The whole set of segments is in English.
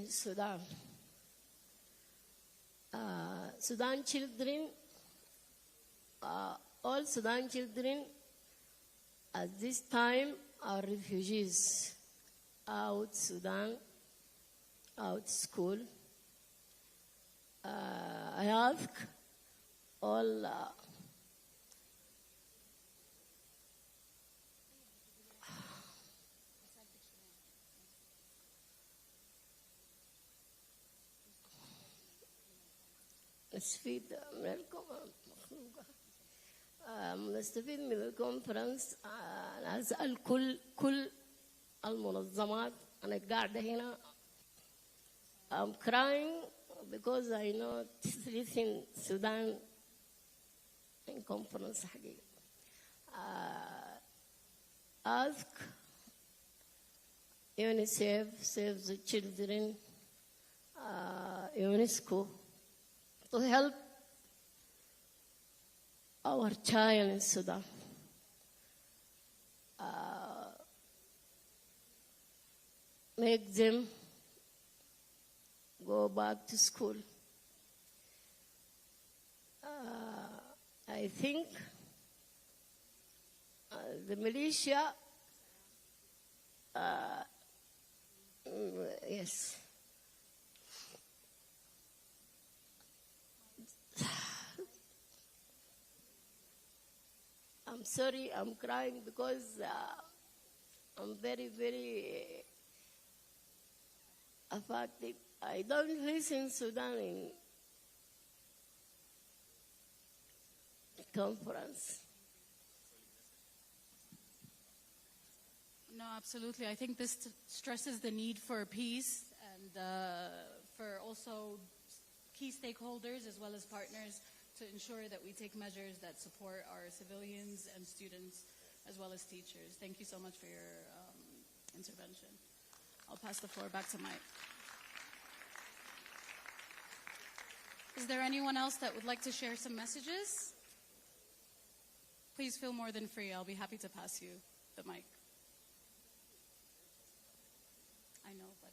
Sudan. Sudan children, all Sudan children at this time are refugees out Sudan, out school. I ask all نستفيد من الكونفرنس. أنا أسأل كل المنظمات. أنا قاعدة هنا. I'm crying because I know this in Sudan in conference حقيقة. Ask UNICEF, Save the Children, UNESCO to help our child in Sudan. Make them go back to school. I think the militia, yes. I'm sorry, I'm crying because I'm very, very affected. I don't listen Sudan in conference. No, absolutely. I think this stresses the need for peace and for also key stakeholders as well as partners to ensure that we take measures that support our civilians and students as well as teachers. Thank you so much for your intervention. I'll pass the floor back to Mike. Is there anyone else that would like to share some messages? Please feel more than free. I'll be happy to pass you the mic. I know, but...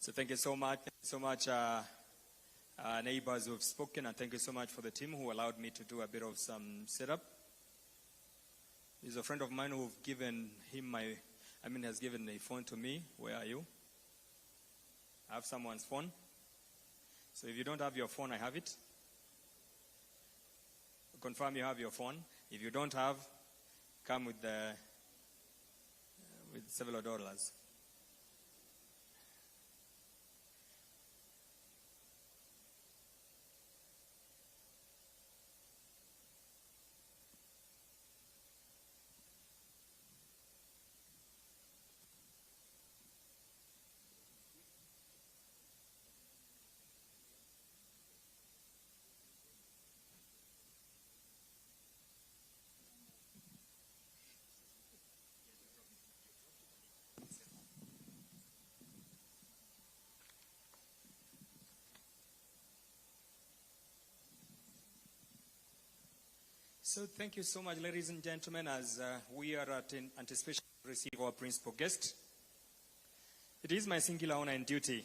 So thank you so much. Thank you so much, neighbors who have spoken, and thank you so much for the team who allowed me to do a bit of some setup. There's a friend of mine who've given him has given a phone to me. Where are you? I have someone's phone. So if you don't have your phone, I have it. Confirm you have your phone. If you don't have, come with several dollars. So thank you so much, ladies and gentlemen, as we are in anticipation to receive our principal guest. It is my singular honor and duty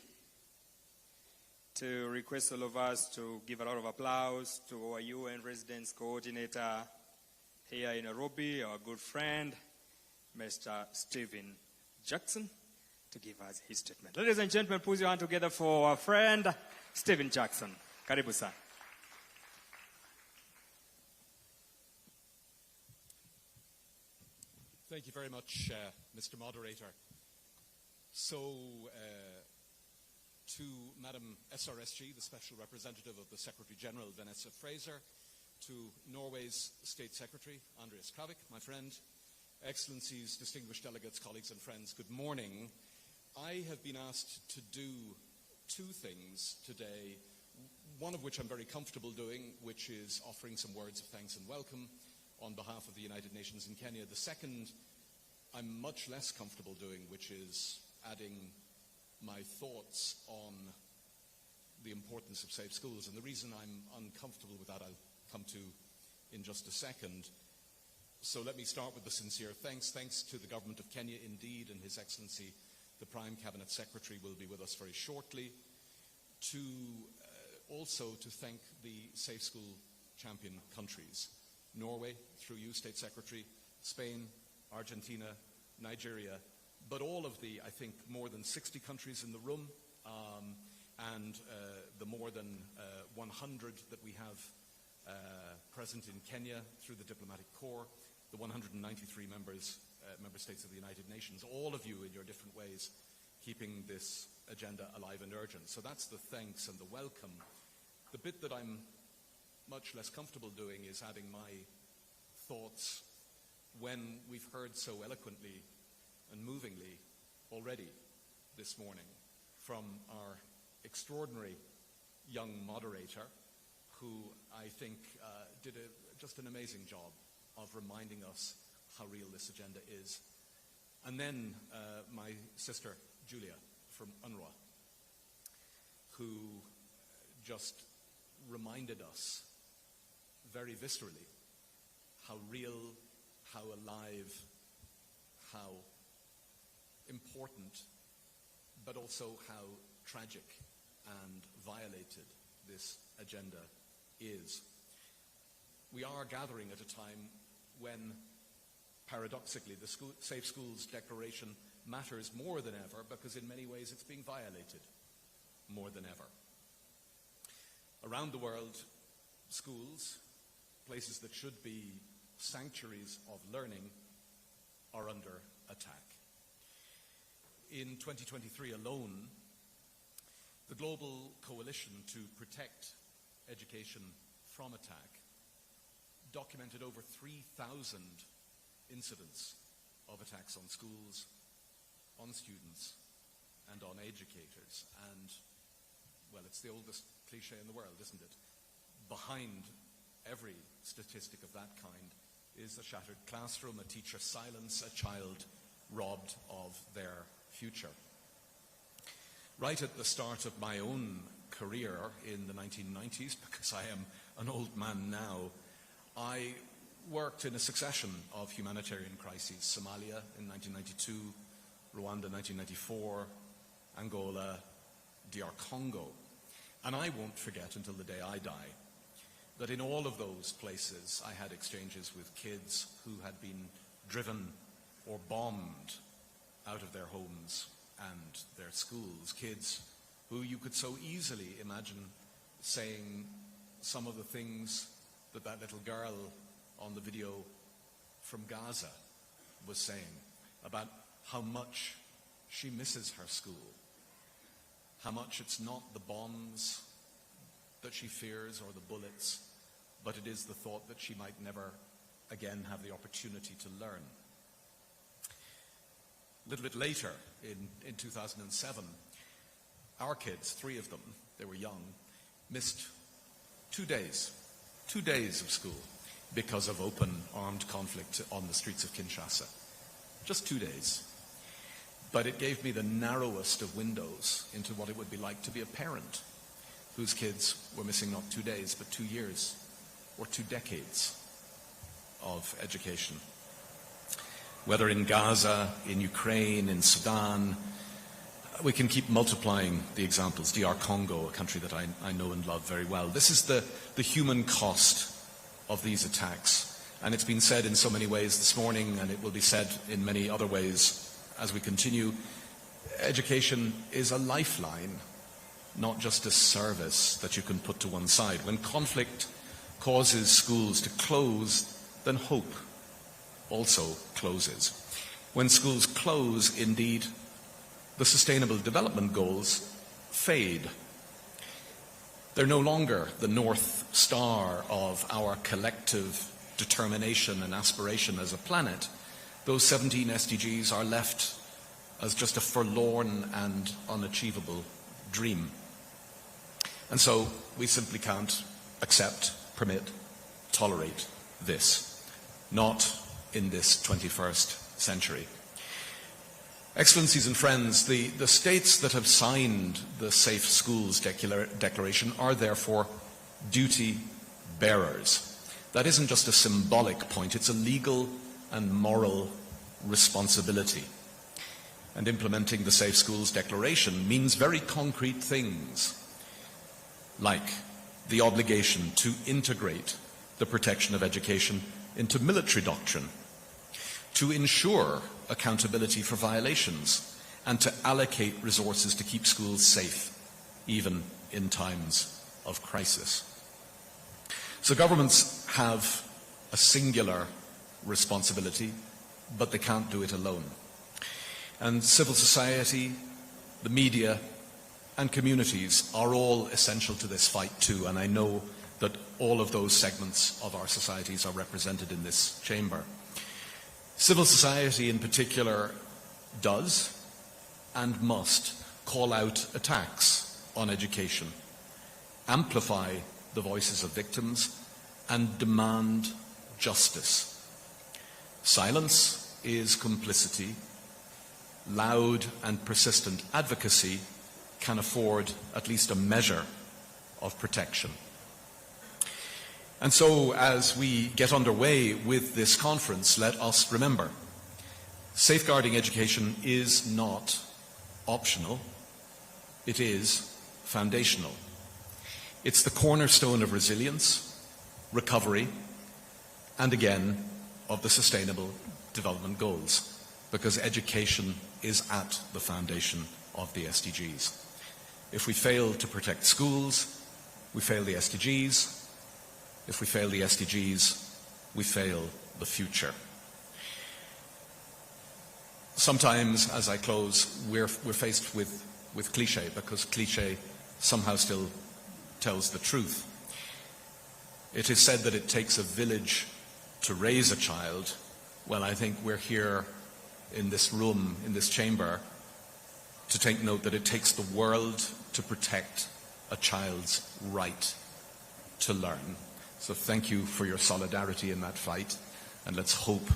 to request all of us to give a lot of applause to our UN residence coordinator here in Nairobi, our good friend, Mr. Stephen Jackson, to give us his statement. Ladies and gentlemen, put your hand together for our friend, Stephen Jackson. Karibu sana. Thank you very much, Mr. Moderator. So, to Madam SRSG, the Special Representative of the Secretary-General, Vanessa Fraser, to Norway's State Secretary, Andreas Kavik, my friend, Excellencies, distinguished delegates, colleagues and friends, good morning. I have been asked to do two things today, one of which I'm very comfortable doing, which is offering some words of thanks and welcome on behalf of the United Nations in Kenya. The second I'm much less comfortable doing, which is adding my thoughts on the importance of safe schools. And the reason I'm uncomfortable with that I'll come to in just a second. So let me start with the sincere thanks. Thanks to the government of Kenya, indeed, and His Excellency the Prime Cabinet Secretary will be with us very shortly, to also to thank the Safe School champion countries. Norway, through you, State Secretary, Spain, Argentina, Nigeria, but all of the, I think, more than 60 countries in the room, and the more than 100 that we have present in Kenya through the diplomatic corps, the 193 member states of the United Nations, all of you in your different ways keeping this agenda alive and urgent. So that's the thanks and the welcome. The bit that I'm much less comfortable doing is adding my thoughts when we've heard so eloquently and movingly already this morning from our extraordinary young moderator, who I think did just an amazing job of reminding us how real this agenda is. And then my sister Julia from UNRWA, who just reminded us very viscerally how real, how alive, how important, but also how tragic and violated this agenda is. We are gathering at a time when, paradoxically, the Safe Schools Declaration matters more than ever, because in many ways it's being violated more than ever. Around the world, schools, places that should be sanctuaries of learning, are under attack. In 2023 alone, the Global Coalition to Protect Education from Attack documented over 3,000 incidents of attacks on schools, on students, and on educators. And, well, it's the oldest cliche in the world, isn't it? Behind every statistic of that kind is a shattered classroom, a teacher silence, a child robbed of their future. Right at the start of my own career in the 1990s, because I am an old man now, I worked in a succession of humanitarian crises. Somalia in 1992, Rwanda 1994, Angola, DR Congo. And I won't forget until the day I die that in all of those places I had exchanges with kids who had been driven or bombed out of their homes and their schools, kids who you could so easily imagine saying some of the things that that little girl on the video from Gaza was saying about how much she misses her school, how much it's not the bombs that she fears or the bullets, but it is the thought that she might never again have the opportunity to learn. A little bit later, in 2007, our kids, 3 of them, they were young, missed 2 days of school because of open armed conflict on the streets of Kinshasa. Just 2 days. But it gave me the narrowest of windows into what it would be like to be a parent whose kids were missing not 2 days, but 2 years or 2 decades of education. Whether in Gaza, in Ukraine, in Sudan, we can keep multiplying the examples. DR Congo, a country that I know and love very well. This is the human cost of these attacks. And it's been said in so many ways this morning, and it will be said in many other ways as we continue. Education is a lifeline, not just a service that you can put to one side. When conflict causes schools to close, then hope also closes. When schools close, indeed, the Sustainable Development Goals fade. They're no longer the North Star of our collective determination and aspiration as a planet. Those 17 SDGs are left as just a forlorn and unachievable dream. And so we simply can't accept, permit, tolerate this. Not in this 21st century. Excellencies and friends, the states that have signed the Safe Schools Declaration are therefore duty bearers. That isn't just a symbolic point, it's a legal and moral responsibility. And implementing the Safe Schools Declaration means very concrete things, like the obligation to integrate the protection of education into military doctrine, to ensure accountability for violations, and to allocate resources to keep schools safe, even in times of crisis. So governments have a singular responsibility, but they can't do it alone. And civil society, the media, and communities are all essential to this fight too, and I know that all of those segments of our societies are represented in this chamber. Civil society in particular does and must call out attacks on education, amplify the voices of victims, and demand justice. Silence is complicity. Loud and persistent advocacy can afford at least a measure of protection. And so, as we get underway with this conference, let us remember, safeguarding education is not optional, it is foundational. It's the cornerstone of resilience, recovery, and again, of the Sustainable Development Goals, because education is at the foundation of the SDGs. If we fail to protect schools, we fail the SDGs. If we fail the SDGs, we fail the future. Sometimes, as I close, we're faced with cliche, because cliche somehow still tells the truth. It is said that it takes a village to raise a child. Well, I think we're here in this room, in this chamber, to take note that it takes the world to protect a child's right to learn. So thank you for your solidarity in that fight, and let's hope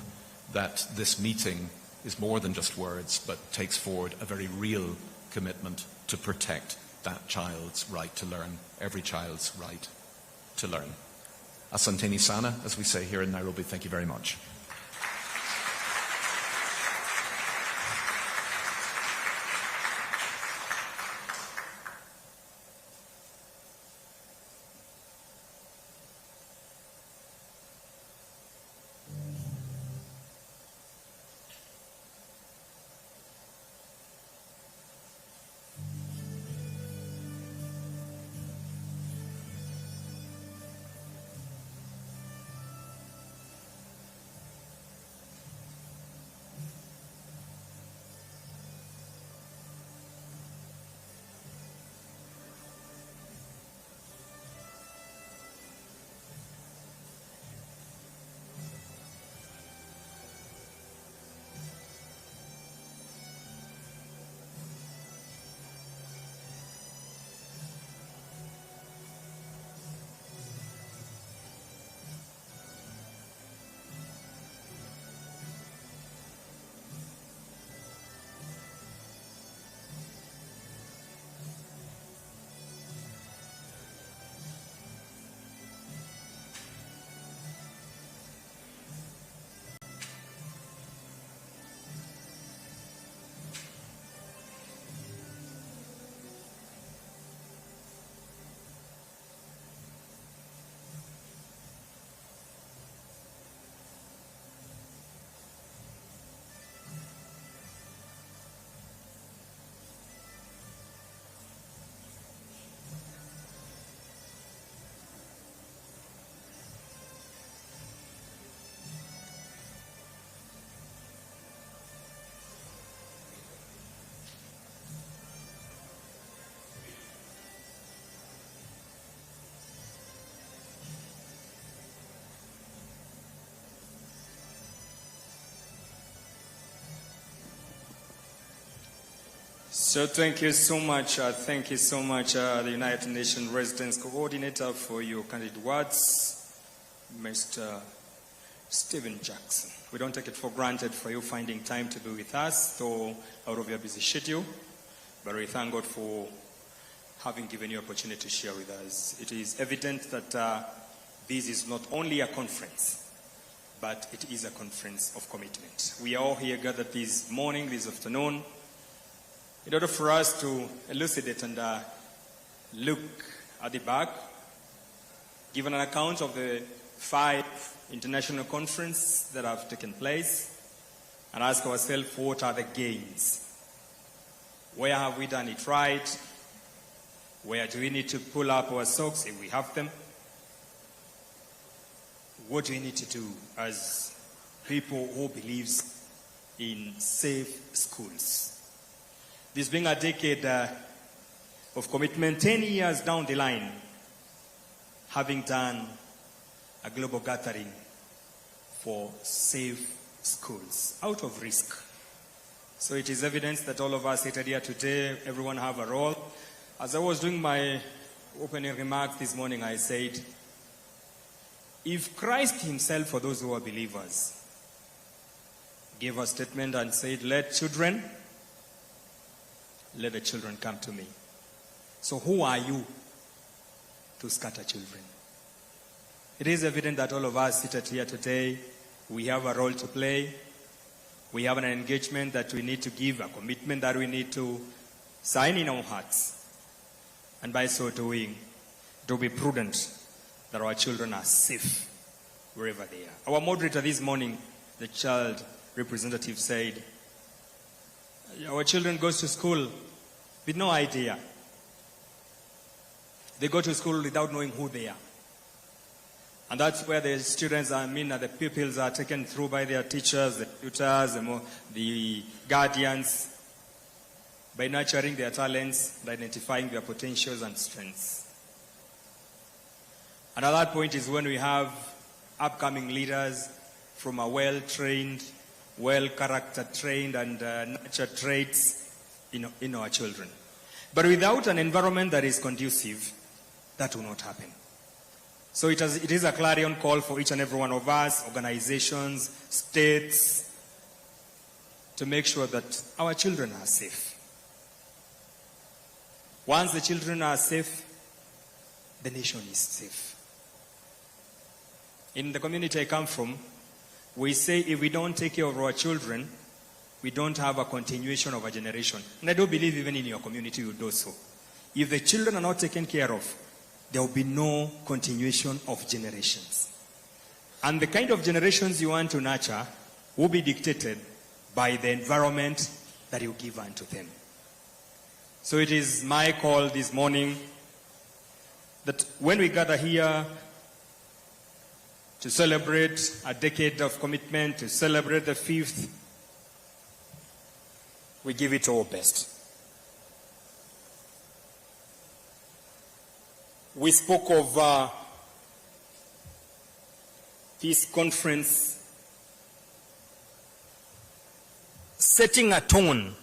that this meeting is more than just words, but takes forward a very real commitment to protect that child's right to learn, every child's right to learn. Asanteni sana, as we say here in Nairobi. Thank you very much. So thank you so much. The United Nations Residence Coordinator, for your candid words, Mr. Stephen Jackson. We don't take it for granted for you finding time to be with us, though out of your busy schedule, but we thank God for having given you opportunity to share with us. It is evident that this is not only a conference, but it is a conference of commitment. We are all here gathered this morning, this afternoon, in order for us to elucidate and look at the back, give an account of the 5 international conferences that have taken place, and ask ourselves, what are the gains? Where have we done it right? Where do we need to pull up our socks if we have them? What do we need to do as people who believes in safe schools? This being a decade of commitment, 10 years down the line, having done a global gathering for safe schools, out of risk. So it is evidence that all of us seated here today, everyone have a role. As I was doing my opening remarks this morning, I said, if Christ himself, for those who are believers, gave a statement and said, let the children come to me. So who are you to scatter children? It is evident that all of us seated here today, we have a role to play. We have an engagement that we need to give, a commitment that we need to sign in our hearts. And by so doing, it will be prudent that our children are safe wherever they are. Our moderator this morning, the child representative, said, our children go to school with no idea. They go to school without knowing who they are. And that's where the students, the pupils are taken through by their teachers, the tutors, the guardians, by nurturing their talents, by identifying their potentials and strengths. And at that point is when we have upcoming leaders from a well-trained, well-character-trained and nurtured traits in our children. But without an environment that is conducive, that will not happen. So it is a clarion call for each and every one of us, organizations, states, to make sure that our children are safe. Once the children are safe, the nation is safe. In the community I come from, we say if we don't take care of our children, we don't have a continuation of a generation. And I don't believe even in your community you do so. If the children are not taken care of, there will be no continuation of generations. And the kind of generations you want to nurture will be dictated by the environment that you give unto them. So it is my call this morning that when we gather here to celebrate a decade of commitment, to celebrate the 5th, we give it our best. We spoke of this conference setting a tone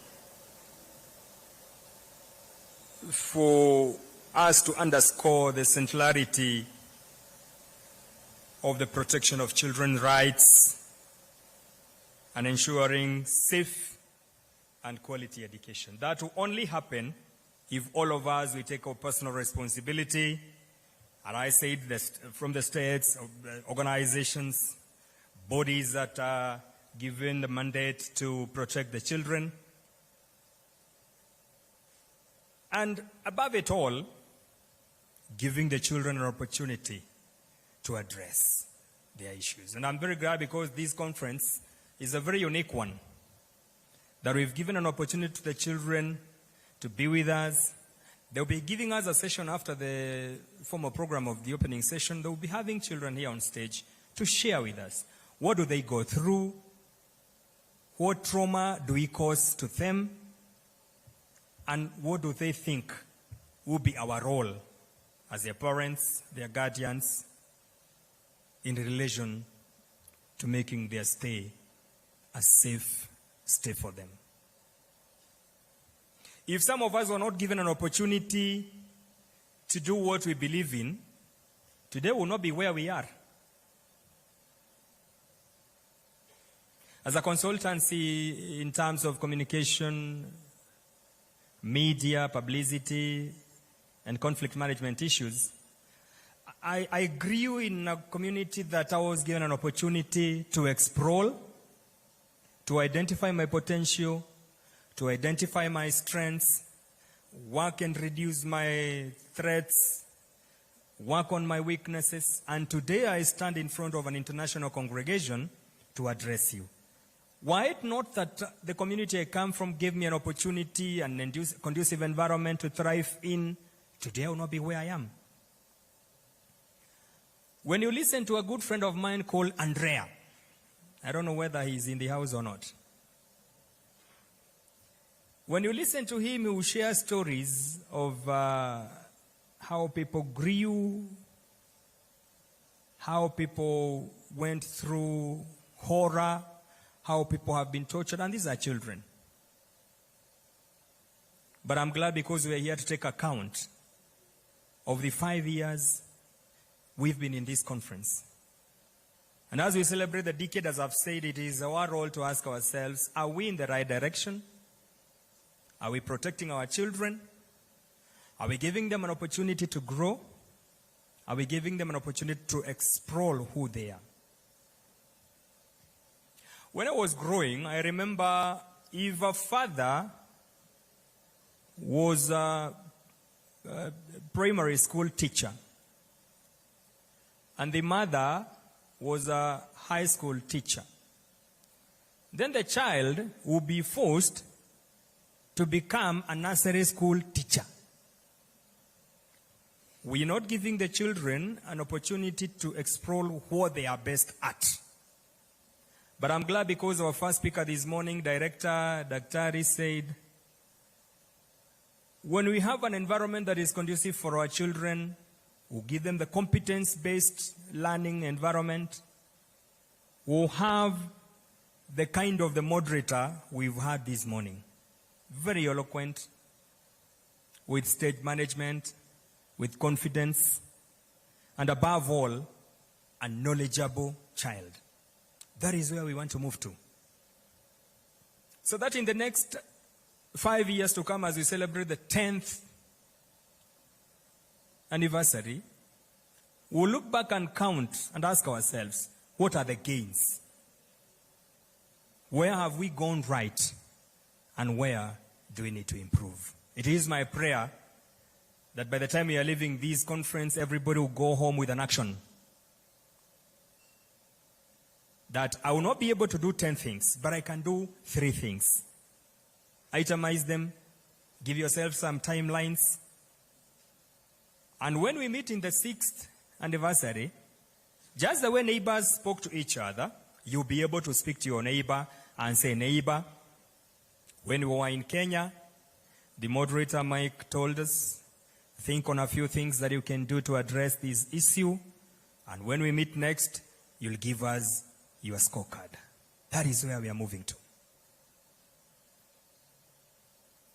for us to underscore the centrality of the protection of children's rights and ensuring safe and quality education. That will only happen if all of us, we take our personal responsibility, and I said this from the states, organizations, bodies that are given the mandate to protect the children, and above it all, giving the children an opportunity to address their issues. And I'm very glad because this conference is a very unique one, that we've given an opportunity to the children to be with us. They'll be giving us a session after the formal program of the opening session. They'll be having children here on stage to share with us. What do they go through? What trauma do we cause to them? And what do they think will be our role as their parents, their guardians, in relation to making their stay a safe stay for them? If some of us were not given an opportunity to do what we believe in, today will not be where we are. As a consultancy in terms of communication, media, publicity, and conflict management issues, I grew in a community that I was given an opportunity to explore, to identify my potential, to identify my strengths, work and reduce my threats, work on my weaknesses, and today I stand in front of an international congregation to address you. Were it not that the community I come from gave me an opportunity and conducive environment to thrive in, today I will not be where I am. When you listen to a good friend of mine called Andrea, I don't know whether he's in the house or not. When you listen to him, he will share stories of how people grew, how people went through horror, how people have been tortured, and these are children. But I'm glad because we're here to take account of the 5 years we've been in this conference. And as we celebrate the decade, as I've said, it is our role to ask ourselves, are we in the right direction? Are we protecting our children? Are we giving them an opportunity to grow? Are we giving them an opportunity to explore who they are? When I was growing, I remember if a father was a primary school teacher and the mother was a high school teacher, then the child would be forced to become a nursery school teacher. We're not giving the children an opportunity to explore what they are best at. But I'm glad because our first speaker this morning, Director Daktari, said, when we have an environment that is conducive for our children, we'll give them the competence-based learning environment. We'll have the kind of the moderator we've had this morning. Very eloquent, with stage management, with confidence, and above all, a knowledgeable child. That is where we want to move to. So that in the next 5 years to come, as we celebrate the 10th anniversary, we'll look back and count and ask ourselves, what are the gains? Where have we gone right? And where do we need to improve? It is my prayer that by the time we are leaving this conference, everybody will go home with an action. That I will not be able to do 10 things, but I can do 3 things. Itemize them, give yourself some timelines. And when we meet in the 6th anniversary, just the way neighbors spoke to each other, you'll be able to speak to your neighbor and say, neighbor, when we were in Kenya, the moderator Mike told us, think on a few things that you can do to address this issue. And when we meet next, you'll give us your scorecard. That is where we are moving to.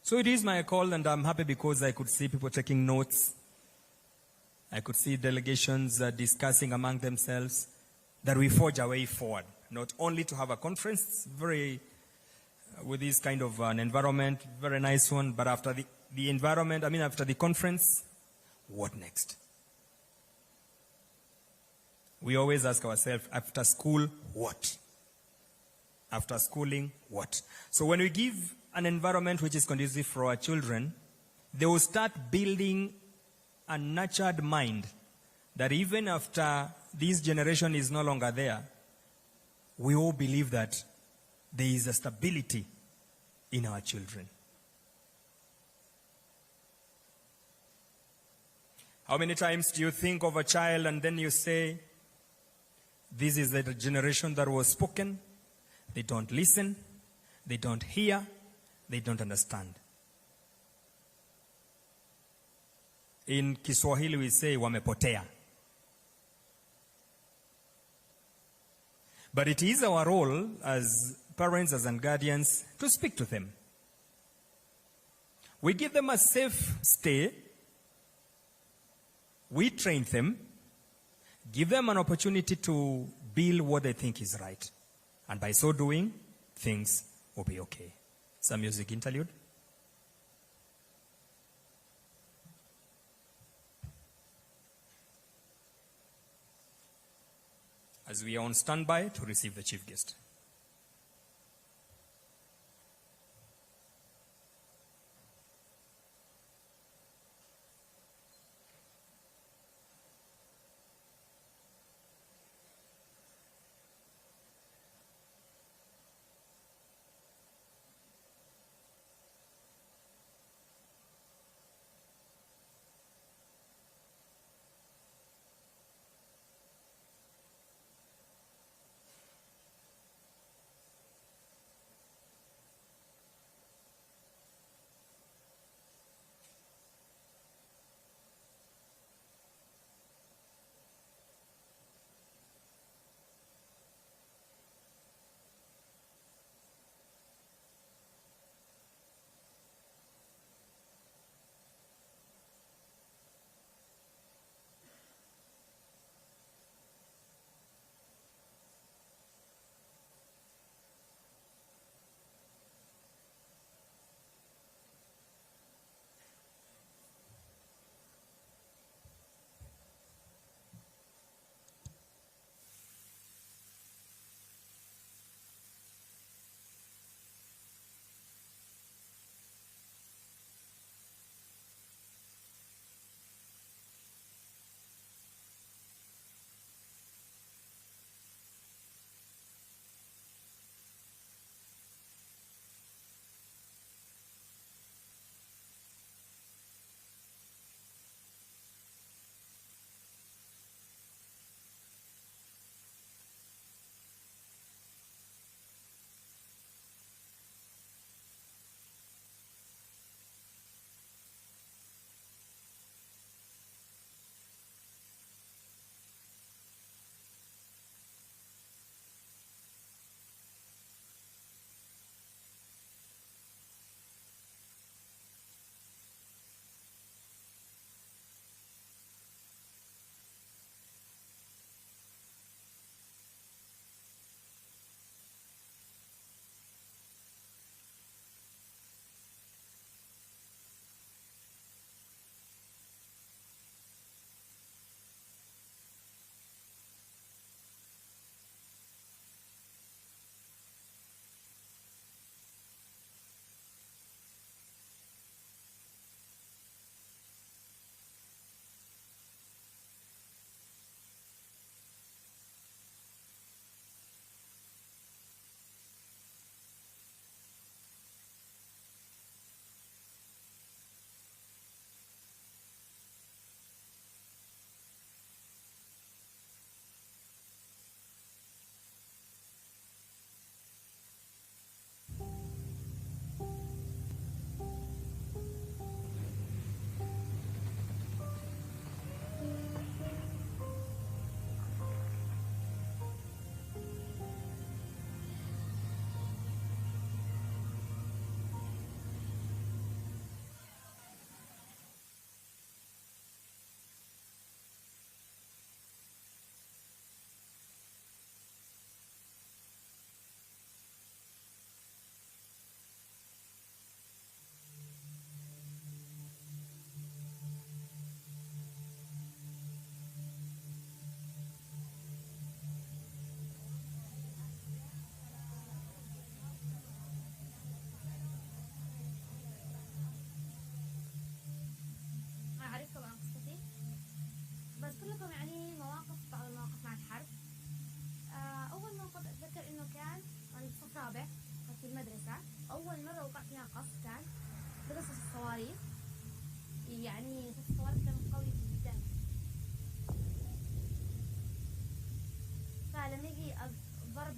So it is my call, and I'm happy because I could see people taking notes. I could see delegations discussing among themselves that we forge a way forward. Not only to have a conference, with this kind of an environment, very nice one, but after the environment, after the conference, what next? We always ask ourselves, after school, what? After schooling, what? So when we give an environment which is conducive for our children, they will start building a nurtured mind that even after this generation is no longer there, we all believe that there is a stability in our children. How many times do you think of a child and then you say, this is the generation that was spoken, they don't listen, they don't hear, they don't understand. In Kiswahili we say, wamepotea. But it is our role as parents, as guardians, to speak to them. We give them a safe stay. We train them. Give them an opportunity to build what they think is right. And by so doing, things will be okay. Some music interlude. As we are on standby to receive the chief guest.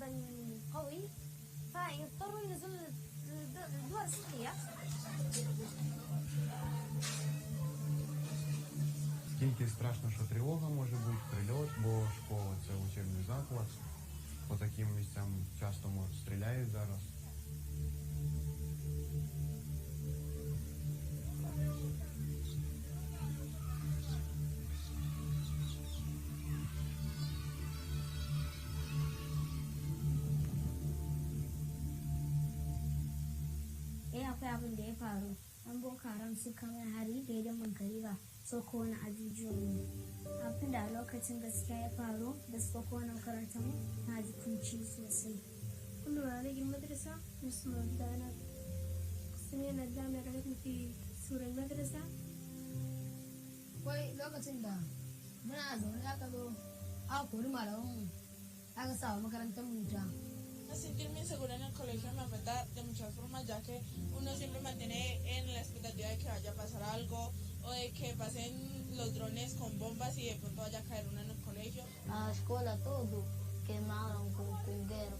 جدا قوي فيضطروا ينزلوا الدول الصحية. Скільки страшно, що тривога може бути, прильот, бо школа – це учебний заклад. По таким місцям часто стріляють зараз. Akwai abin da ya faru, an boko haram suka mai hari da ya mun kariba so kona ajujuwan mu. Abin da a lokacin gaskiya ya faru da suka kona makarantar mu na ji kunci sosai. كنا نيجي المدرسة نسمع الدانات السنين الدامية قعدتنا في سور المدرسة. Akwai lokacin da muna zaune aka zo aka kori malamanmu aka sa wa makarantar mu wuta. No sentirme insegura en el colegio me afecta de muchas formas, ya que uno siempre mantiene en la expectativa de que vaya a pasar algo o de que pasen los drones con bombas y de pronto vaya a caer uno en el colegio. A escola todo quemaron con fogueiro.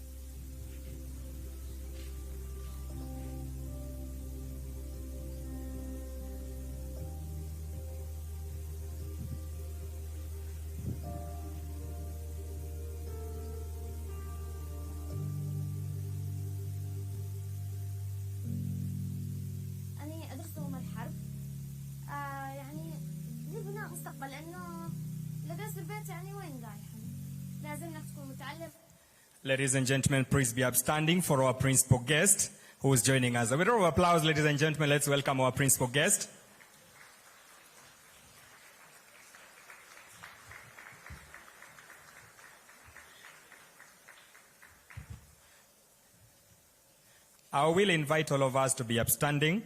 أنا أدرس يوم الحرب يعني لبناء مستقبل لأنه لجلس البيت يعني وين رايحة؟ لازم إنك تكون متعلم. Ladies and gentlemen, please be upstanding for our principal guest who is joining us. A bit of applause, ladies and gentlemen. Let's welcome our principal guest. I will invite all of us to be upstanding.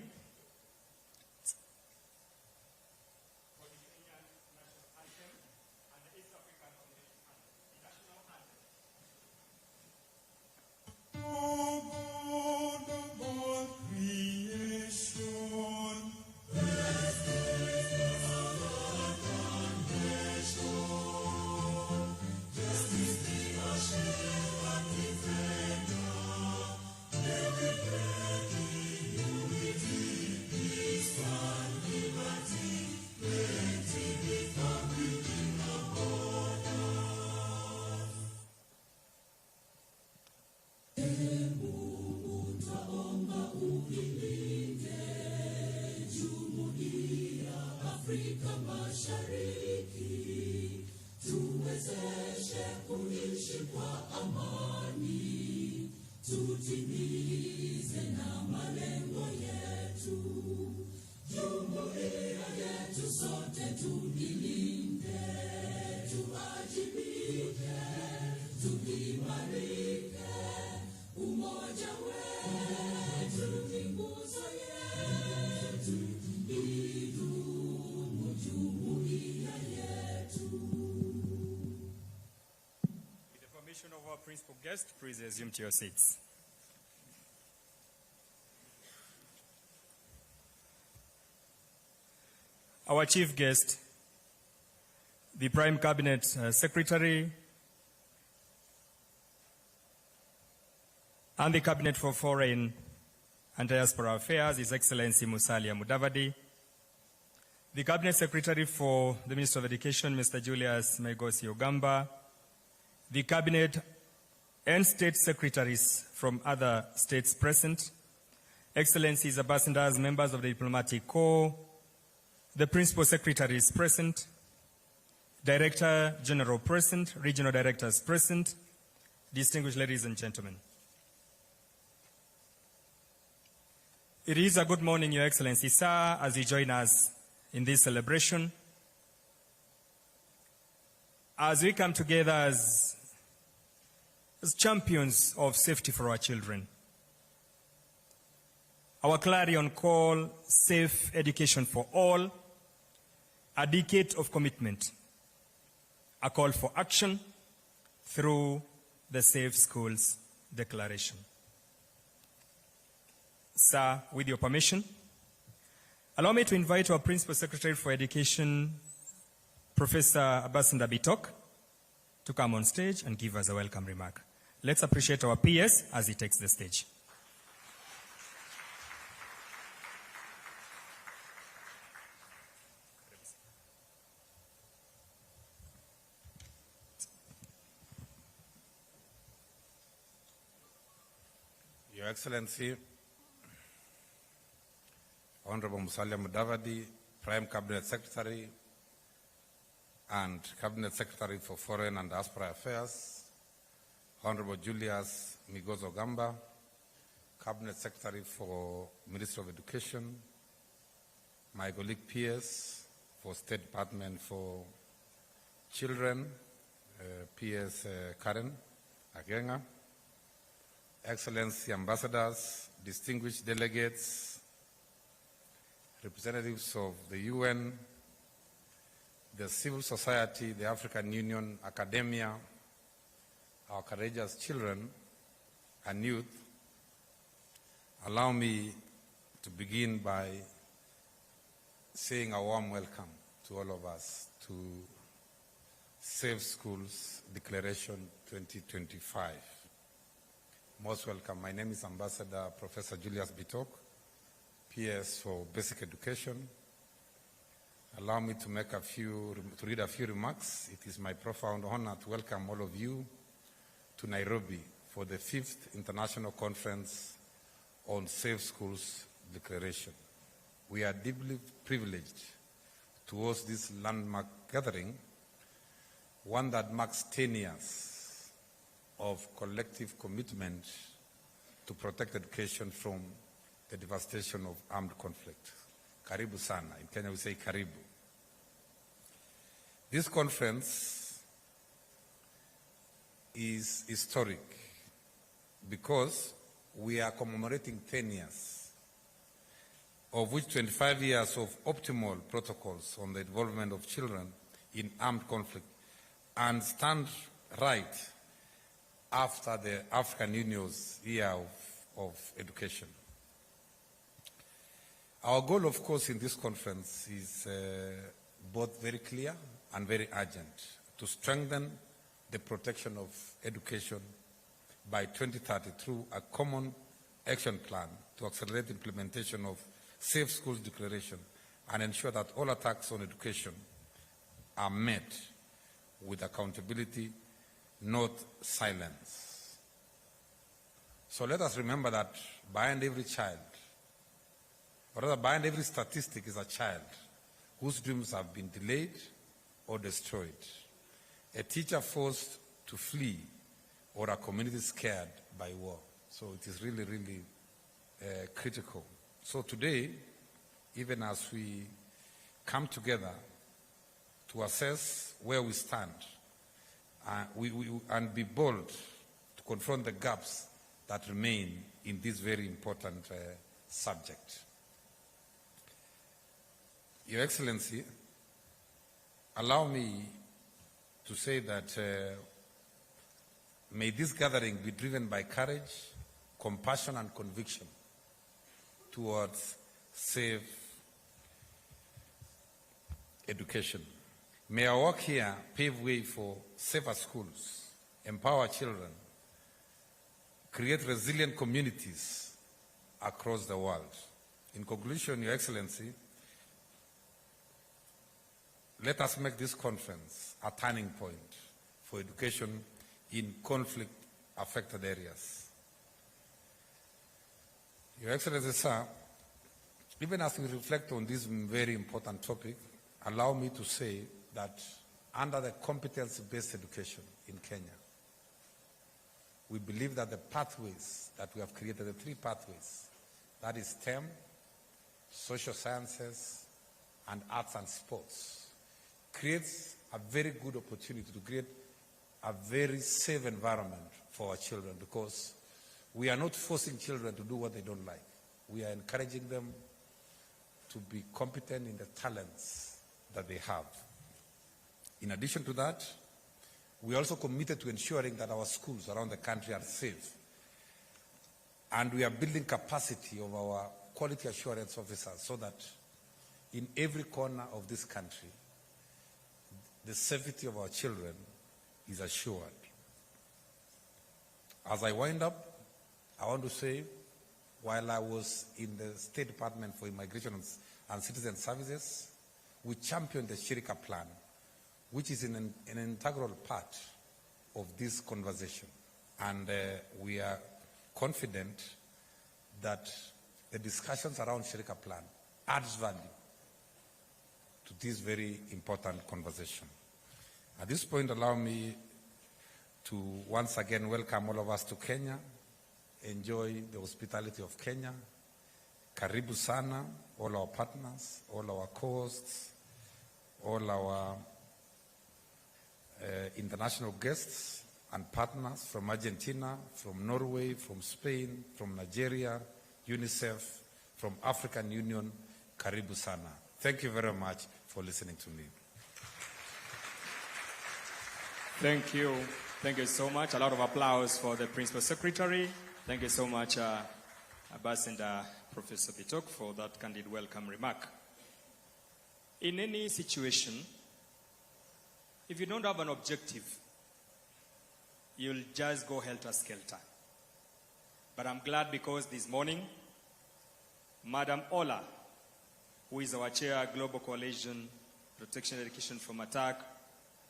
With the permission of our principal guest, please resume to your seats. Our chief guest, the Prime Cabinet Secretary and the Cabinet for Foreign and Diaspora Affairs, His Excellency Musalia Mudavadi, the Cabinet Secretary for the Minister of Education, Mr. Julius Maigosi Ogamba, the Cabinet and State Secretaries from other states present, Excellencies, Ambassadors, members of the Diplomatic Corps, the Principal Secretaries present, Director General present, Regional Directors present, distinguished ladies and gentlemen. It is a good morning, Your Excellency, sir, as you join us in this celebration. As we come together as champions of safety for our children. Our clarion call, safe education for all, a decade of commitment, a call for action through the Safe Schools Declaration. Sir, with your permission, allow me to invite our Principal Secretary for Education, Professor Abasanda Bitok, to come on stage and give us a welcome remark. let's appreciate our PS as he takes the stage. Your Excellency, Honorable Musalia Mudavadi, Prime Cabinet Secretary and Cabinet Secretary for Foreign and Diaspora Affairs, Honorable Julius Migozo Gamba, Cabinet Secretary for Ministry of Education, my colleague PS for State Department for Children, PS Karen Agenga, Excellency Ambassadors, distinguished delegates, representatives of the UN, the civil society, the African Union, academia, our courageous children and youth, allow me to begin by saying a warm welcome to all of us to Safe Schools Declaration 2025. Most welcome. My name is Ambassador Professor Julius Bitok, PS for Basic Education. Allow me to read a few remarks. It is my profound honor to welcome all of you to Nairobi for the 5th International Conference on Safe Schools Declaration. We are deeply privileged to host this landmark gathering, one that marks 10 years of collective commitment to protect education from the devastation of armed conflict. Karibu sana. In Kenya we say karibu. This conference is historic because we are commemorating 10 years, of which 25 years of optimal protocols on the involvement of children in armed conflict, and stand right after the African Union's year of education. Our goal, of course, in this conference is both very clear and very urgent: to strengthen the protection of education by 2030 through a common action plan to accelerate the implementation of Safe Schools Declaration and ensure that all attacks on education are met with accountability, not silence. So let us remember that behind every child, or rather behind every statistic, is a child whose dreams have been delayed or destroyed, a teacher forced to flee, or a community scared by war. So it is really, really critical. So today, even as we come together to assess where we stand, and be bold to confront the gaps that remain in this very important subject. Your Excellency, allow me to say that may this gathering be driven by courage, compassion, and conviction towards safe education. May our work here pave way for safer schools, empower children, create resilient communities across the world. In conclusion, Your Excellency, let us make this conference a turning point for education in conflict-affected areas. Your Excellency, sir, even as we reflect on this very important topic, allow me to say that under the competence-based education in Kenya, we believe that the pathways that we have created, the 3 pathways, that is STEM, social sciences, and arts and sports, creates a very good opportunity to create a very safe environment for our children, because we are not forcing children to do what they don't like. We are encouraging them to be competent in the talents that they have. In addition to that, we are also committed to ensuring that our schools around the country are safe. And we are building capacity of our quality assurance officers so that in every corner of this country, the safety of our children is assured. As I wind up, I want to say, while I was in the State Department for Immigration and Citizen Services, we championed the Shirika Plan, which is an integral part of this conversation. And we are confident that the discussions around Shirika Plan adds value to this very important conversation. At this point, allow me to once again welcome all of us to Kenya. Enjoy the hospitality of Kenya. Karibu sana, all our partners, all our co-hosts, all our international guests and partners from Argentina, from Norway, from Spain, from Nigeria, UNICEF, from African Union. Karibu sana. Thank you very much for listening to me. Thank you. Thank you so much. A lot of applause for the Principal Secretary. Thank you so much, Ambassador Professor Bitok, for that candid welcome remark. In any situation, if you don't have an objective, you'll just go helter-skelter. But I'm glad because this morning, Madam Ola, who is our chair, Global Coalition, Protection Education from Attack,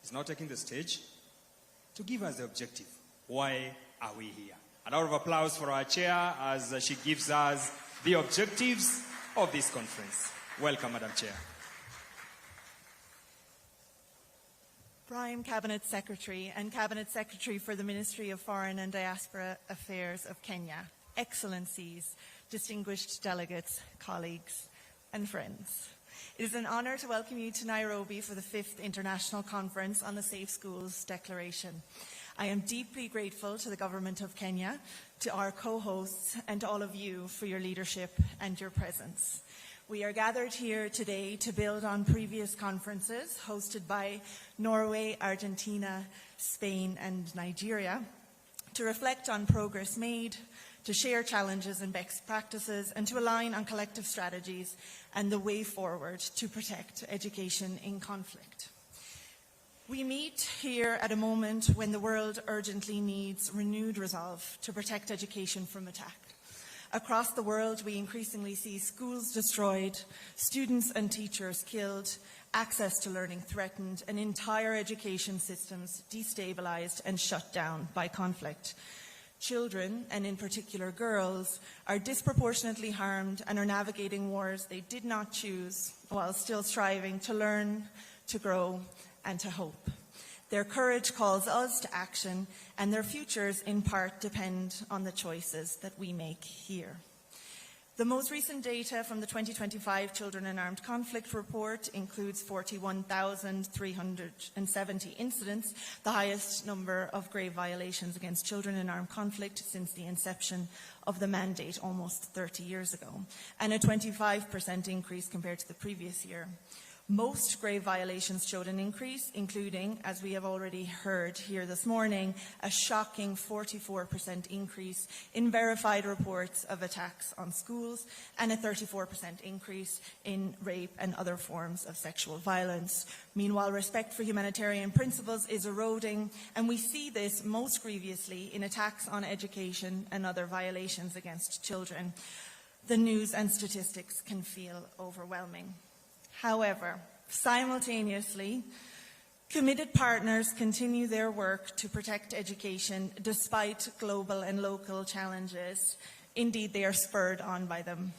is now taking the stage to give us the objective. Why are we here? A round of applause for our chair as she gives us the objectives of this conference. Welcome, Madam Chair. Prime Cabinet Secretary and Cabinet Secretary for the Ministry of Foreign and Diaspora Affairs of Kenya, Excellencies, distinguished delegates, colleagues, and friends. It is an honor to welcome you to Nairobi for the 5th International Conference on the Safe Schools Declaration. I am deeply grateful to the Government of Kenya, to our co-hosts, and to all of you for your leadership and your presence. We are gathered here today to build on previous conferences hosted by Norway, Argentina, Spain, and Nigeria, to reflect on progress made, to share challenges and best practices, and to align on collective strategies and the way forward to protect education in conflict. We meet here at a moment when the world urgently needs renewed resolve to protect education from attack. Across the world, we increasingly see schools destroyed, students and teachers killed, access to learning threatened, and entire education systems destabilized and shut down by conflict. Children, and in particular girls, are disproportionately harmed and are navigating wars they did not choose while still striving to learn, to grow, and to hope. Their courage calls us to action, and their futures in part depend on the choices that we make here. The most recent data from the 2025 Children in Armed Conflict report includes 41,370 incidents, the highest number of grave violations against children in armed conflict since the inception of the mandate almost 30 years ago, and a 25% increase compared to the previous year. Most grave violations showed an increase, including, as we have already heard here this morning, a shocking 44% increase in verified reports of attacks on schools and a 34% increase in rape and other forms of sexual violence. Meanwhile, respect for humanitarian principles is eroding, and we see this most grievously in attacks on education and other violations against children. The news and statistics can feel overwhelming. However, simultaneously, committed partners continue their work to protect education despite global and local challenges. Indeed, they are spurred on by them.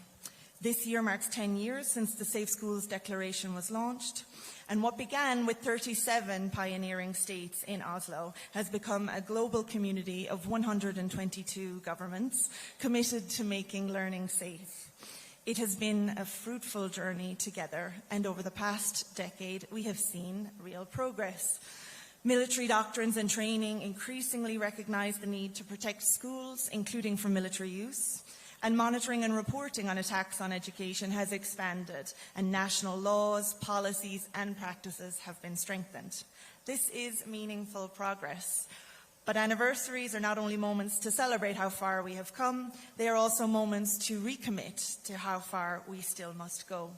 This year marks 10 years since the Safe Schools Declaration was launched, and what began with 37 pioneering states in Oslo has become a global community of 122 governments committed to making learning safe. It has been a fruitful journey together, and over the past decade, we have seen real progress. Military doctrines and training increasingly recognize the need to protect schools, including from military use, and monitoring and reporting on attacks on education has expanded, and national laws, policies, and practices have been strengthened. This is meaningful progress. But anniversaries are not only moments to celebrate how far we have come, they are also moments to recommit to how far we still must go.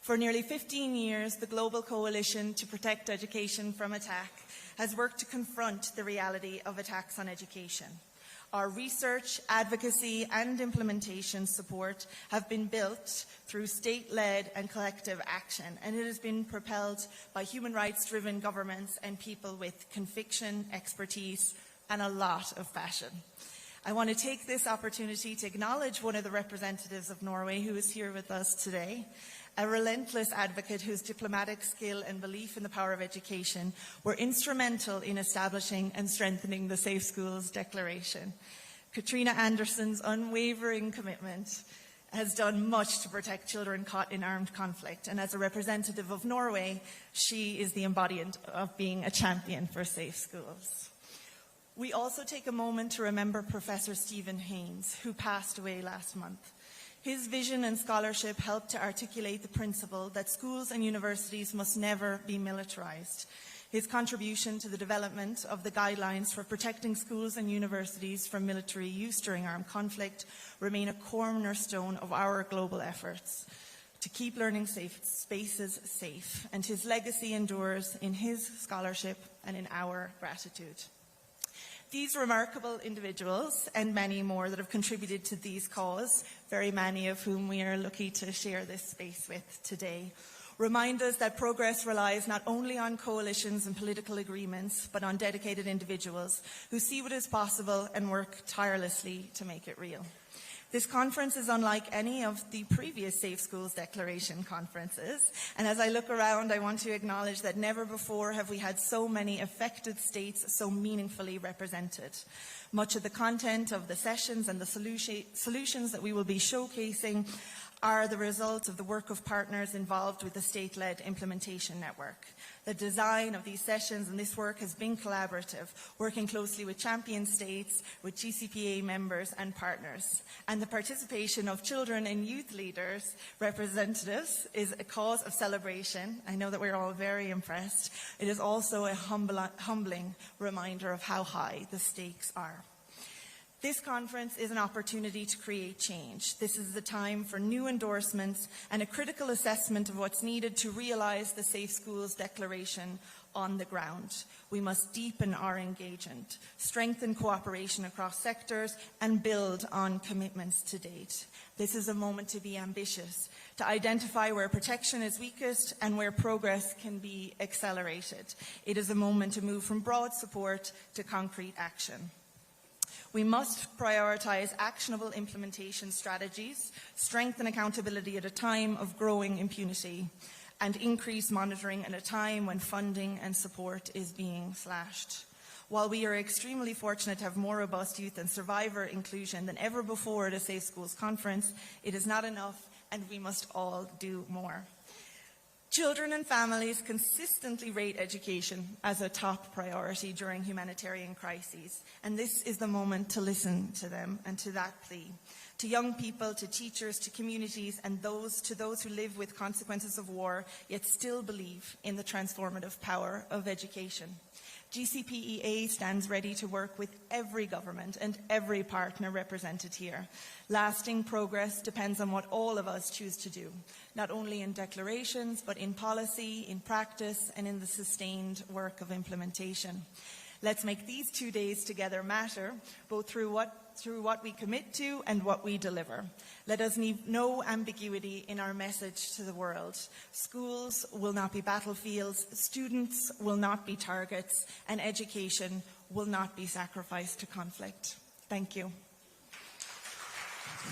For nearly 15 years, the Global Coalition to Protect Education from Attack has worked to confront the reality of attacks on education. Our research, advocacy, and implementation support have been built through state-led and collective action, and it has been propelled by human rights-driven governments and people with conviction, expertise, and a lot of passion. I want to take this opportunity to acknowledge one of the representatives of Norway who is here with us today, a relentless advocate whose diplomatic skill and belief in the power of education were instrumental in establishing and strengthening the Safe Schools Declaration. Katrina Anderson's unwavering commitment has done much to protect children caught in armed conflict, and as a representative of Norway, she is the embodiment of being a champion for safe schools. We also take a moment to remember Professor Stephen Haynes, who passed away last month. His vision and scholarship helped to articulate the principle that schools and universities must never be militarized. His contribution to the development of the guidelines for protecting schools and universities from military use during armed conflict remain a cornerstone of our global efforts to keep learning spaces safe, and his legacy endures in his scholarship and in our gratitude. These remarkable individuals and many more that have contributed to these causes, very many of whom we are lucky to share this space with today, remind us that progress relies not only on coalitions and political agreements, but on dedicated individuals who see what is possible and work tirelessly to make it real. This conference is unlike any of the previous Safe Schools Declaration conferences, and as I look around, I want to acknowledge that never before have we had so many affected states so meaningfully represented. Much of the content of the sessions and the solutions that we will be showcasing are the result of the work of partners involved with the state-led implementation network. The design of these sessions and this work has been collaborative, working closely with champion states, with GCPA members and partners. And the participation of children and youth leaders, representatives, is a cause of celebration. I know that we're all very impressed. It is also a humbling reminder of how high the stakes are. This conference is an opportunity to create change. This is the time for new endorsements and a critical assessment of what's needed to realize the Safe Schools Declaration on the ground. We must deepen our engagement, strengthen cooperation across sectors, and build on commitments to date. This is a moment to be ambitious, to identify where protection is weakest and where progress can be accelerated. It is a moment to move from broad support to concrete action. We must prioritize actionable implementation strategies, strengthen accountability at a time of growing impunity, and increase monitoring at a time when funding and support is being slashed. While we are extremely fortunate to have more robust youth and survivor inclusion than ever before at a Safe Schools conference, it is not enough, and we must all do more. Children and families consistently rate education as a top priority during humanitarian crises, and this is the moment to listen to them and to that plea. To young people, to teachers, to communities, and to those who live with consequences of war, yet still believe in the transformative power of education. GCPEA stands ready to work with every government and every partner represented here. Lasting progress depends on what all of us choose to do, not only in declarations, but in policy, in practice, and in the sustained work of implementation. Let's make these 2 days together matter, both through what we commit to and what we deliver. Let us leave no ambiguity in our message to the world. Schools will not be battlefields, students will not be targets, and education will not be sacrificed to conflict. Thank you.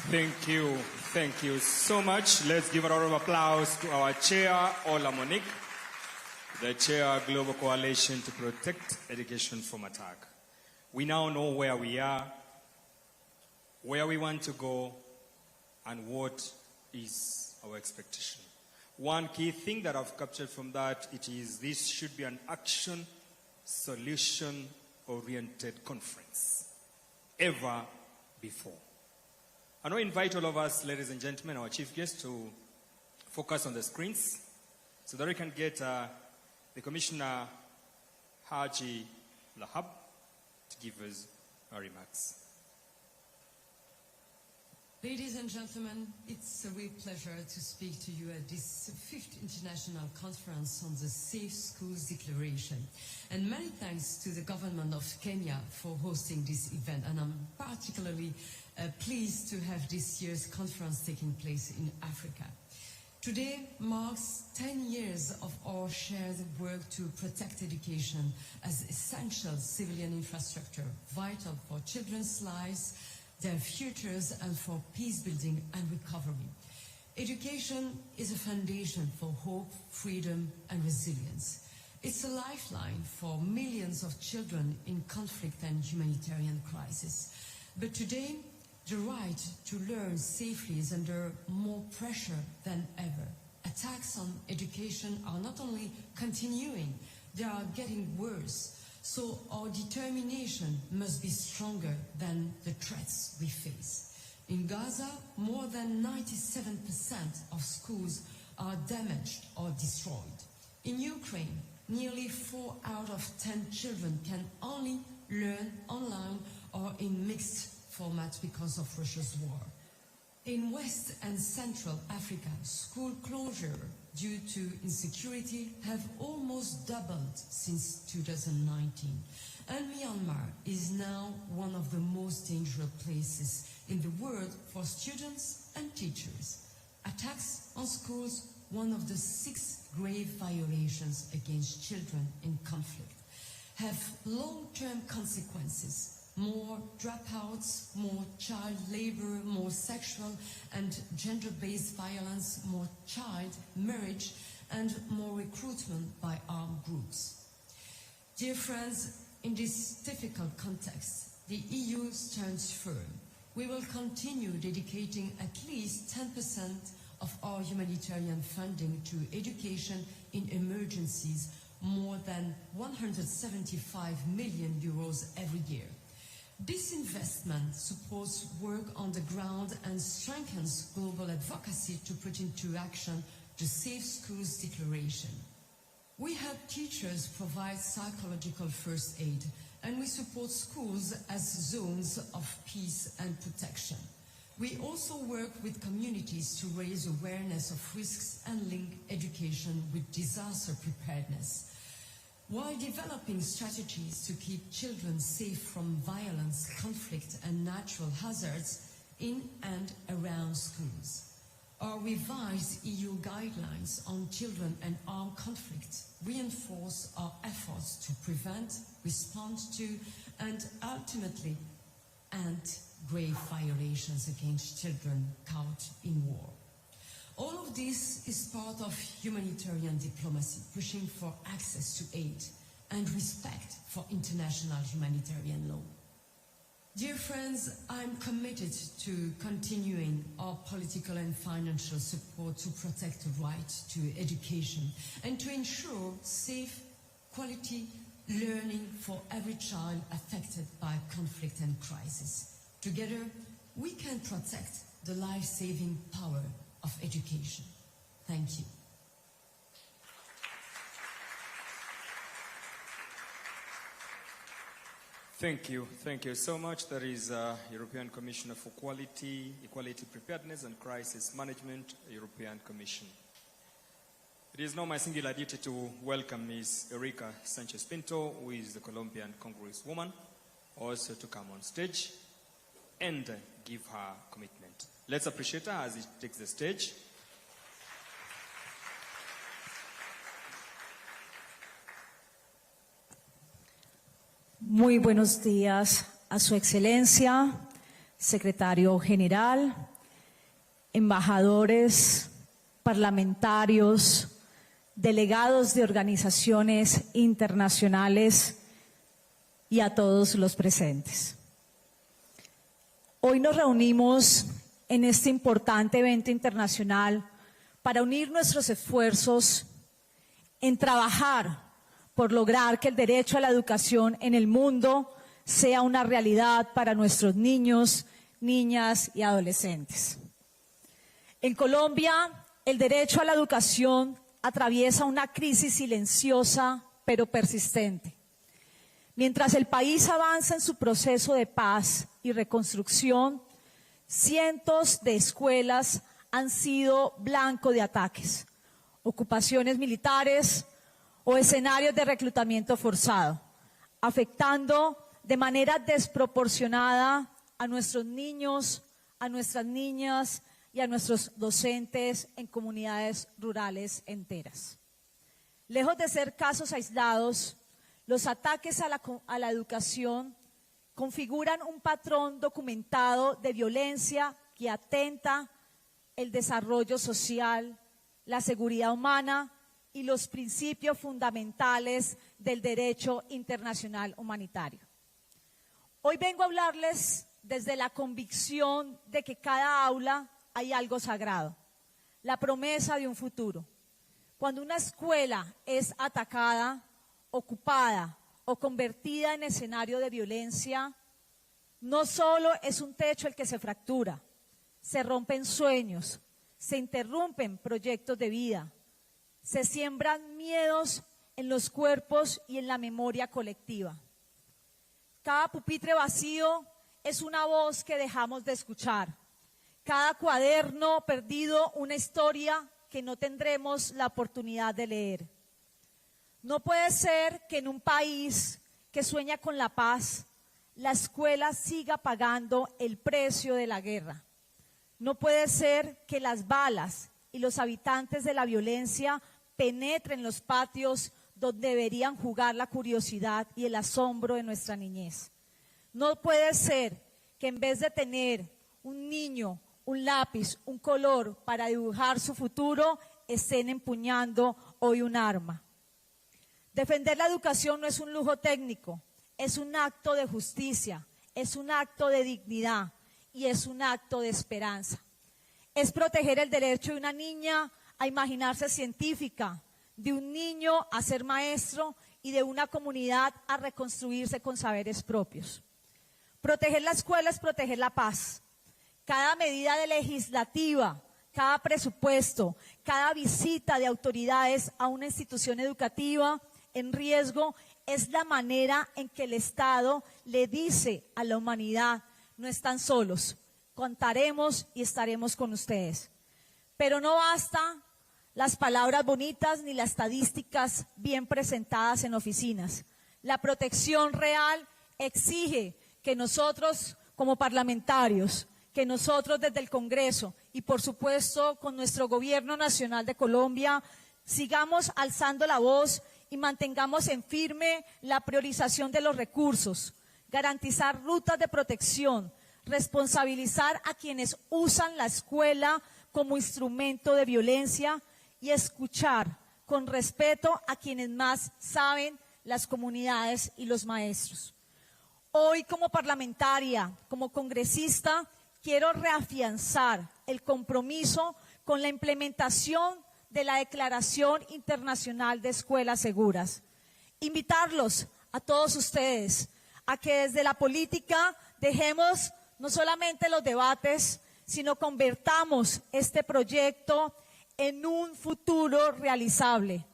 Thank you. Thank you so much. Let's give a round of applause to our chair, Ola Monique, the chair, Global Coalition to Protect Education from Attack. We now know where we are, where we want to go, and what is our expectation. One key thing that I've captured from that, it is this should be an action, solution-oriented conference, ever before. I now invite all of us, ladies and gentlemen, our chief guests, to focus on the screens so that we can get the Commissioner Haji Lahab to give us our remarks. Ladies and gentlemen, it's a real pleasure to speak to you at this 5th International Conference on the Safe Schools Declaration. And many thanks to the government of Kenya for hosting this event. And I'm particularly pleased to have this year's conference taking place in Africa. Today marks 10 years of our shared work to protect education as essential civilian infrastructure, vital for children's lives, their futures, and for peace building and recovery. Education is a foundation for hope, freedom, and resilience. It's a lifeline for millions of children in conflict and humanitarian crisis. But today, the right to learn safely is under more pressure than ever. Attacks on education are not only continuing, they are getting worse. So our determination must be stronger than the threats we face. In Gaza, more than 97% of schools are damaged or destroyed. In Ukraine, nearly 4 out of 10 children can only learn online or in mixed formats because of Russia's war. In West and Central Africa, school closure due to insecurity have almost doubled since 2019. And Myanmar is now one of the most dangerous places in the world for students and teachers. Attacks on schools, one of the 6 grave violations against children in conflict, have long-term consequences. More dropouts, more child labor, more sexual and gender-based violence, more child marriage, and more recruitment by armed groups. Dear friends, in this difficult context, the EU stands firm. We will continue dedicating at least 10% of our humanitarian funding to education in emergencies, more than 175 million euros every year. This investment supports work on the ground and strengthens global advocacy to put into action the Safe Schools Declaration. We help teachers provide psychological first aid, and we support schools as zones of peace and protection. We also work with communities to raise awareness of risks and link education with disaster preparedness, while developing strategies to keep children safe from violence, conflict, and natural hazards in and around schools. Our revised EU guidelines on children and armed conflict reinforce our efforts to prevent, respond to, and ultimately end grave violations against children caught in war. All of this is part of humanitarian diplomacy, pushing for access to aid and respect for international humanitarian law. Dear friends, I'm committed to continuing our political and financial support to protect the right to education and to ensure safe, quality learning for every child affected by conflict and crisis. Together, we can protect the life-saving power of education. Thank you. Thank you so much. That is European Commissioner for Quality, Equality Preparedness and Crisis Management, European Commission. It is now my singular duty to welcome Ms. Erika Sanchez-Pinto, who is the Colombian Congresswoman, also to come on stage and give her commitment. Let's appreciate her as she takes the stage. Muy buenos días a Su Excelencia, Secretario General, embajadores, parlamentarios, delegados de organizaciones internacionales y a todos los presentes. Hoy nos reunimos en este importante evento internacional para unir nuestros esfuerzos en trabajar por lograr que el derecho a la educación en el mundo sea una realidad para nuestros niños, niñas y adolescentes. En Colombia, el derecho a la educación atraviesa una crisis silenciosa pero persistente. Mientras el país avanza en su proceso de paz y reconstrucción, cientos de escuelas han sido blanco de ataques, ocupaciones militares o escenarios de reclutamiento forzado, afectando de manera desproporcionada a nuestros niños, a nuestras niñas y a nuestros docentes en comunidades rurales enteras. Lejos de ser casos aislados, los ataques a la educación configuran un patrón documentado de violencia que atenta el desarrollo social, la seguridad humana y los principios fundamentales del derecho internacional humanitario. Hoy vengo a hablarles desde la convicción de que cada aula hay algo sagrado, la promesa de un futuro. Cuando una escuela es atacada, ocupada o convertida en escenario de violencia, no solo es un techo el que se fractura, se rompen sueños, se interrumpen proyectos de vida, se siembran miedos en los cuerpos y en la memoria colectiva. Cada pupitre vacío es una voz que dejamos de escuchar. Cada cuaderno perdido, una historia que no tendremos la oportunidad de leer. No puede ser que en un país que sueña con la paz, la escuela siga pagando el precio de la guerra. No puede ser que las balas y los habitantes de la violencia penetren los patios donde deberían jugar la curiosidad y el asombro de nuestra niñez. No puede ser que en vez de tener un niño, un lápiz, un color para dibujar su futuro, estén empuñando hoy un arma. Defender la educación no es un lujo técnico, es un acto de justicia, es un acto de dignidad y es un acto de esperanza. Es proteger el derecho de una niña a imaginarse científica, de un niño a ser maestro y de una comunidad a reconstruirse con saberes propios. Proteger la escuela es proteger la paz. Cada medida legislativa, cada presupuesto, cada visita de autoridades a una institución educativa en riesgo es la manera en que el Estado le dice a la humanidad: no están solos, contaremos y estaremos con ustedes. Pero no basta las palabras bonitas ni las estadísticas bien presentadas en oficinas. La protección real exige que nosotros como parlamentarios, que nosotros desde el Congreso y por supuesto con nuestro Gobierno Nacional de Colombia sigamos alzando la voz y mantengamos en firme la priorización de los recursos, garantizar rutas de protección, responsabilizar a quienes usan la escuela como instrumento de violencia y escuchar con respeto a quienes más saben, las comunidades y los maestros. Hoy como parlamentaria, como congresista, quiero reafianzar el compromiso con la implementación de la Declaración Internacional de Escuelas Seguras. Invitarlos a todos ustedes a que desde la política dejemos no solamente los debates, sino convertamos este proyecto en un futuro realizable.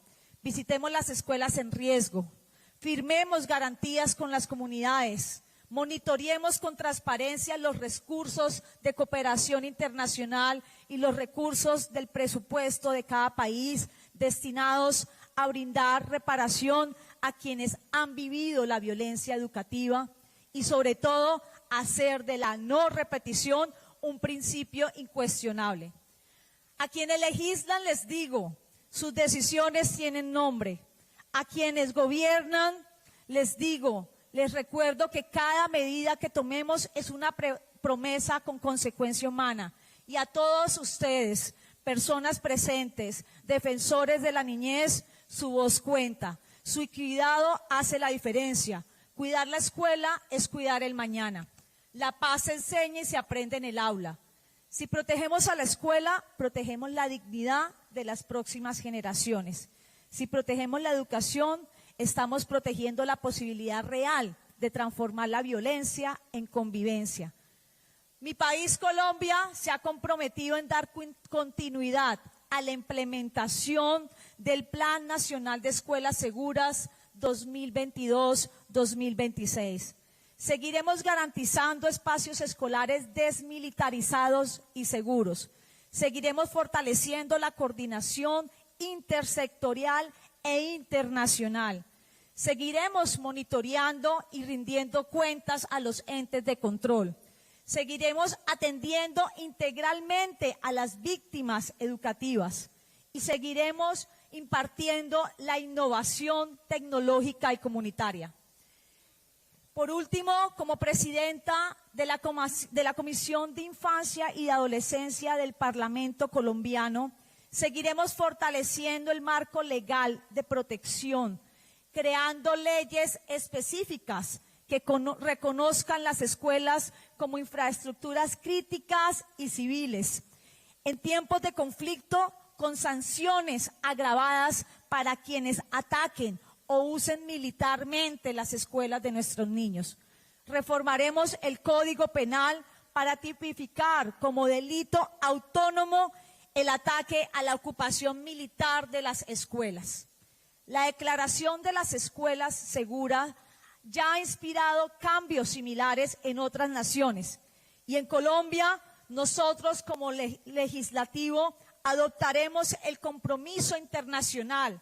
Visitemos las escuelas en riesgo, firmemos garantías con las comunidades, monitoreemos con transparencia los recursos de cooperación internacional y los recursos del presupuesto de cada país destinados a brindar reparación a quienes han vivido la violencia educativa y sobre todo hacer de la no repetición un principio incuestionable. A quienes legislan les digo, sus decisiones tienen nombre. A quienes gobiernan les digo, les recuerdo que cada medida que tomemos es una promesa con consecuencia humana. Y a todos ustedes, personas presentes, defensores de la niñez, su voz cuenta. Su cuidado hace la diferencia. Cuidar la escuela es cuidar el mañana. La paz se enseña y se aprende en el aula. Si protegemos a la escuela, protegemos la dignidad de las próximas generaciones. Si protegemos la educación, estamos protegiendo la posibilidad real de transformar la violencia en convivencia. Mi país, Colombia, se ha comprometido en dar continuidad a la implementación del Plan Nacional de Escuelas Seguras 2022-2026. Seguiremos garantizando espacios escolares desmilitarizados y seguros. Seguiremos fortaleciendo la coordinación intersectorial e internacional. Seguiremos monitoreando y rindiendo cuentas a los entes de control. Seguiremos atendiendo integralmente a las víctimas educativas y seguiremos impartiendo la innovación tecnológica y comunitaria. Por último, como presidenta de la Comisión de Infancia y de Adolescencia del Parlamento colombiano, seguiremos fortaleciendo el marco legal de protección, creando leyes específicas que reconozcan las escuelas como infraestructuras críticas y civiles. En tiempos de conflicto, con sanciones agravadas para quienes ataquen o usen militarmente las escuelas de nuestros niños. Reformaremos el Código Penal para tipificar como delito autónomo el ataque a la ocupación militar de las escuelas. La Declaración de las Escuelas Seguras ya ha inspirado cambios similares en otras naciones. Y en Colombia, nosotros como legislativo adoptaremos el compromiso internacional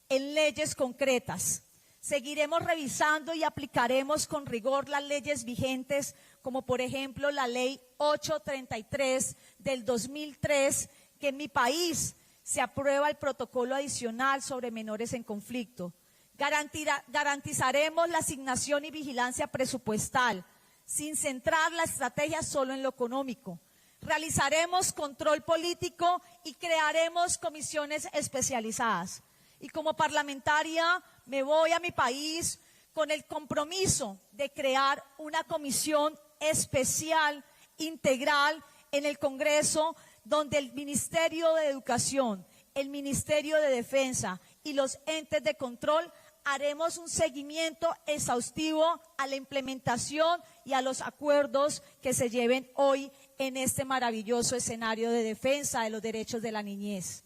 en leyes concretas. Seguiremos revisando y aplicaremos con rigor las leyes vigentes, como por ejemplo la Ley 833 del 2003, que en mi país se aprueba el protocolo adicional sobre menores en conflicto. Garantizaremos la asignación y vigilancia presupuestal, sin centrar la estrategia solo en lo económico. Realizaremos control político y crearemos comisiones especializadas. Y como parlamentaria me voy a mi país con el compromiso de crear una comisión especial, integral, en el Congreso, donde el Ministerio de Educación, el Ministerio de Defensa y los entes de control haremos un seguimiento exhaustivo a la implementación y a los acuerdos que se lleven hoy en este maravilloso escenario de defensa de los derechos de la niñez.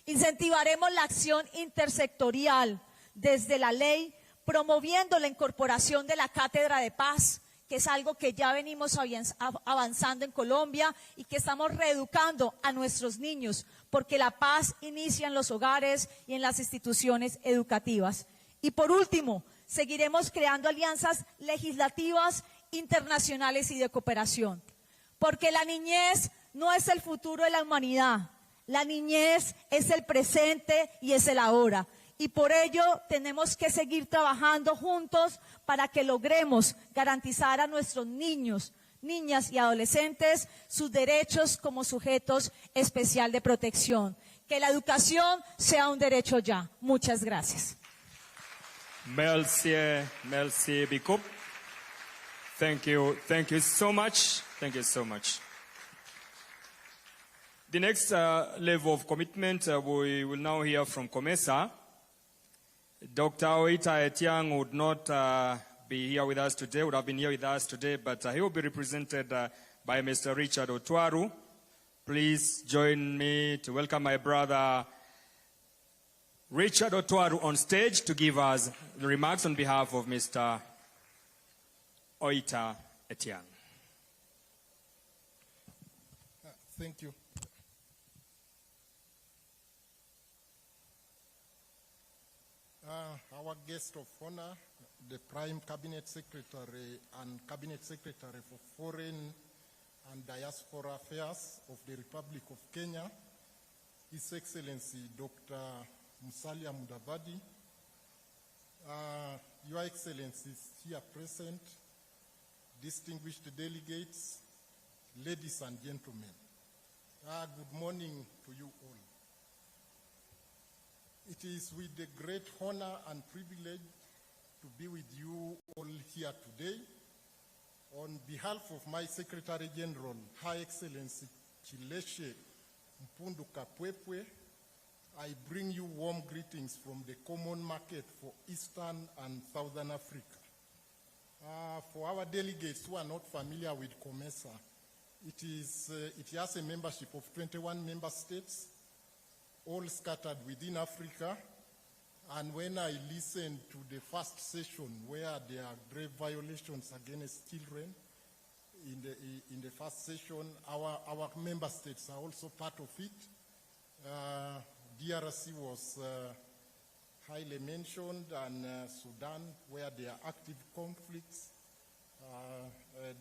Incentivaremos la acción intersectorial desde la ley, promoviendo la incorporación de la Cátedra de Paz, que es algo que ya venimos avanzando en Colombia y que estamos reeducando a nuestros niños, porque la paz inicia en los hogares y en las instituciones educativas. Y por último, seguiremos creando alianzas legislativas internacionales y de cooperación, porque la niñez no es el futuro de la humanidad, la niñez es el presente y es el ahora. Y por ello tenemos que seguir trabajando juntos para que logremos garantizar a nuestros niños, niñas y adolescentes sus derechos como sujetos especial de protección. Que la educación sea un derecho ya. Muchas gracias. Merci beaucoup. Thank you so much. Thank you so much. The next level of commitment, we will now hear from COMESA. Dr. Oita Etiang would not be here with us today, would have been here with us today, but he will be represented by Mr. Richard Otwaru. Please join me to welcome my brother Richard Otwaru on stage to give us the remarks on behalf of Mr. Oita Etiang. Thank you. Our guest of honor, the Prime Cabinet Secretary and Cabinet Secretary for Foreign and Diaspora Affairs of the Republic of Kenya, His Excellency Dr. Musalia Mudavadi, Your Excellencies here present, distinguished delegates, ladies and gentlemen, good morning to you all. It is with a great honor and privilege to be with you all here today. On behalf of my Secretary General, High Excellency Chileshe Mpundu Kapwepwe, I bring you warm greetings from the Common Market for Eastern and Southern Africa. For our delegates who are not familiar with COMESA, it has a membership of 21 member states, all scattered within Africa, And when I listened to the first session where there are grave violations against children, in the first session, our member states are also part of it. DRC was highly mentioned, and Sudan, where there are active conflicts.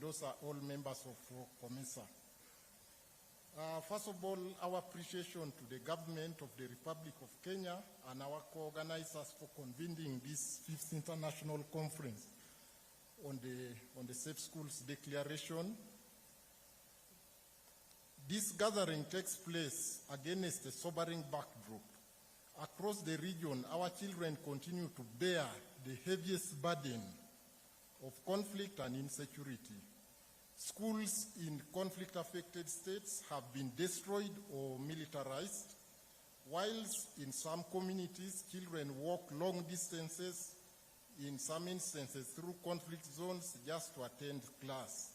Those are all members of COMESA. First of all, our appreciation to the government of the Republic of Kenya and our co-organizers for convening this 5th International Conference on the Safe Schools Declaration. This gathering takes place against a sobering backdrop. Across the region, our children continue to bear the heaviest burden of conflict and insecurity. Schools in conflict-affected states have been destroyed or militarized, whilst in some communities, children walk long distances, in some instances through conflict zones, just to attend class.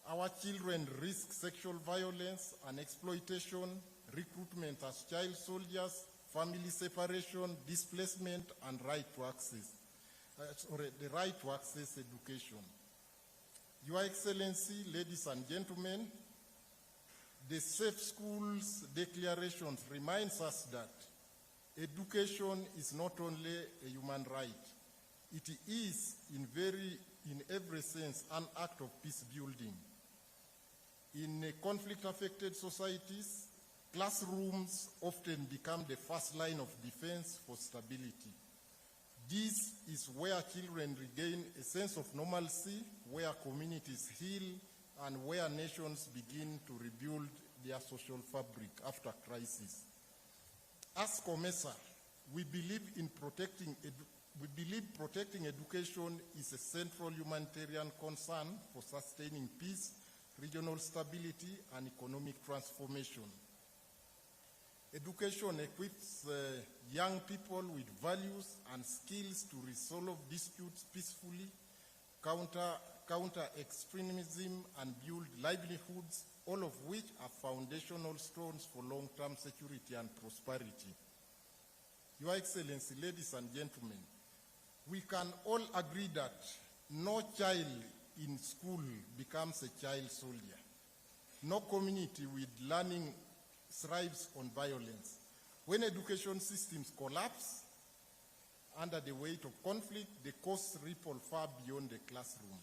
Our children risk sexual violence and exploitation, recruitment as child soldiers, family separation, displacement, and the right to access education. Your Excellency, ladies and gentlemen, the Safe Schools Declaration reminds us that education is not only a human right, it is in every sense an act of peace building. In conflict-affected societies, classrooms often become the first line of defense for stability. This is where children regain a sense of normalcy, where communities heal, and where nations begin to rebuild their social fabric after crisis. As COMESA, we believe protecting education is a central humanitarian concern for sustaining peace, regional stability, and economic transformation. Education equips young people with values and skills to resolve disputes peacefully, counter extremism, and build livelihoods, all of which are foundational stones for long-term security and prosperity. Your Excellency, ladies and gentlemen, we can all agree that no child in school becomes a child soldier. No community with learning thrives on violence. When education systems collapse under the weight of conflict, the costs ripple far beyond the classroom.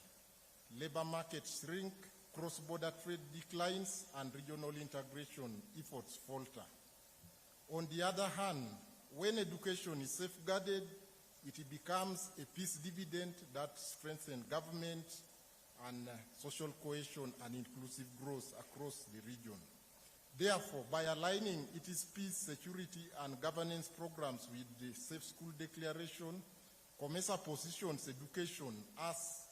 Labor markets shrink, cross-border trade declines, and regional integration efforts falter. On the other hand, when education is safeguarded, it becomes a peace dividend that strengthens government and social cohesion and inclusive growth across the region. Therefore, by aligning its peace, security, and governance programs with the Safe School Declaration, COMESA positions education as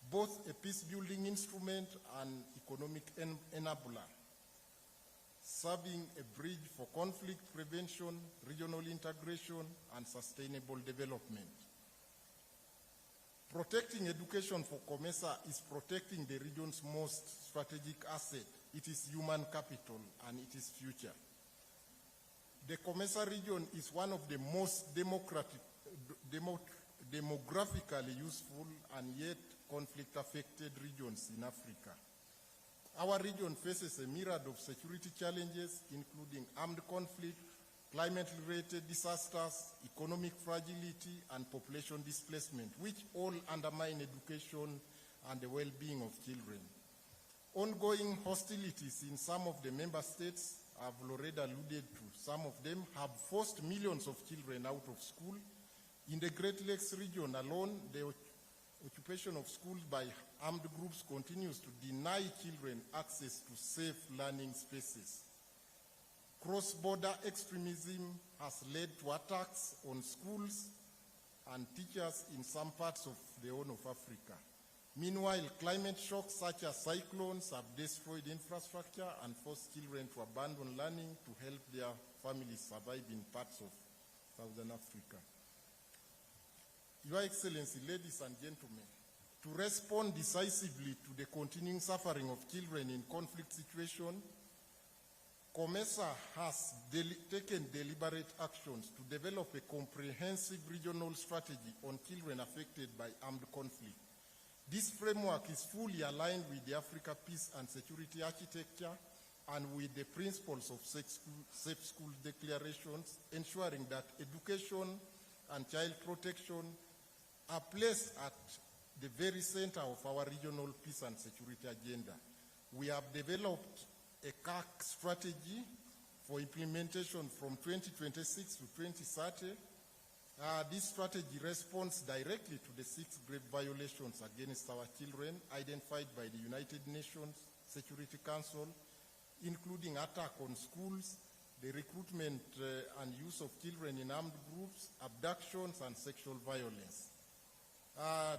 both a peace-building instrument and economic enabler, serving a bridge for conflict prevention, regional integration, and sustainable development. Protecting education for COMESA is protecting the region's most strategic asset. It is human capital and it is future. The COMESA region is one of the most demographically useful and yet conflict-affected regions in Africa. Our region faces a myriad of security challenges, including armed conflict, climate-related disasters, economic fragility, and population displacement, which all undermine education and the well-being of children. Ongoing hostilities in some of the member states, I've already alluded to, some of them have forced millions of children out of school. In the Great Lakes region alone, the occupation of schools by armed groups continues to deny children access to safe learning spaces. Cross-border extremism has led to attacks on schools and teachers in some parts of the Horn of Africa. Meanwhile, climate shocks such as cyclones have destroyed infrastructure and forced children to abandon learning to help their families survive in parts of Southern Africa. Your Excellency, ladies and gentlemen, to respond decisively to the continuing suffering of children in conflict situations, COMESA has taken deliberate actions to develop a comprehensive regional strategy on children affected by armed conflict. This framework is fully aligned with the Africa Peace and Security Architecture and with the principles of safe school declarations, ensuring that education and child protection are placed at the very center of our regional peace and security agenda. We have developed a CAC strategy for implementation from 2026 to 2030. This strategy responds directly to the 6 grave violations against our children identified by the United Nations Security Council, including attack on schools, the recruitment and use of children in armed groups, abductions, and sexual violence.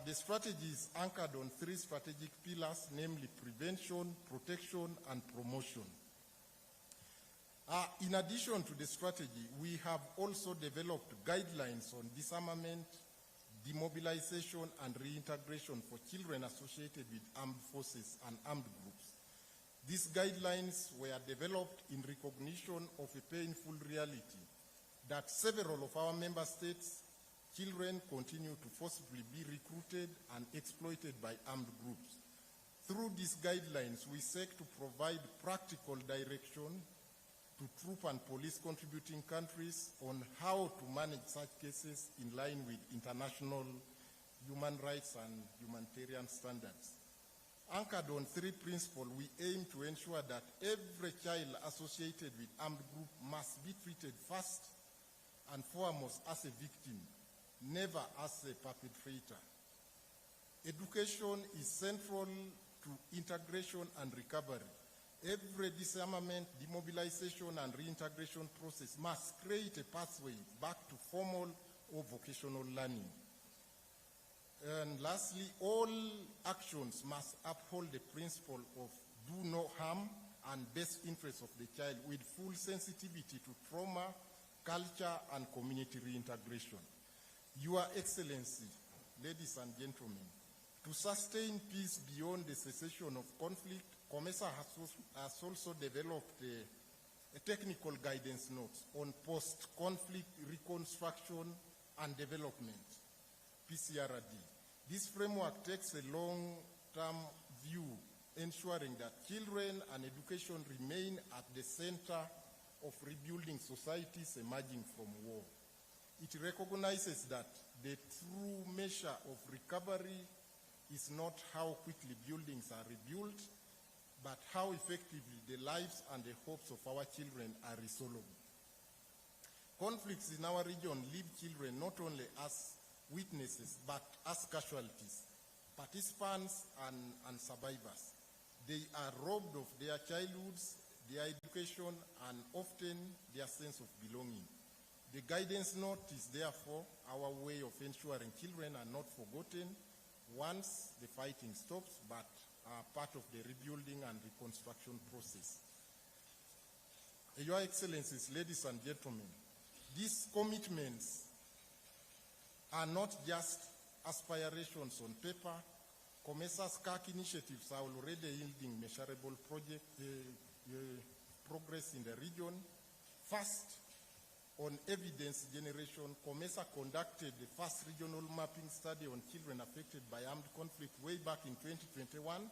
The strategy is anchored on 3 strategic pillars, namely prevention, protection, and promotion. In addition to the strategy, we have also developed guidelines on disarmament, demobilization, and reintegration for children associated with armed forces and armed groups. These guidelines were developed in recognition of a painful reality that several of our member states' children continue to forcibly be recruited and exploited by armed groups. Through these guidelines, we seek to provide practical direction to troop and police contributing countries on how to manage such cases in line with international human rights and humanitarian standards. Anchored on 3 principles, we aim to ensure that every child associated with armed group must be treated first and foremost as a victim, never as a perpetrator. Education is central to integration and recovery. Every disarmament, demobilization, and reintegration process must create a pathway back to formal or vocational learning. And lastly, all actions must uphold the principle of do no harm and best interest of the child with full sensitivity to trauma, culture, and community reintegration. Your Excellency, ladies and gentlemen, to sustain peace beyond the cessation of conflict, COMESA has also developed a technical guidance notes on post-conflict reconstruction and development, PCRD. This framework takes a long-term view, ensuring that children and education remain at the center of rebuilding societies emerging from war. It recognizes that the true measure of recovery is not how quickly buildings are rebuilt, but how effectively the lives and the hopes of our children are resolved. Conflicts in our region leave children not only as witnesses, but as casualties, participants, and survivors. They are robbed of their childhoods, their education, and often their sense of belonging. The guidance note is therefore our way of ensuring children are not forgotten once the fighting stops, but are part of the rebuilding and reconstruction process. Your Excellencies, ladies and gentlemen, these commitments are not just aspirations on paper. COMESA's CAC initiatives are already yielding measurable progress in the region. First, on evidence generation, COMESA conducted the first regional mapping study on children affected by armed conflict way back in 2021,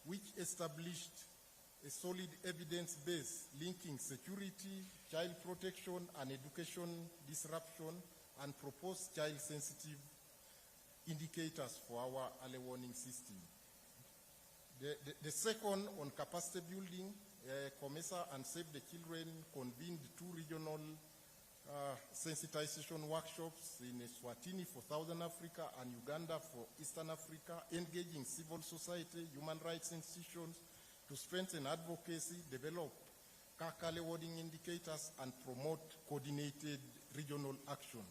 which established a solid evidence base linking security, child protection, and education disruption, and proposed child-sensitive indicators for our early warning system. The second, on capacity building, COMESA and Save the Children convened 2 regional sensitization workshops in Eswatini for Southern Africa and Uganda for Eastern Africa, engaging civil society, human rights institutions to strengthen advocacy, develop CAC early warning indicators, and promote coordinated regional action.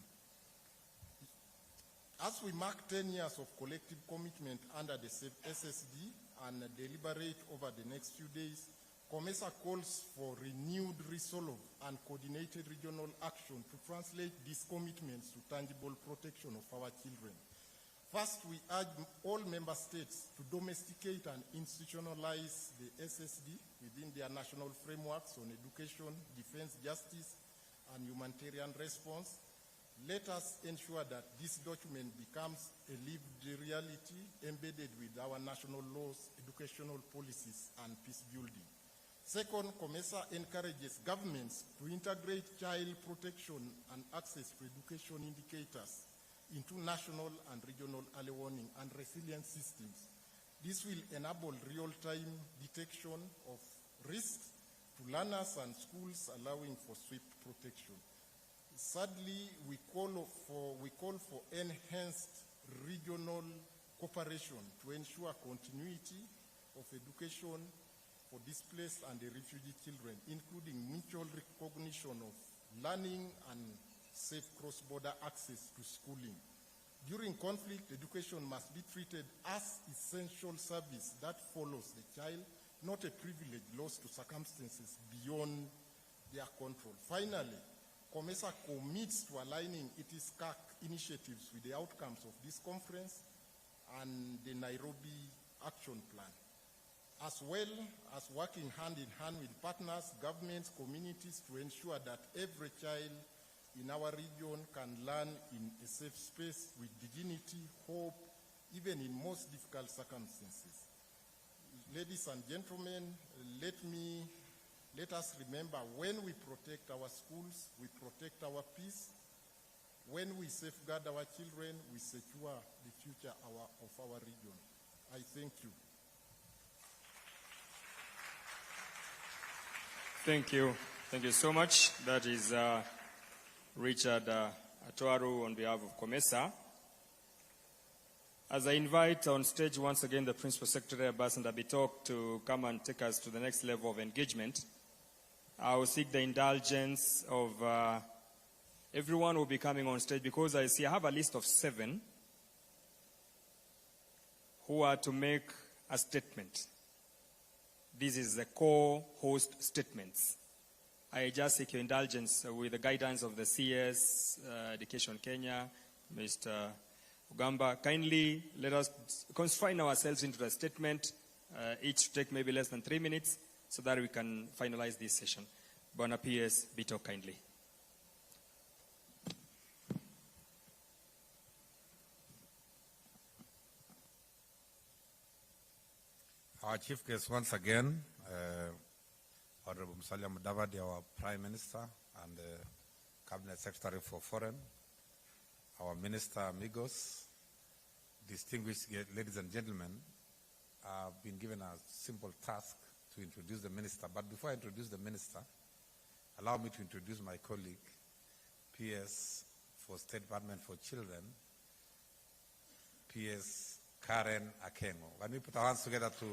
As we mark 10 years of collective commitment under the SSD and deliberate over the next few days, COMESA calls for renewed resolve and coordinated regional action to translate these commitments to tangible protection of our children. First, we urge all member states to domesticate and institutionalize the SSD within their national frameworks on education, defense, justice, and humanitarian response. Let us ensure that this document becomes a lived reality embedded with our national laws, educational policies, and peace building. Second, COMESA encourages governments to integrate child protection and access to education indicators into national and regional early warning and resilience systems. This will enable real-time detection of risks to learners and schools, allowing for swift protection. Thirdly, we call for enhanced regional cooperation to ensure continuity of education for displaced and the refugee children, including mutual recognition of learning and safe cross-border access to schooling. During conflict, education must be treated as essential service that follows the child, not a privilege lost to circumstances beyond their control. Finally, COMESA commits to aligning its CAC initiatives with the outcomes of this conference and the Nairobi Action Plan, as well as working hand in hand with partners, governments, communities to ensure that every child in our region can learn in a safe space with dignity, hope, even in most difficult circumstances. Ladies and gentlemen, let us remember, when we protect our schools, we protect our peace. When we safeguard our children, we secure the future of our region. I thank you. Thank you. Thank you so much. That is Richard Atuaru on behalf of COMESA. As I invite on stage once again the Principal Secretary Ambassador Bitok to come and take us to the next level of engagement, I will seek the indulgence of everyone who will be coming on stage, because I see I have a list of 7 who are to make a statement. This is the co-host statements. I just seek your indulgence with the guidance of the CS, Education Kenya, Mr. Ugamba. Kindly let us confine ourselves into the statement, each take maybe less than 3 minutes, so that we can finalize this session. Bwana PS, Bito, kindly. Our chief guest once again, Honorable Musalia Mudavadi, our Prime Minister and Cabinet Secretary for Foreign, our Minister Amigos, distinguished ladies and gentlemen, I've been given a simple task to introduce the Minister. But before I introduce the Minister, allow me to introduce my colleague, PS for State Department for Children, PS Karen Akengo. Can we put our hands together to...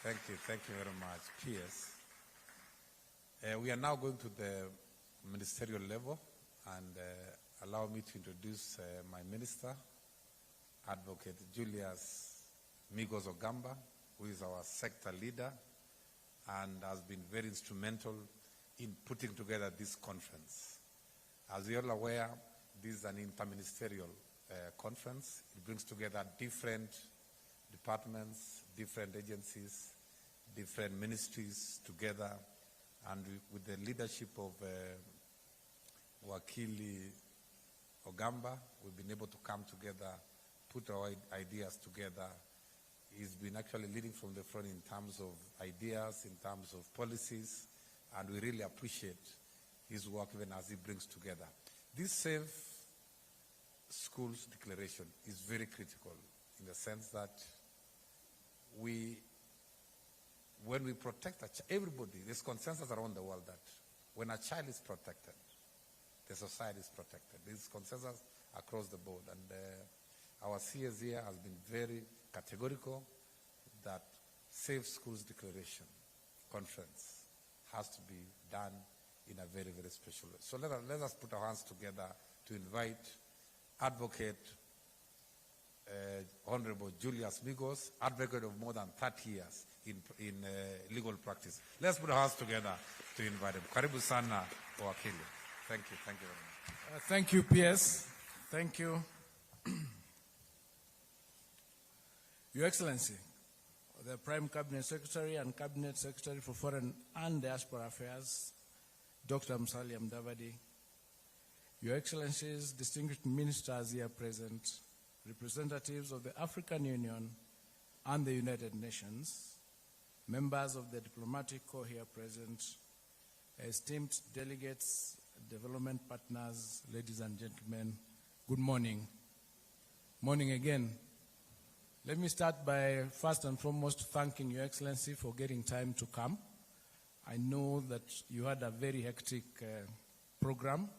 Thank you very much, PS. We are now going to the ministerial level, and allow me to introduce my minister, Advocate Julius Migos Ogamba, who is our sector leader and has been very instrumental in putting together this conference. As you're all aware, this is an interministerial conference. It brings together different departments, different agencies, different ministries together, and with the leadership of Wakili Ogamba, we've been able to come together, put our ideas together. He's been actually leading from the front in terms of ideas, in terms of policies, and we really appreciate his work even as he brings together. This Safe Schools Declaration is very critical in the sense that when we protect everybody, there's consensus around the world that when a child is protected, the society is protected. There's consensus across the board, and our CS here has been very categorical that Safe Schools Declaration conference has to be done in a very, very special way. So let us put our hands together to invite Advocate Honorable Julius Migos, advocate of more than 30 years in legal practice. Let's put our hands together to invite him. Karibu sana Wakili. Thank you very much. Thank you, PS. Thank you. Your Excellency, the Prime Cabinet Secretary and Cabinet Secretary for Foreign and Diaspora Affairs, Dr. Musalia Mudavadi, Your Excellencies, distinguished ministers here present, representatives of the African Union and the United Nations, members of the diplomatic corps here present, esteemed delegates, development partners, ladies and gentlemen, good morning. Morning again. Let me start by first and foremost thanking Your Excellency for getting time to come. I know that you had a very hectic program,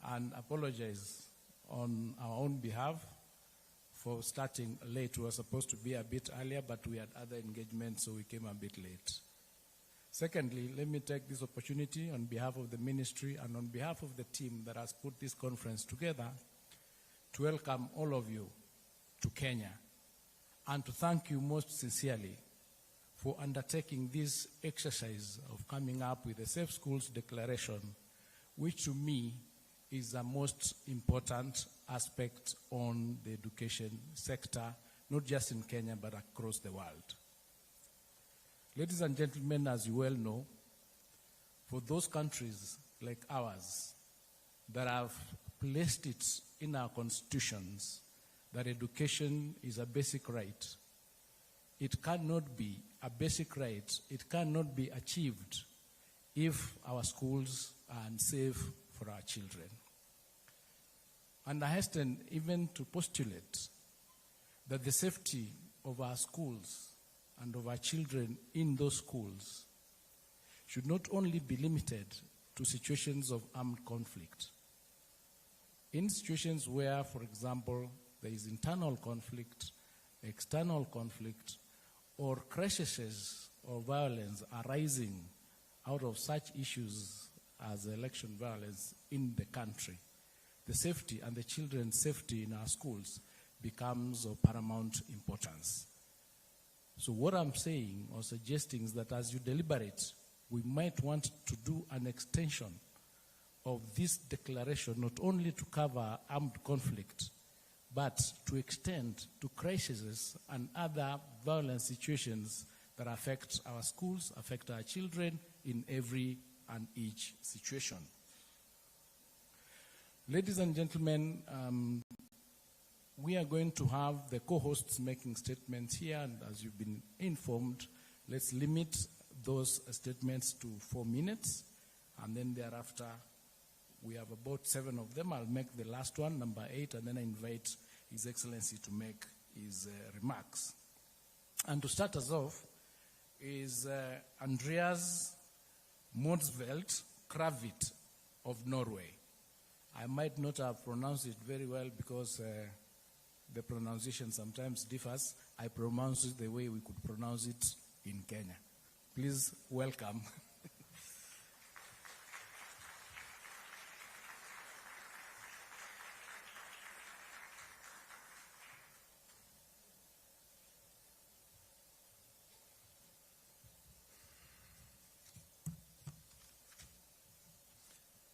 and apologize on our own behalf for starting late. We were supposed to be a bit earlier, but we had other engagements, so we came a bit late. Secondly, let me take this opportunity on behalf of the ministry and on behalf of the team that has put this conference together to welcome all of you to Kenya and to thank you most sincerely for undertaking this exercise of coming up with a Safe Schools Declaration, which to me is the most important aspect on the education sector, not just in Kenya, but across the world. Ladies and gentlemen, as you well know, for those countries like ours that have placed it in our constitutions that education is a basic right, it cannot be a basic right, it cannot be achieved if our schools are unsafe for our children. And I hasten even to postulate that the safety of our schools and of our children in those schools should not only be limited to situations of armed conflict. In situations where, for example, there is internal conflict, external conflict, or crises or violence arising out of such issues as election violence in the country, the safety and the children's safety in our schools becomes of paramount importance. So what I'm saying or suggesting is that as you deliberate, we might want to do an extension of this declaration not only to cover armed conflict, but to extend to crises and other violent situations that affect our schools, affect our children in every and each situation. Ladies and gentlemen, we are going to have the co-hosts making statements here, and as you've been informed, let's limit those statements to 4 minutes, and then thereafter, we have about 7 of them. I'll make the last one, number 8, and then I invite His Excellency to make his remarks. And to start us off is Andreas Modsveld Kravit of Norway. I might not have pronounced it very well because the pronunciation sometimes differs. I pronounce it the way we could pronounce it in Kenya. Please welcome.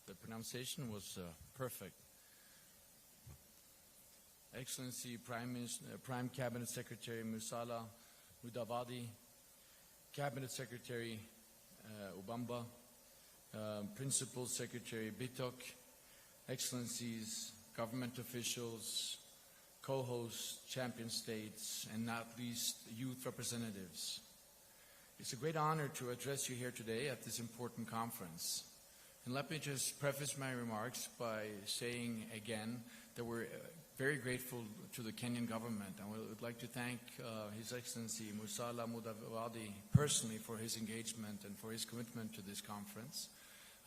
The pronunciation was perfect. Excellency Prime Cabinet Secretary Mudavadi, Cabinet Secretary Ubamba, Principal Secretary Bitok, Excellencies, government officials, co-hosts, champion states, and not least youth representatives. It's a great honor to address you here today at this important conference. And let me just preface my remarks by saying again that we're very grateful to the Kenyan government, and we would like to thank His Excellency Musalia Mudavadi personally for his engagement and for his commitment to this conference.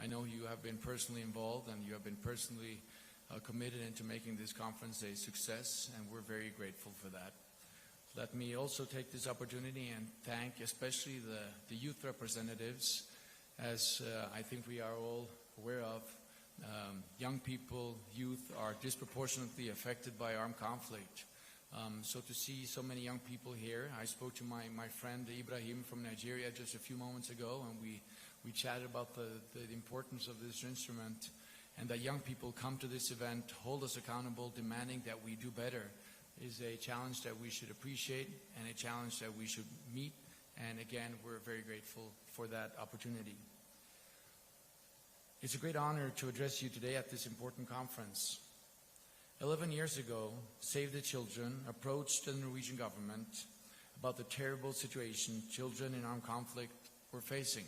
I know you have been personally involved and you have been personally committed into making this conference a success, and we're very grateful for that. Let me also take this opportunity and thank especially the youth representatives. As I think we are all aware of, young people, youth, are disproportionately affected by armed conflict. So to see so many young people here, I spoke to my friend Ibrahim from Nigeria just a few moments ago, and we chatted about the importance of this instrument. and that young people come to this event, hold us accountable, demanding that we do better, is a challenge that we should appreciate and a challenge that we should meet. And again, we're very grateful for that opportunity. It's a great honor to address you today at this important conference. 11 years ago, Save the Children approached the Norwegian government about the terrible situation children in armed conflict were facing.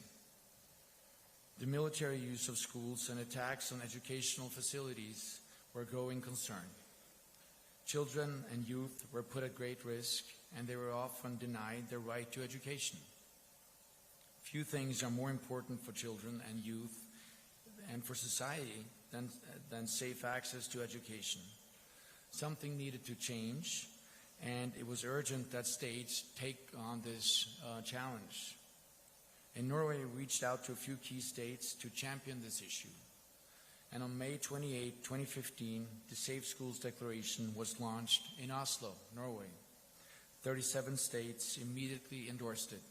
The military use of schools and attacks on educational facilities were a growing concern. Children and youth were put at great risk, and they were often denied their right to education. Few things are more important for children and youth and for society than safe access to education. Something needed to change, and it was urgent that states take on this challenge. In Norway, we reached out to a few key states to champion this issue. And on May 28, 2015, the Safe Schools Declaration was launched in Oslo, Norway. 37 states immediately endorsed it.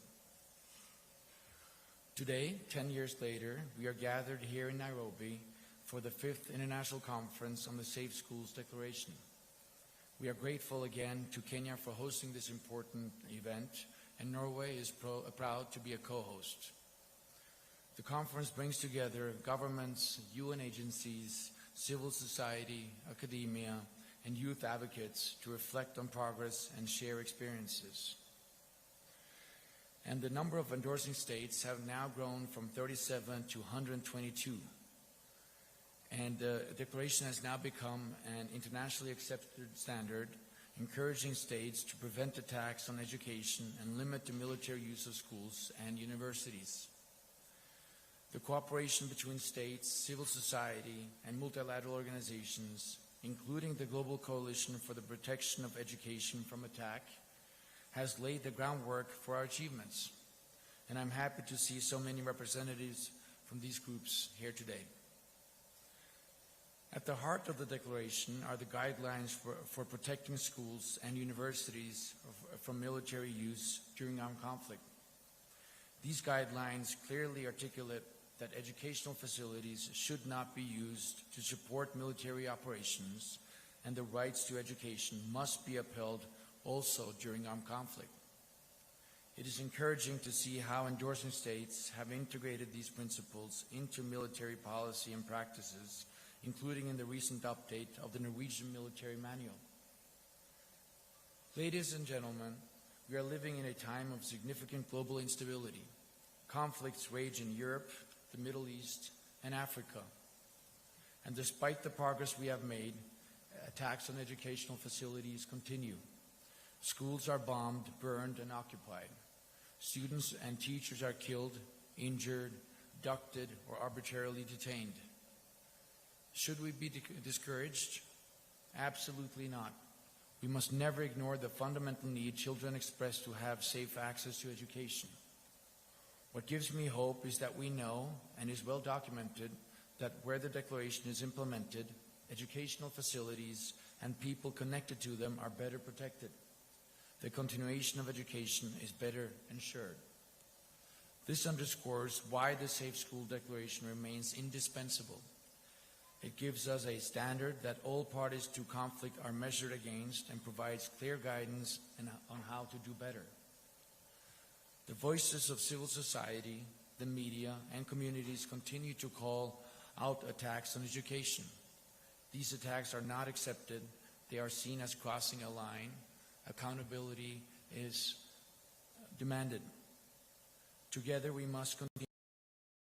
Today, 10 years later, we are gathered here in Nairobi for the 5th International Conference on the Safe Schools Declaration. We are grateful again to Kenya for hosting this important event, and Norway is proud to be a co-host. The conference brings together governments, UN agencies, civil society, academia, and youth advocates to reflect on progress and share experiences. And the number of endorsing states have now grown from 37 to 122. And the declaration has now become an internationally accepted standard, encouraging states to prevent attacks on education and limit the military use of schools and universities. The cooperation between states, civil society, and multilateral organizations, including the Global Coalition for the Protection of Education from Attack, has laid the groundwork for our achievements. And I'm happy to see so many representatives from these groups here today. At the heart of the declaration are the guidelines for protecting schools and universities from military use during armed conflict. These guidelines clearly articulate that educational facilities should not be used to support military operations, and the rights to education must be upheld also during armed conflict. It is encouraging to see how endorsing states have integrated these principles into military policy and practices, including in the recent update of the Norwegian Military Manual. Ladies and gentlemen, we are living in a time of significant global instability. Conflicts rage in Europe, the Middle East, and Africa. And despite the progress we have made, attacks on educational facilities continue. Schools are bombed, burned, and occupied. Students and teachers are killed, injured, abducted, or arbitrarily detained. Should we be discouraged? Absolutely not. We must never ignore the fundamental need children express to have safe access to education. What gives me hope is that we know, and is well documented, that where the declaration is implemented, educational facilities and people connected to them are better protected. The continuation of education is better ensured. This underscores why the Safe School Declaration remains indispensable. It gives us a standard that all parties to conflict are measured against and provides clear guidance on how to do better. The voices of civil society, the media, and communities continue to call out attacks on education. These attacks are not accepted. They are seen as crossing a line. Accountability is demanded. Together we must continue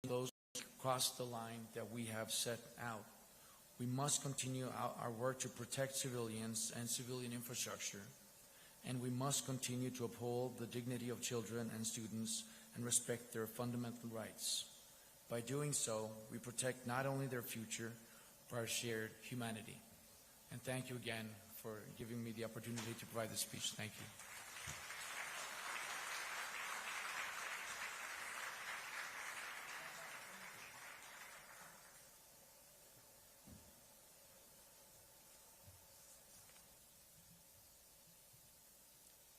those who cross the line that we have set out. We must continue our work to protect civilians and civilian infrastructure, and we must continue to uphold the dignity of children and students and respect their fundamental rights. By doing so, we protect not only their future, but our shared humanity. And thank you again for giving me the opportunity to provide this speech. Thank you.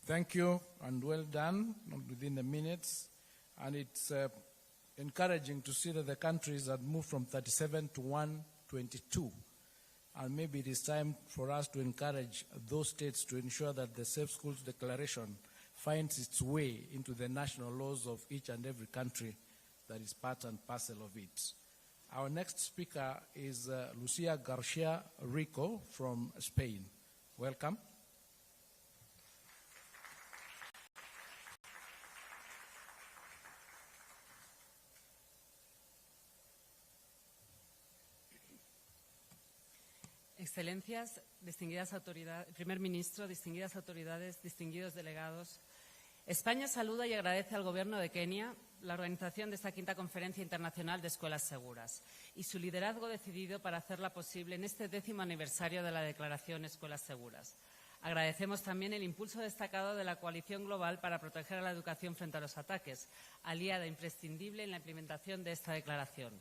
Thank you, and well done within the minutes. And it's encouraging to see that the countries have moved from 37 to 1 22. And maybe it is time for us to encourage those states to ensure that the Safe Schools Declaration finds its way into the national laws of each and every country that is part and parcel of it. Our next speaker is Lucia Garcia Rico from Spain. Welcome. Excelencias, distinguidas autoridades, primer ministro, distinguidas autoridades, distinguidos delegados, España saluda y agradece al Gobierno de Kenia la organización de esta quinta Conferencia Internacional de Escuelas Seguras y su liderazgo decidido para hacerla posible en este 10º aniversario de la Declaración Escuelas Seguras. Agradecemos también el impulso destacado de la Coalición Global para proteger a la educación frente a los ataques, aliada imprescindible en la implementación de esta declaración.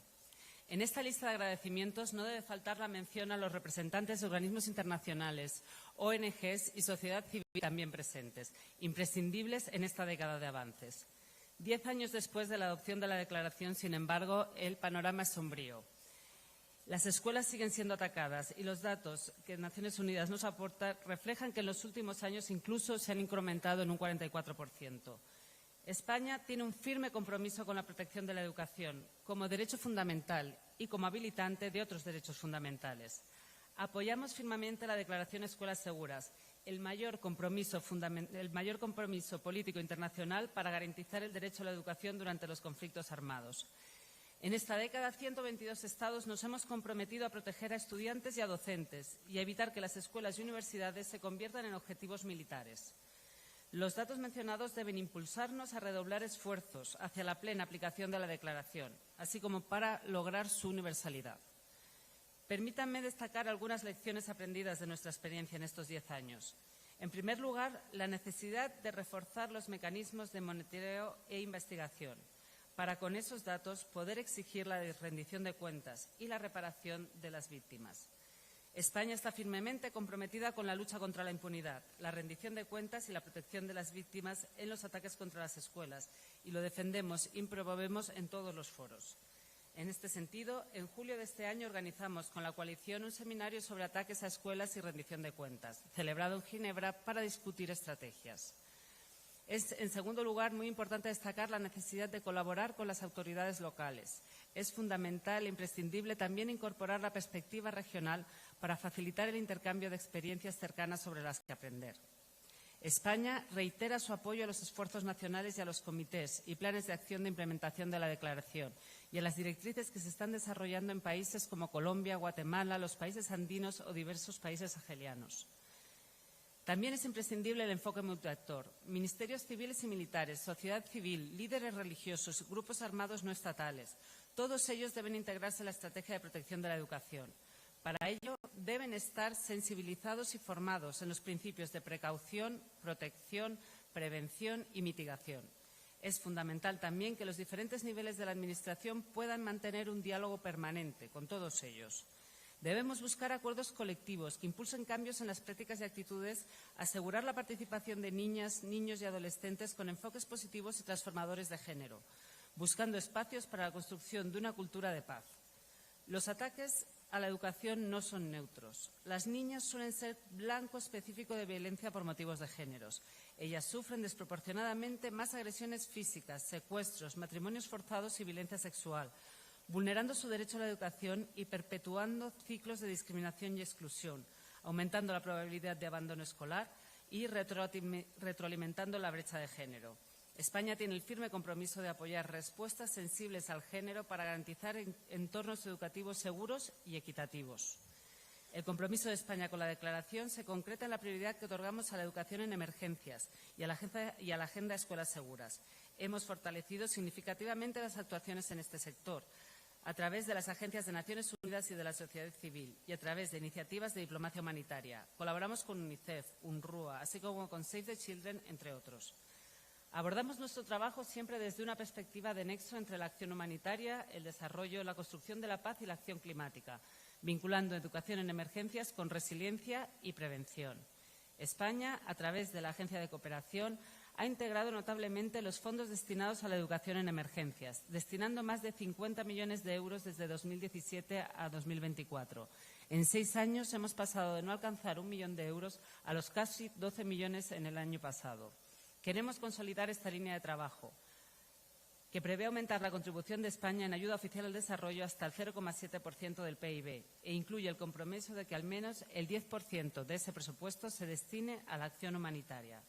En esta lista de agradecimientos no debe faltar la mención a los representantes de organismos internacionales, ONGs y sociedad civil también presentes, imprescindibles en esta década de avances. 10 años después de la adopción de la declaración, sin embargo, el panorama es sombrío. Las escuelas siguen siendo atacadas y los datos que Naciones Unidas nos aporta reflejan que en los últimos años incluso se han incrementado en un 44%. España tiene un firme compromiso con la protección de la educación como derecho fundamental y como habilitante de otros derechos fundamentales. Apoyamos firmemente la Declaración Escuelas Seguras, el mayor compromiso político internacional para garantizar el derecho a la educación durante los conflictos armados. En esta década, 122 estados nos hemos comprometido a proteger a estudiantes y a docentes y a evitar que las escuelas y universidades se conviertan en objetivos militares. Los datos mencionados deben impulsarnos a redoblar esfuerzos hacia la plena aplicación de la declaración, así como para lograr su universalidad. Permítanme destacar algunas lecciones aprendidas de nuestra experiencia en estos 10 años. En primer lugar, la necesidad de reforzar los mecanismos de monitoreo e investigación, para con esos datos poder exigir la rendición de cuentas y la reparación de las víctimas. España está firmemente comprometida con la lucha contra la impunidad, la rendición de cuentas y la protección de las víctimas en los ataques contra las escuelas, y lo defendemos y promovemos en todos los foros. En este sentido, en julio de este año organizamos con la coalición un seminario sobre ataques a escuelas y rendición de cuentas, celebrado en Ginebra para discutir estrategias. Es, en segundo lugar, muy importante destacar la necesidad de colaborar con las autoridades locales. Es fundamental e imprescindible también incorporar la perspectiva regional para facilitar el intercambio de experiencias cercanas sobre las que aprender. España reitera su apoyo a los esfuerzos nacionales y a los comités y planes de acción de implementación de la declaración y a las directrices que se están desarrollando en países como Colombia, Guatemala, los países andinos o diversos países sahelianos. También es imprescindible el enfoque multiactor. Ministerios civiles y militares, sociedad civil, líderes religiosos, grupos armados no estatales. Todos ellos deben integrarse en la estrategia de protección de la educación. Para ello, deben estar sensibilizados y formados en los principios de precaución, protección, prevención y mitigación. Es fundamental también que los diferentes niveles de la Administración puedan mantener un diálogo permanente con todos ellos. Debemos buscar acuerdos colectivos que impulsen cambios en las prácticas y actitudes, asegurar la participación de niñas, niños y adolescentes con enfoques positivos y transformadores de género, buscando espacios para la construcción de una cultura de paz. Los ataques a la educación no son neutros. Las niñas suelen ser blanco específico de violencia por motivos de géneros. Ellas sufren desproporcionadamente más agresiones físicas, secuestros, matrimonios forzados y violencia sexual, vulnerando su derecho a la educación y perpetuando ciclos de discriminación y exclusión, aumentando la probabilidad de abandono escolar y retroalimentando la brecha de género. España tiene el firme compromiso de apoyar respuestas sensibles al género para garantizar entornos educativos seguros y equitativos. El compromiso de España con la declaración se concreta en la prioridad que otorgamos a la educación en emergencias y a la agenda de escuelas seguras. Hemos fortalecido significativamente las actuaciones en este sector, a través de las agencias de Naciones Unidas y de la sociedad civil y a través de iniciativas de diplomacia humanitaria. Colaboramos con UNICEF, UNRWA, así como con Save the Children, entre otros. Abordamos nuestro trabajo siempre desde una perspectiva de nexo entre la acción humanitaria, el desarrollo, la construcción de la paz y la acción climática, vinculando educación en emergencias con resiliencia y prevención. España, a través de la Agencia de Cooperación, ha integrado notablemente los fondos destinados a la educación en emergencias, destinando más de 50 millones de euros desde 2017 a 2024. En 6 años hemos pasado de no alcanzar 1 millón de euros a los casi 12 millones en el año pasado. Queremos consolidar esta línea de trabajo, que prevé aumentar la contribución de España en ayuda oficial al desarrollo hasta el 0,7% del PIB e incluye el compromiso de que al menos el 10% de ese presupuesto se destine a la acción humanitaria.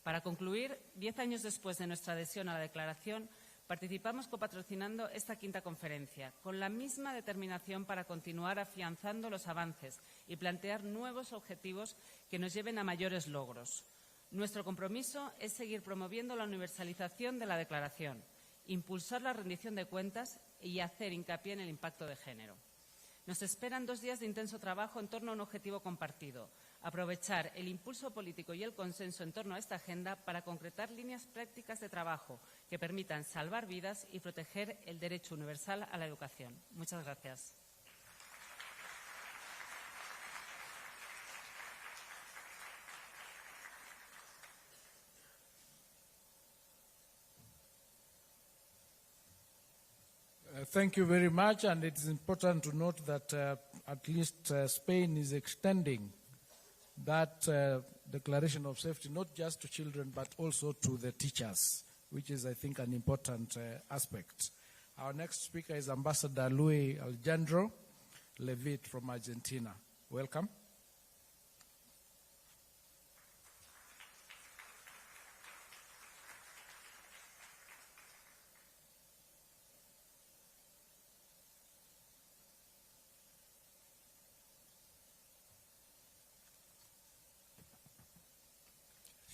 Para concluir, 10 años después de nuestra adhesión a la declaración, participamos copatrocinando esta quinta conferencia, con la misma determinación para continuar afianzando los avances y plantear nuevos objetivos que nos lleven a mayores logros. Nuestro compromiso es seguir promoviendo la universalización de la declaración, impulsar la rendición de cuentas y hacer hincapié en el impacto de género. Nos esperan 2 días de intenso trabajo en torno a un objetivo compartido: aprovechar el impulso político y el consenso en torno a esta agenda para concretar líneas prácticas de trabajo que permitan salvar vidas y proteger el derecho universal a la educación. Muchas gracias. Thank you very much, and it is important to note that at least Spain is extending that declaration of safety not just to children but also to the teachers, which is, I think, an important aspect. Our next speaker is Ambassador Luis Alejandro Levit from Argentina. Welcome.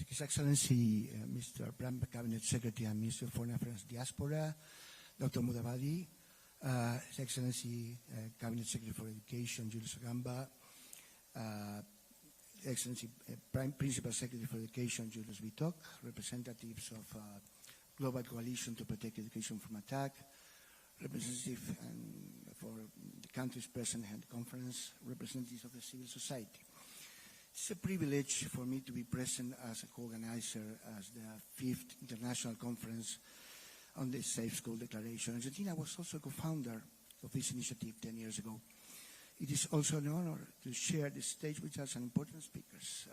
His Excellency Mr. Prime Cabinet Secretary and Minister of Foreign Affairs Diaspora, Dr. Mudavadi, His Excellency Cabinet Secretary for Education, Julius Agamba, His Excellency Principal Secretary for Education, Julius Vitok, representatives of Global Coalition to Protect Education from Attack, representative for the countries present at the conference, representatives of the civil society. It's a privilege for me to be present as a co-organizer as the 5th International Conference on the Safe School Declaration. Argentina was also a co-founder of this initiative 10 years ago. It is also an honor to share the stage with such important speakers.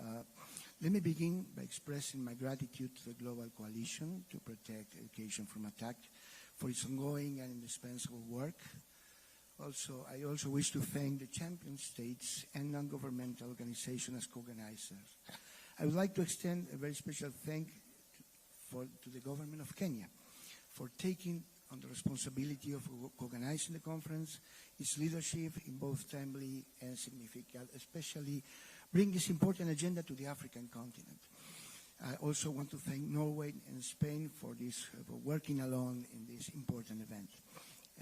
Let me begin by expressing my gratitude to the Global Coalition to Protect Education from Attack for its ongoing and indispensable work. I also wish to thank the champion states and non-governmental organizations as co-organizers. I would like to extend a very special thank to the government of Kenya for taking on the responsibility of organizing the conference, its leadership in both timely and significant, especially bring this important agenda to the African continent. I also want to thank Norway and Spain for working alone in this important event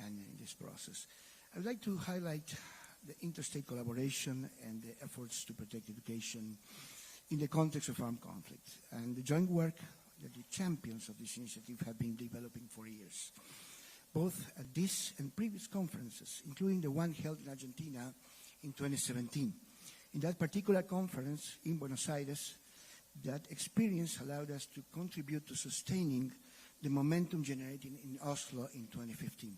and in this process. I would like to highlight the interstate collaboration and the efforts to protect education in the context of armed conflict and the joint work that the champions of this initiative have been developing for years, both at this and previous conferences, including the one held in Argentina in 2017. In that particular conference in Buenos Aires, that experience allowed us to contribute to sustaining the momentum generated in Oslo in 2015.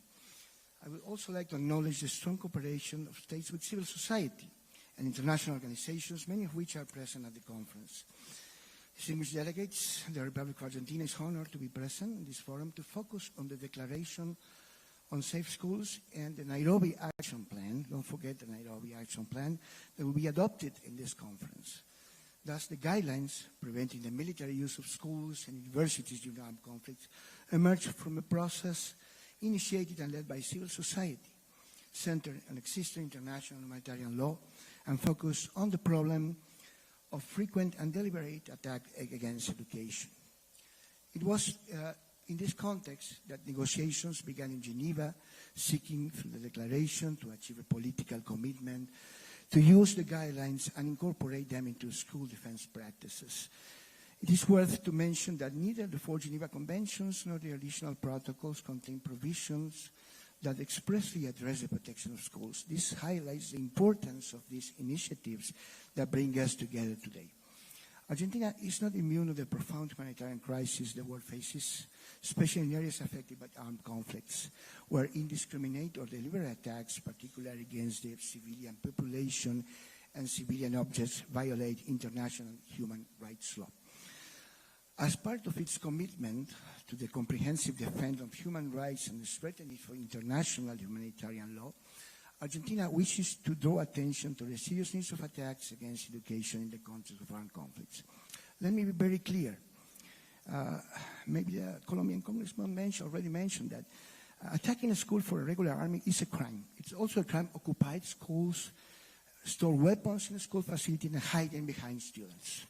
I would also like to acknowledge the strong cooperation of states with civil society and international organizations, many of which are present at the conference. Distinguished delegates, the Republic of Argentina is honored to be present in this forum to focus on the Declaration on Safe Schools and the Nairobi Action Plan. Don't forget the Nairobi Action Plan that will be adopted in this conference. Thus, the guidelines preventing the military use of schools and universities during armed conflicts emerged from a process initiated and led by civil society, centered on existing international humanitarian law, and focused on the problem of frequent and deliberate attack against education. It was in this context that negotiations began in Geneva, seeking through the declaration to achieve a political commitment to use the guidelines and incorporate them into school defense practices. It is worth to mention that neither the 4 Geneva Conventions nor the additional protocols contain provisions that expressly address the protection of schools. This highlights the importance of these initiatives that bring us together today. Argentina is not immune to the profound humanitarian crisis the world faces, especially in areas affected by armed conflicts, where indiscriminate or deliberate attacks, particularly against the civilian population and civilian objects, violate international human rights law. As part of its commitment to the comprehensive defense of human rights and the strengthening for international humanitarian law, Argentina wishes to draw attention to the seriousness of attacks against education in the context of armed conflicts. Let me be very clear. Maybe the Colombian congressman already mentioned that attacking a school for a regular army is a crime. It's also a crime to occupy schools, store weapons in a school facility, and hide them behind students.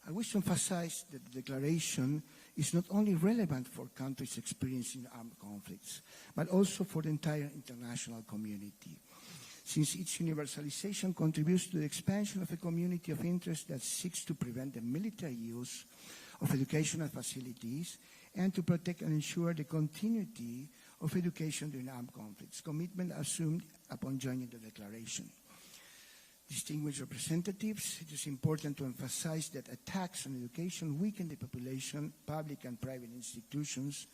I wish to emphasize that the declaration is not only relevant for countries experiencing armed conflicts, but also for the entire international community, since its universalization contributes to the expansion of a community of interest that seeks to prevent the military use of educational facilities and to protect and ensure the continuity of education during armed conflicts, commitment assumed upon joining the declaration. Distinguished representatives, it is important to emphasize that attacks on education weaken the population, public and private institutions,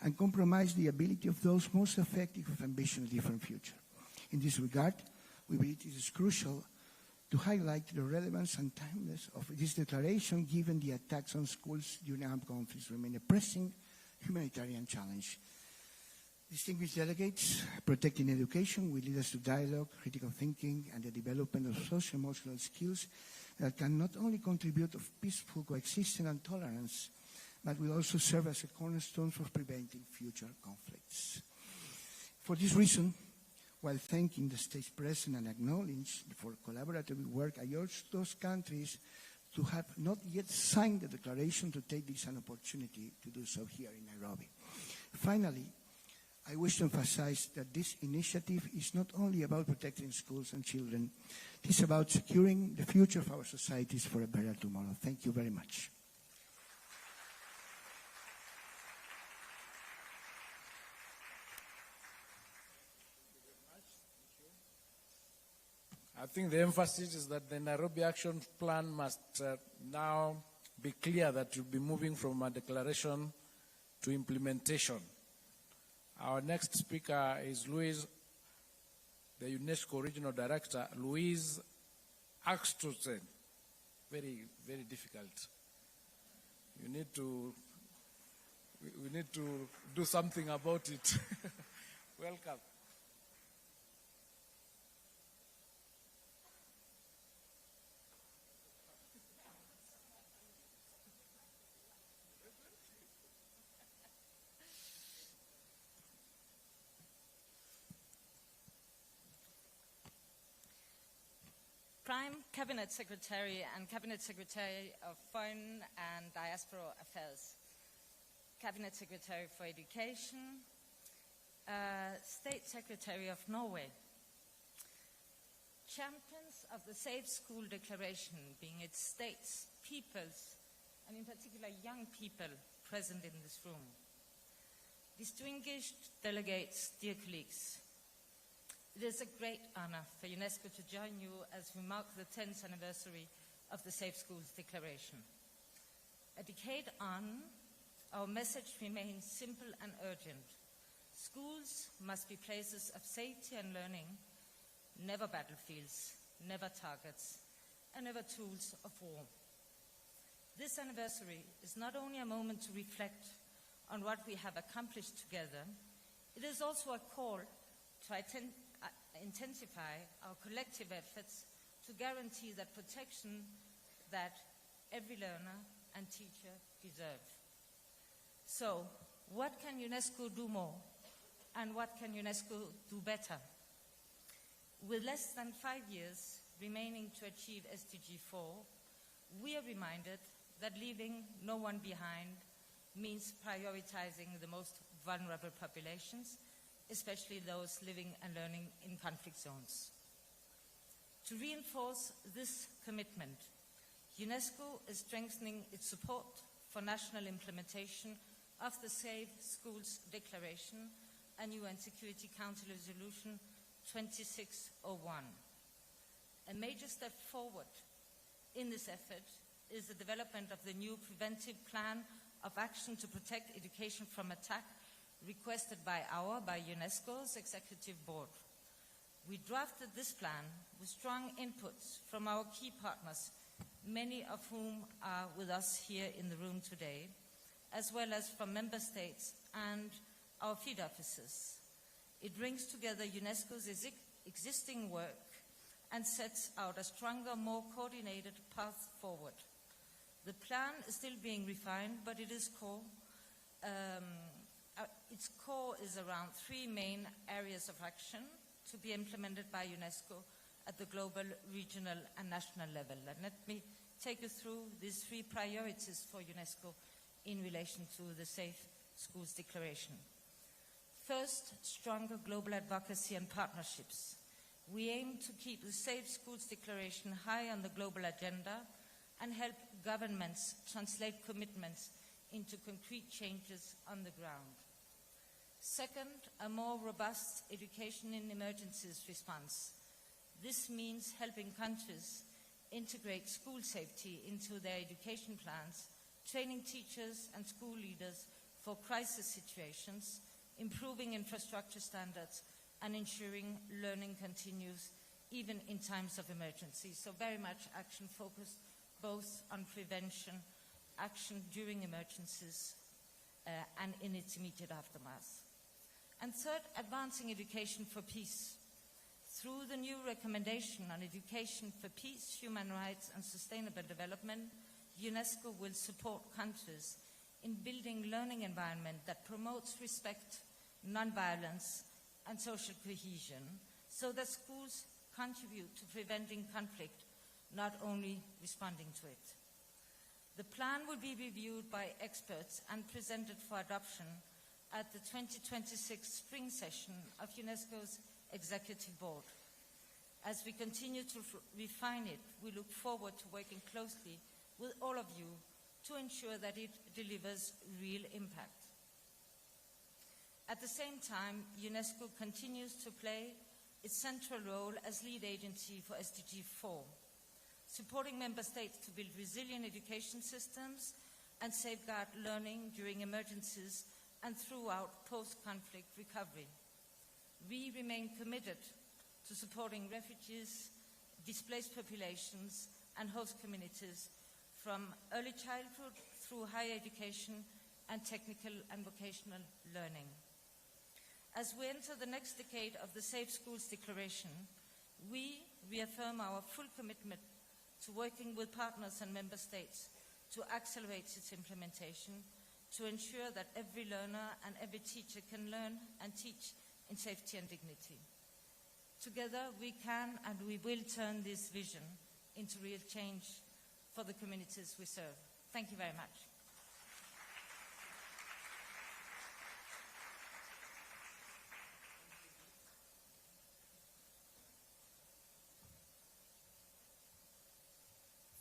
and compromise the ability of those most effective of ambition a different future. In this regard, we believe it is crucial to highlight the relevance and timelessness of this declaration given the attacks on schools during armed conflicts remain a pressing humanitarian challenge. Distinguished delegates, protecting education will lead us to dialogue, critical thinking, and the development of socio-emotional skills that can not only contribute to peaceful coexistence and tolerance, but will also serve as a cornerstone for preventing future conflicts. For this reason, while thanking the State President and acknowledging for collaborative work, I urge those countries to have not yet signed the declaration to take this an opportunity to do so here in Nairobi. Finally, I wish to emphasize that this initiative is not only about protecting schools and children, it is about securing the future of our societies for a better tomorrow. Thank you very much. I think the emphasis is that the Nairobi Action Plan must now be clear that you'll be moving from a declaration to implementation. Our next speaker is Louise, the UNESCO Regional Director, Louise Axelsen. Very, very difficult. We need to do something about it. Welcome. Prime Cabinet Secretary and Cabinet Secretary of Foreign and Diaspora Affairs, Cabinet Secretary for Education, State Secretary of Norway, champions of the Safe School Declaration, being its states, peoples, and in particular young people present in this room, distinguished delegates, dear colleagues, it is a great honor for UNESCO to join you as we mark the 10th anniversary of the Safe Schools Declaration. A decade on, our message remains simple and urgent. Schools must be places of safety and learning, never battlefields, never targets, and never tools of war. This anniversary is not only a moment to reflect on what we have accomplished together, it is also a call to intensify our collective efforts to guarantee that protection that every learner and teacher deserve. So, what can UNESCO do more? And what can UNESCO do better? With less than 5 years remaining to achieve SDG 4, we are reminded that leaving no one behind means prioritizing the most vulnerable populations, especially those living and learning in conflict zones. To reinforce this commitment, UNESCO is strengthening its support for national implementation of the Safe Schools Declaration and UN Security Council Resolution 2601. A major step forward in this effort is the development of the new preventive plan of action to protect education from attack requested by UNESCO's Executive Board. We drafted this plan with strong inputs from our key partners, many of whom are with us here in the room today, as well as from member states and our field officers. It brings together UNESCO's existing work and sets out a stronger, more coordinated path forward. The plan is still being refined, but its core is around 3 main areas of action to be implemented by UNESCO at the global, regional, and national level. And let me take you through these 3 priorities for UNESCO in relation to the Safe Schools Declaration. First, stronger global advocacy and partnerships. We aim to keep the Safe Schools Declaration high on the global agenda and help governments translate commitments into concrete changes on the ground. Second, a more robust education in emergencies response. This means helping countries integrate school safety into their education plans, training teachers and school leaders for crisis situations, improving infrastructure standards, and ensuring learning continues even in times of emergency. So very much action focused both on prevention, action during emergencies, and in its immediate aftermath. And third, advancing education for peace. Through the new recommendation on education for peace, human rights, and sustainable development, UNESCO will support countries in building learning environment that promotes respect, non-violence, and social cohesion, so that schools contribute to preventing conflict, not only responding to it. The plan will be reviewed by experts and presented for adoption at the 2026 spring session of UNESCO's Executive Board. As we continue to refine it, we look forward to working closely with all of you to ensure that it delivers real impact. At the same time, UNESCO continues to play its central role as lead agency for SDG 4, supporting member states to build resilient education systems and safeguard learning during emergencies and throughout post-conflict recovery. We remain committed to supporting refugees, displaced populations, and host communities from early childhood through higher education and technical and vocational learning. As we enter the next decade of the Safe Schools Declaration, we reaffirm our full commitment to working with partners and member states to accelerate its implementation, to ensure that every learner and every teacher can learn and teach in safety and dignity. Together, we can and we will turn this vision into real change for the communities we serve. Thank you very much.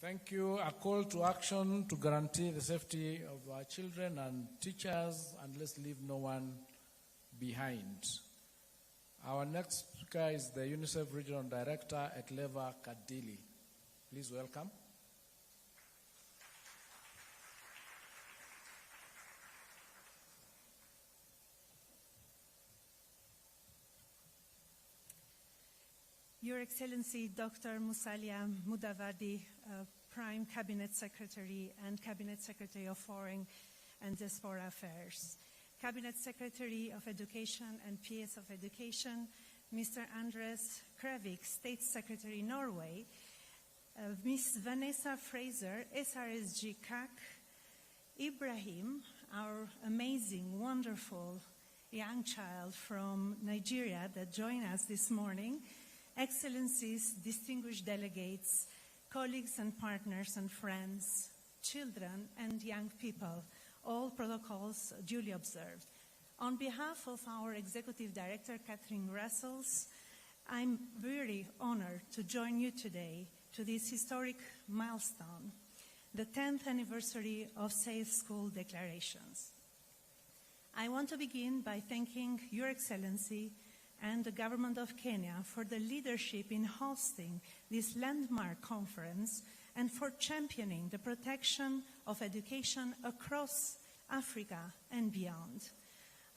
Thank you. A call to action to guarantee the safety of our children and teachers, and let's leave no one behind. Our next speaker is the UNICEF Regional Director at Leva Kadili. Please welcome. Your Excellency, Dr. Musalia Mudavadi, Prime Cabinet Secretary and Cabinet Secretary of Foreign and Diaspora Affairs, Cabinet Secretary of Education and PS of Education, Mr. Andres Krevik, State Secretary Norway, Ms. Vanessa Fraser, SRSG CAC, Ibrahim, our amazing, wonderful young child from Nigeria that joined us this morning, Excellencies, distinguished delegates, colleagues and partners and friends, children and young people, all protocols duly observed. On behalf of our Executive Director, Catherine Russels, I'm very honored to join you today to this historic milestone, the 10th anniversary of Safe School Declarations. I want to begin by thanking Your Excellency and the Government of Kenya for the leadership in hosting this landmark conference and for championing the protection of education across Africa and beyond.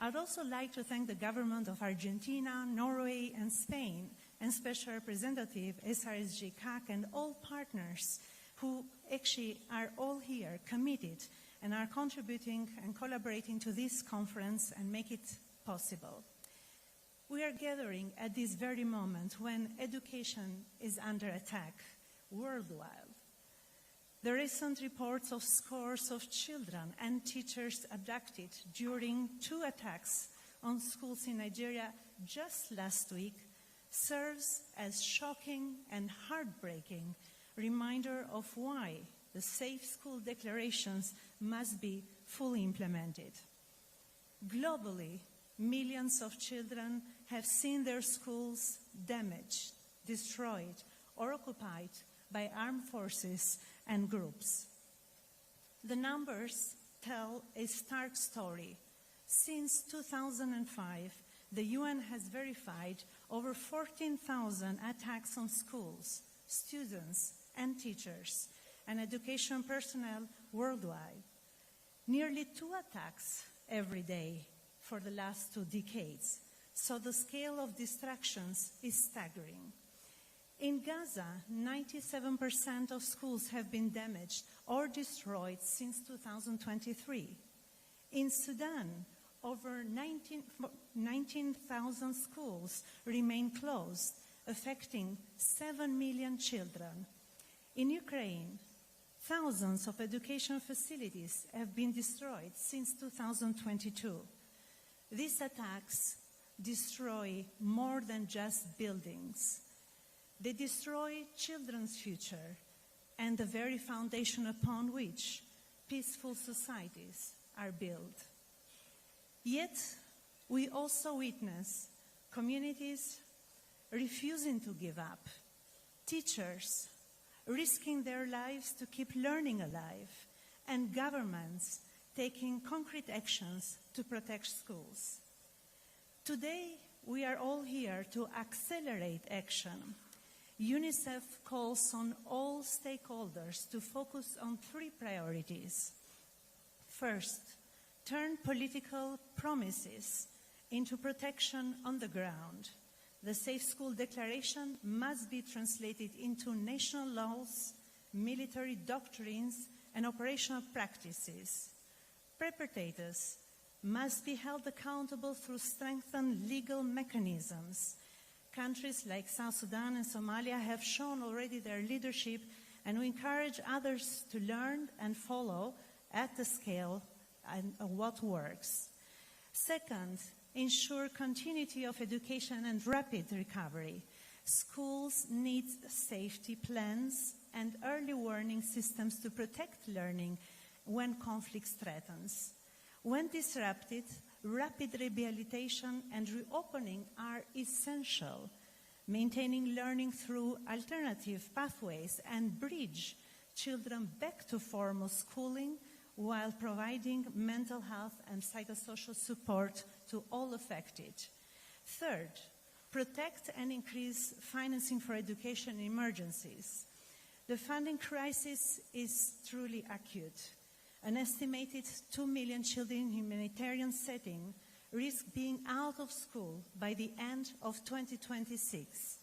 I'd also like to thank the government of Argentina, Norway, and Spain, and Special Representative SRSG CAC and all partners who actually are all here committed and are contributing and collaborating to this conference and make it possible. We are gathering at this very moment when education is under attack worldwide. The recent reports of scores of children and teachers abducted during 2 attacks on schools in Nigeria just last week serves as shocking and heartbreaking reminder of why the Safe School Declarations must be fully implemented. Globally, millions of children have seen their schools damaged, destroyed, or occupied by armed forces and groups. The numbers tell a stark story. Since 2005, the UN has verified over 14,000 attacks on schools, students, and teachers, and education personnel worldwide. Nearly 2 attacks every day for the last 2 decades. So the scale of distractions is staggering. In Gaza, 97% of schools have been damaged or destroyed since 2023. In Sudan, over 19,000 schools remain closed, affecting 7 million children. In Ukraine, thousands of education facilities have been destroyed since 2022. These attacks destroy more than just buildings. They destroy children's future and the very foundation upon which peaceful societies are built. Yet, we also witness communities refusing to give up, teachers risking their lives to keep learning alive, and governments taking concrete actions to protect schools. Today, we are all here to accelerate action. UNICEF calls on all stakeholders to focus on 3 priorities. First, turn political promises into protection on the ground. The Safe School Declaration must be translated into national laws, military doctrines, and operational practices. Perpetrators must be held accountable through strengthened legal mechanisms. Countries like South Sudan and Somalia have shown already their leadership, and we encourage others to learn and follow at the scale and what works. Second, ensure continuity of education and rapid recovery. Schools need safety plans and early warning systems to protect learning when conflict threatens. When disrupted, rapid rehabilitation and reopening are essential. Maintaining learning through alternative pathways and bridge children back to formal schooling while providing mental health and psychosocial support to all affected. Third, protect and increase financing for education in emergencies. The funding crisis is truly acute. An estimated 2 million children in humanitarian setting risk being out of school by the end of 2026,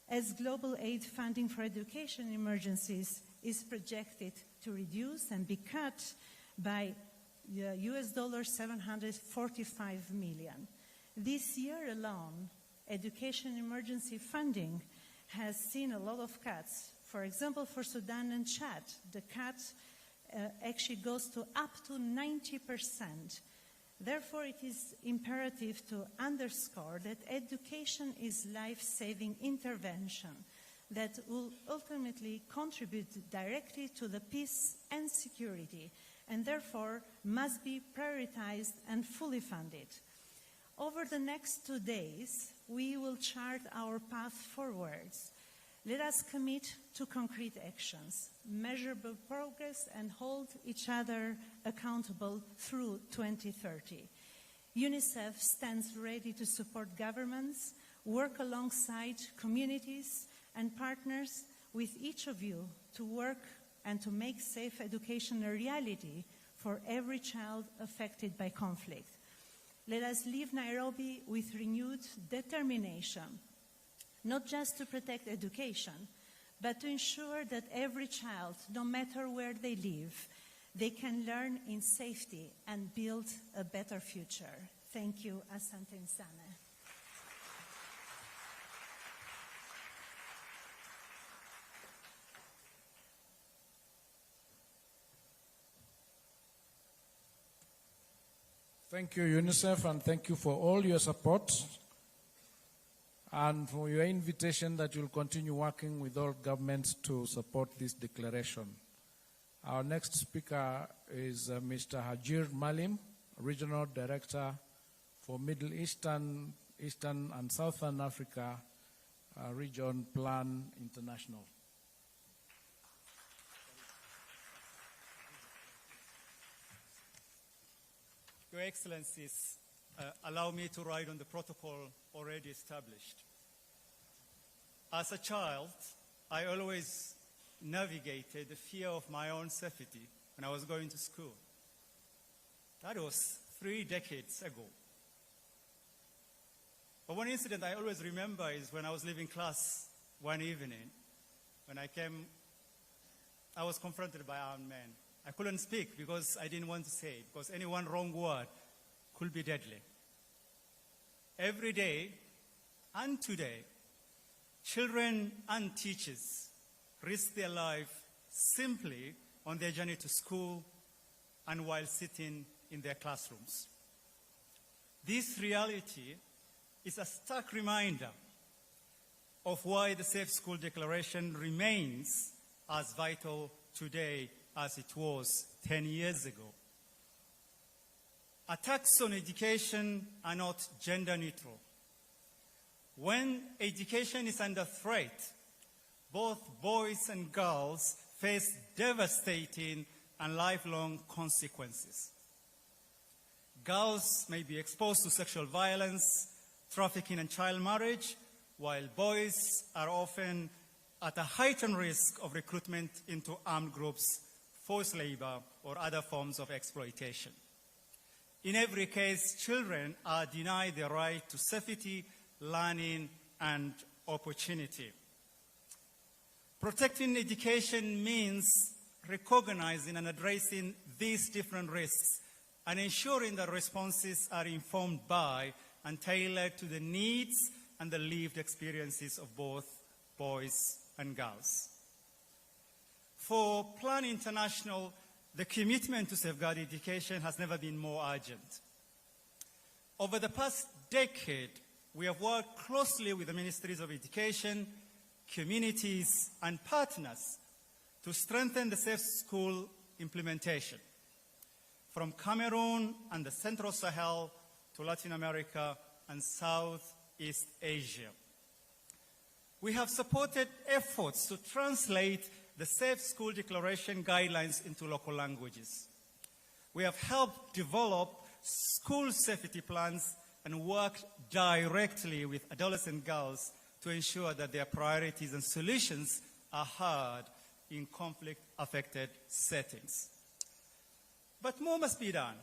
as global aid funding for education in emergencies is projected to reduce and be cut by US $745 million. This year alone, education emergency funding has seen a lot of cuts. For example, for Sudan and Chad, the cut actually goes to up to 90%. Therefore, it is imperative to underscore that education is life-saving intervention that will ultimately contribute directly to the peace and security, and therefore must be prioritized and fully funded. Over the next 2 days, we will chart our path forwards. Let us commit to concrete actions, measurable progress, and hold each other accountable through 2030. UNICEF stands ready to support governments, work alongside communities and partners with each of you to work and to make safe education a reality for every child affected by conflict. Let us leave Nairobi with renewed determination, not just to protect education, but to ensure that every child, no matter where they live, they can learn in safety and build a better future. Thank you. Asante sana. Thank you, UNICEF, and thank you for all your support and for your invitation that you'll continue working with all governments to support this declaration. Our next speaker is Mr. Hajir Malim, Regional Director for Middle Eastern and Southern Africa Region Plan International. Your Excellencies, allow me to ride on the protocol already established. As a child, I always navigated the fear of my own safety when I was going to school. That was 3 decades ago. But one incident I always remember is when I was leaving class one evening. When I was confronted by armed men. I couldn't speak because I didn't want to say it, because any one wrong word could be deadly. Every day and today, children and teachers risk their life simply on their journey to school and while sitting in their classrooms. This reality is a stark reminder of why the Safe School Declaration remains as vital today as it was 10 years ago. Attacks on education are not gender neutral. When education is under threat, both boys and girls face devastating and lifelong consequences. Girls may be exposed to sexual violence, trafficking, and child marriage, while boys are often at a heightened risk of recruitment into armed groups, forced labor, or other forms of exploitation. In every case, children are denied the right to safety, learning, and opportunity. Protecting education means recognizing and addressing these different risks and ensuring that responses are informed by and tailored to the needs and the lived experiences of both boys and girls. For Plan International, the commitment to safeguard education has never been more urgent. Over the past decade, we have worked closely with the Ministries of Education, communities, and partners to strengthen the Safe School implementation. From Cameroon and the Central Sahel to Latin America and Southeast Asia. We have supported efforts to translate the Safe School Declaration guidelines into local languages. We have helped develop school safety plans and worked directly with adolescent girls to ensure that their priorities and solutions are heard in conflict-affected settings. But more must be done,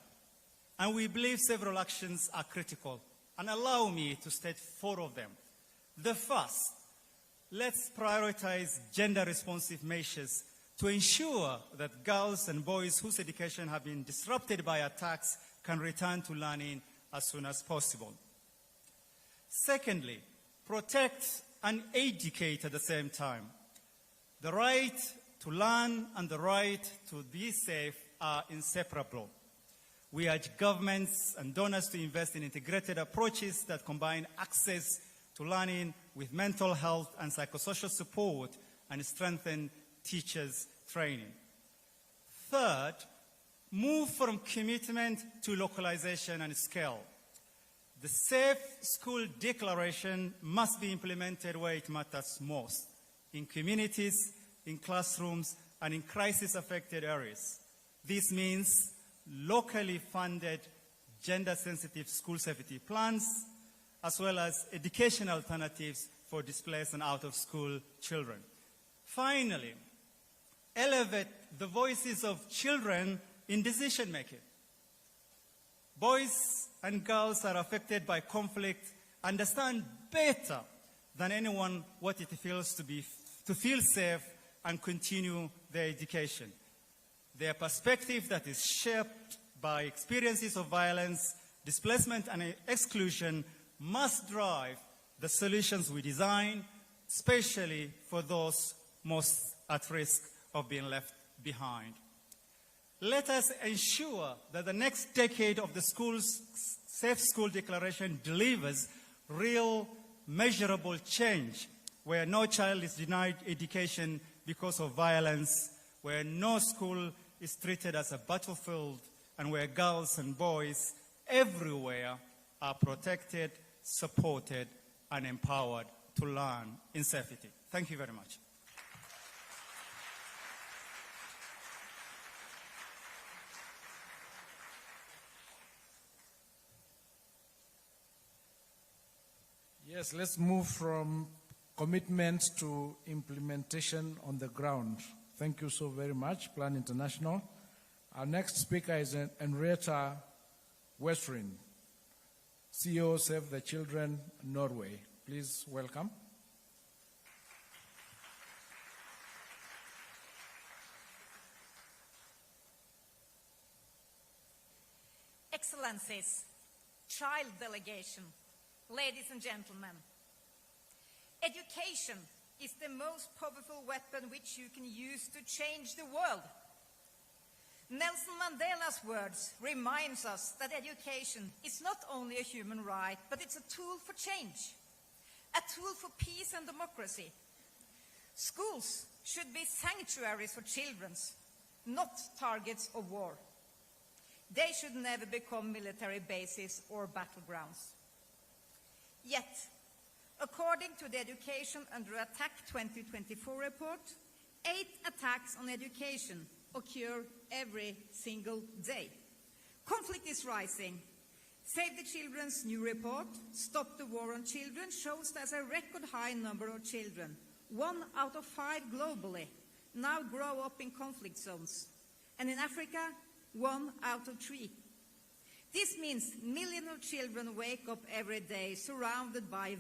and we believe several actions are critical, and allow me to state 4 of them. The first, let's prioritize gender-responsive measures to ensure that girls and boys whose education have been disrupted by attacks can return to learning as soon as possible. Secondly, protect and educate at the same time. The right to learn and the right to be safe are inseparable. We urge governments and donors to invest in integrated approaches that combine access to learning with mental health and psychosocial support and strengthen teachers' training. Third, move from commitment to localization and scale. The Safe School Declaration must be implemented where it matters most, in communities, in classrooms, and in crisis-affected areas. This means locally funded gender-sensitive school safety plans, as well as educational alternatives for displaced and out-of-school children. Finally, elevate the voices of children in decision-making. Boys and girls are affected by conflict, understand better than anyone what it feels to feel safe and continue their education. Their perspective that is shaped by experiences of violence, displacement, and exclusion must drive the solutions we design, especially for those most at risk of being left behind. Let us ensure that the next decade of the Safe School Declaration delivers real, measurable change, where no child is denied education because of violence, where no school is treated as a battlefield, and where girls and boys everywhere are protected, supported, and empowered to learn in safety. Thank you very much. Yes, let's move from commitment to implementation on the ground. Thank you so very much, Plan International. Our next speaker is Henrietta Westrin, CEO Save the Children, Norway. Please welcome. Excellencies, child delegation, ladies and gentlemen, education is the most powerful weapon which you can use to change the world. Nelson Mandela's words reminds us that education is not only a human right, but it's a tool for change, a tool for peace and democracy. Schools should be sanctuaries for children, not targets of war. They should never become military bases or battlegrounds. Yet, according to the Education Under Attack 2024 report, 8 attacks on education occur every single day. Conflict is rising. Save the Children's new report, Stop the War on Children, shows there's a record high number of children, 1 out of 5 globally, now grow up in conflict zones. And in Africa, 1 out of 3. This means millions of children wake up every day surrounded by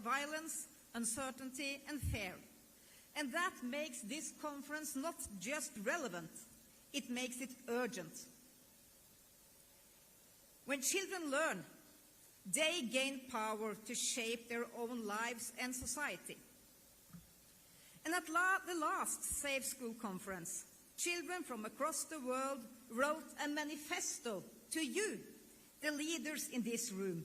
violence, uncertainty, and fear. And that makes this conference not just relevant, it makes it urgent. When children learn, they gain power to shape their own lives and society. And at the last Safe School Conference, children from across the world wrote a manifesto to you, the leaders in this room.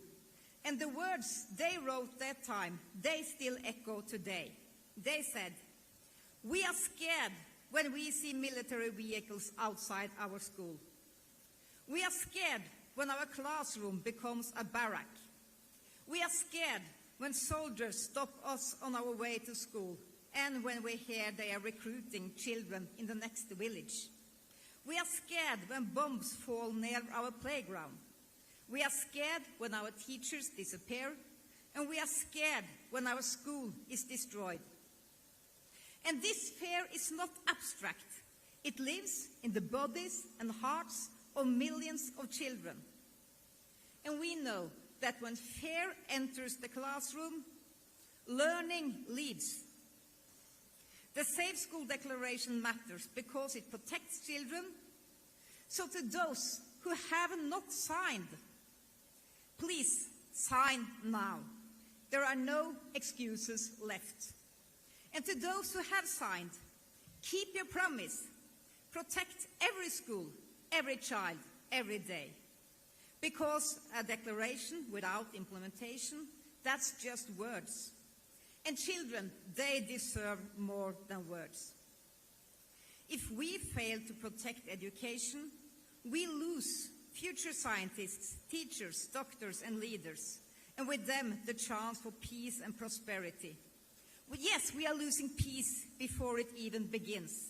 And the words they wrote that time, they still echo today. They said, "We are scared when we see military vehicles outside our school. We are scared when our classroom becomes a barrack. We are scared when soldiers stop us on our way to school and when we hear they are recruiting children in the next village. We are scared when bombs fall near our playground. We are scared when our teachers disappear, and we are scared when our school is destroyed." And this fear is not abstract. It lives in the bodies and hearts of millions of children. And we know that when fear enters the classroom, learning leads. The Safe School Declaration matters because it protects children. So to those who have not signed, please sign now. There are no excuses left. And to those who have signed, keep your promise. Protect every school, every child, every day. Because a declaration without implementation, that's just words. And children, they deserve more than words. If we fail to protect education, we lose future scientists, teachers, doctors, and leaders, and with them the chance for peace and prosperity. Well, yes, we are losing peace before it even begins.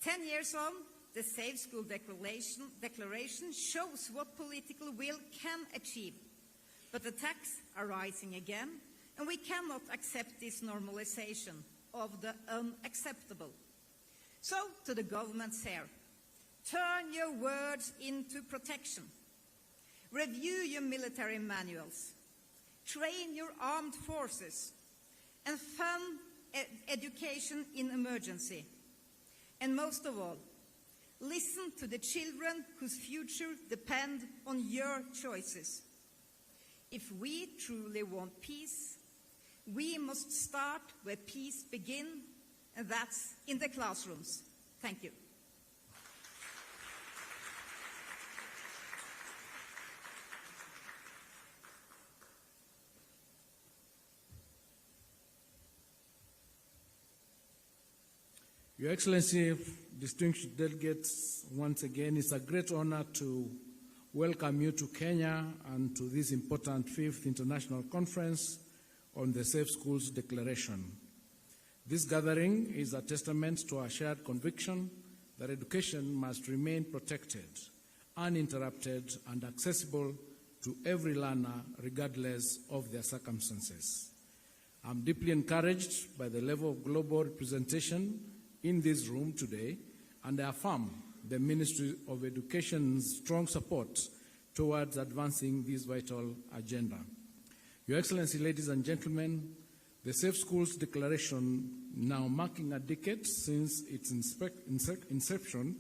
10 years on, the Safe School Declaration shows what political will can achieve. But attacks are rising again, and we cannot accept this normalization. of the unacceptable. So, to the governments here, turn your words into protection. Review your military manuals. Train your armed forces. And fund education in emergency. And most of all, listen to the children whose future depend on your choices. If we truly want peace, we must start where peace begins, and that's in the classrooms. Thank you. Your Excellency, distinguished delegates, once again, it's a great honor to welcome you to Kenya and to this important 5th International Conference on the Safe Schools Declaration. This gathering is a testament to our shared conviction that education must remain protected, uninterrupted, and accessible to every learner regardless of their circumstances. I'm deeply encouraged by the level of global representation in this room today, and I affirm the Ministry of Education's strong support towards advancing this vital agenda. Your Excellency, ladies and gentlemen, the Safe Schools Declaration, now marking a decade since its inception,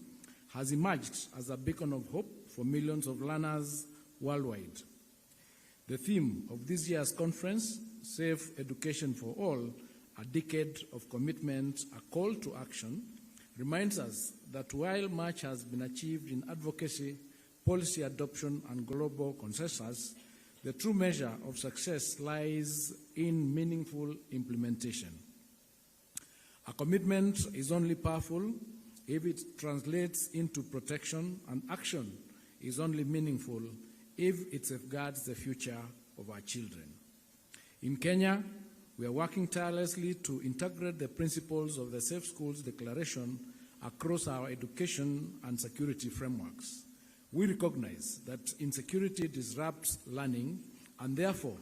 has emerged as a beacon of hope for millions of learners worldwide. The theme of this year's conference, Safe Education for All, a decade of commitment, a call to action, reminds us that while much has been achieved in advocacy, policy adoption, and global consensus, the true measure of success lies in meaningful implementation. A commitment is only powerful if it translates into protection, and action is only meaningful if it safeguards the future of our children. In Kenya, we are working tirelessly to integrate the principles of the Safe Schools Declaration across our education and security frameworks. We recognize that insecurity disrupts learning, and therefore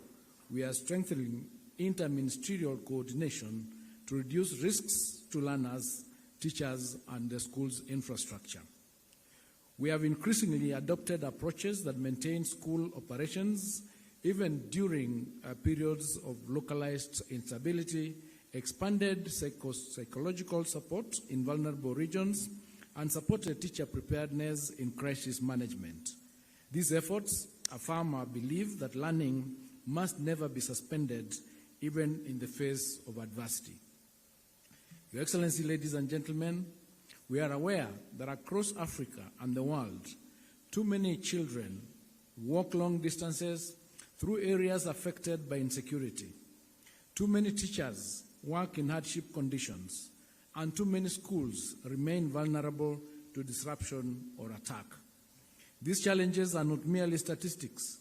we are strengthening interministerial coordination to reduce risks to learners, teachers, and the school's infrastructure. We have increasingly adopted approaches that maintain school operations even during periods of localized instability, expanded psychological support in vulnerable regions, and supported teacher preparedness in crisis management. These efforts affirm our belief that learning must never be suspended, even in the face of adversity. Your Excellency, ladies and gentlemen, we are aware that across Africa and the world, too many children walk long distances through areas affected by insecurity. Too many teachers work in hardship conditions, and too many schools remain vulnerable to disruption or attack. These challenges are not merely statistics.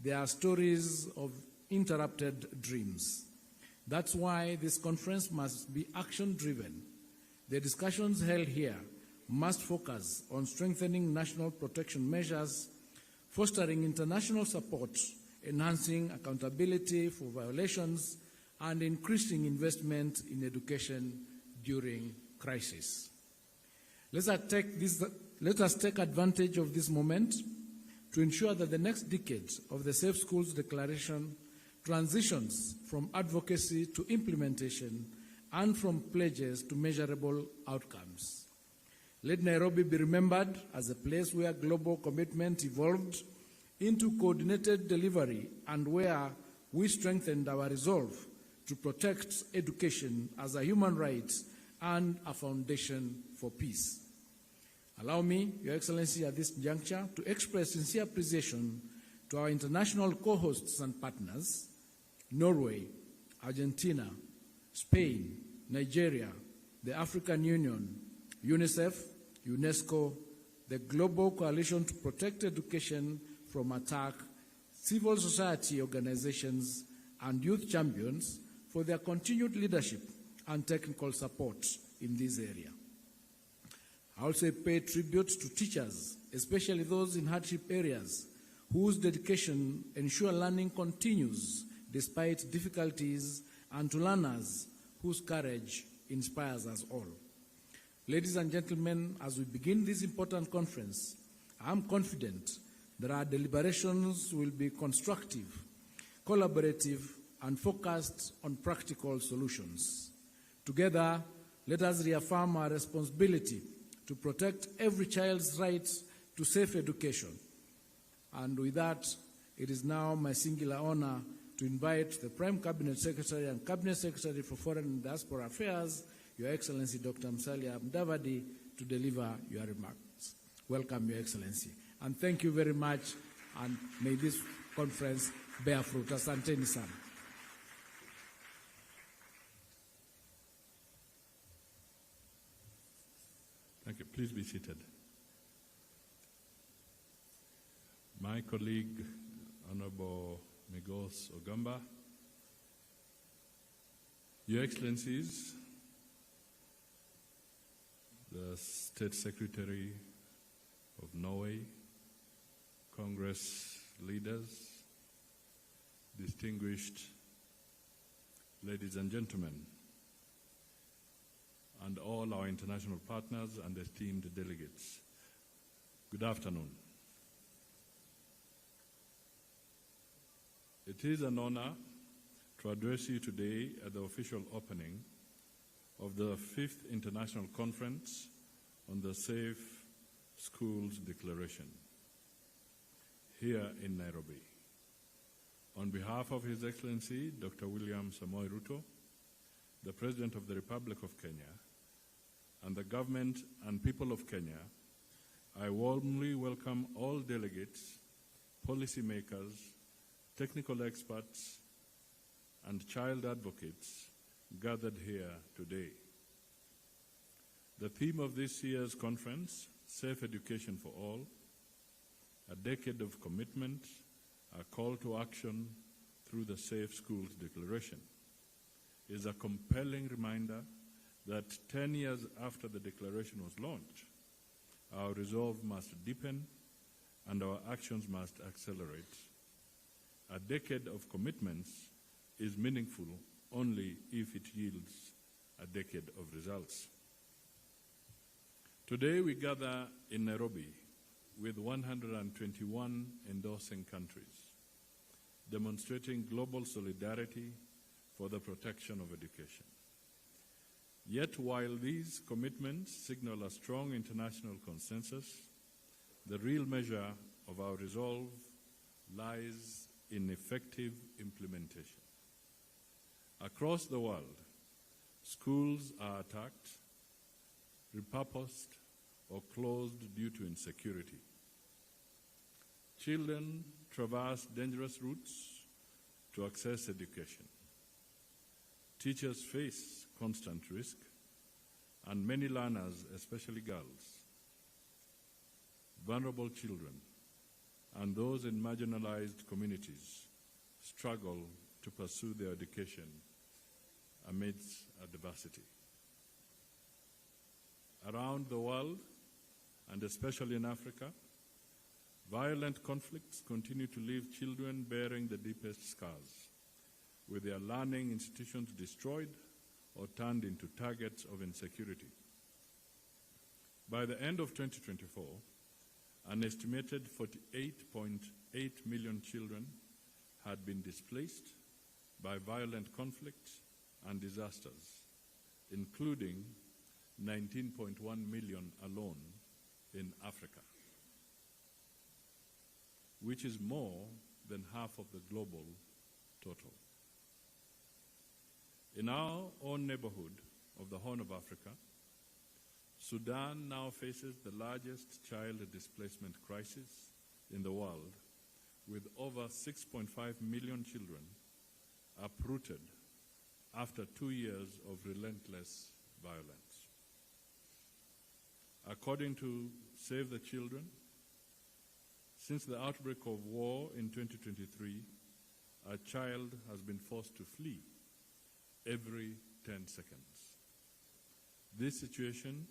They are stories of interrupted dreams. That's why this conference must be action-driven. The discussions held here must focus on strengthening national protection measures, fostering international support, enhancing accountability for violations, and increasing investment in education during crisis. Let us take advantage of this moment to ensure that the next decade of the Safe Schools Declaration transitions from advocacy to implementation and from pledges to measurable outcomes. Let Nairobi be remembered as a place where global commitment evolved into coordinated delivery and where we strengthened our resolve to protect education as a human right and a foundation for peace. Allow me, Your Excellency, at this juncture to express sincere appreciation to our international co-hosts and partners, Norway, Argentina, Spain, Nigeria, the African Union, UNICEF, UNESCO, the Global Coalition to Protect Education from Attack, civil society organizations, and youth champions for their continued leadership and technical support in this area. I also pay tribute to teachers, especially those in hardship areas, whose dedication ensure learning continues despite difficulties, and to learners whose courage inspires us all. Ladies and gentlemen, as we begin this important conference, I am confident that our deliberations will be constructive, collaborative, and focused on practical solutions. Together, let us reaffirm our responsibility to protect every child's right to safe education. And with that, it is now my singular honor to invite the Prime Cabinet Secretary and Cabinet Secretary for Foreign and Diaspora Affairs, Your Excellency Dr. Musalia Mudavadi, to deliver your remarks. Welcome, Your Excellency. And thank you very much, and may this conference bear fruit. Asanteni sana. Thank you. Please be seated. My colleague, Honorable Migos Ogamba, Your Excellencies, the State Secretary of Norway, Congress leaders, distinguished ladies and gentlemen, and all our international partners and esteemed delegates. Good afternoon. It is an honor to address you today at the official opening of the 5th International Conference on the Safe Schools Declaration here in Nairobi. On behalf of His Excellency, Dr. William Samoei Ruto, the President of the Republic of Kenya, and the government and people of Kenya, I warmly welcome all delegates, policymakers, technical experts, and child advocates gathered here today. The theme of this year's conference, Safe Education for All, a decade of commitment, a call to action through the Safe Schools Declaration, is a compelling reminder that 10 years after the declaration was launched, our resolve must deepen and our actions must accelerate. A decade of commitments is meaningful only if it yields a decade of results. Today we gather in Nairobi with 121 endorsing countries, demonstrating global solidarity for the protection of education. Yet while these commitments signal a strong international consensus, the real measure of our resolve lies in effective implementation. Across the world, schools are attacked, repurposed, or closed due to insecurity. Children traverse dangerous routes to access education. Teachers face constant risk, and many learners, especially girls, vulnerable children, and those in marginalized communities struggle to pursue their education amidst adversity. Around the world, and especially in Africa, violent conflicts continue to leave children bearing the deepest scars, with their learning institutions destroyed or turned into targets of insecurity. By the end of 2024, an estimated 48.8 million children had been displaced by violent conflicts and disasters, including 19.1 million alone in Africa, which is more than half of the global total. In our own neighborhood of the Horn of Africa, Sudan now faces the largest child displacement crisis in the world, with over 6.5 million children uprooted after 2 years of relentless violence. According to Save the Children, since the outbreak of war in 2023, a child has been forced to flee every 10 seconds. This situation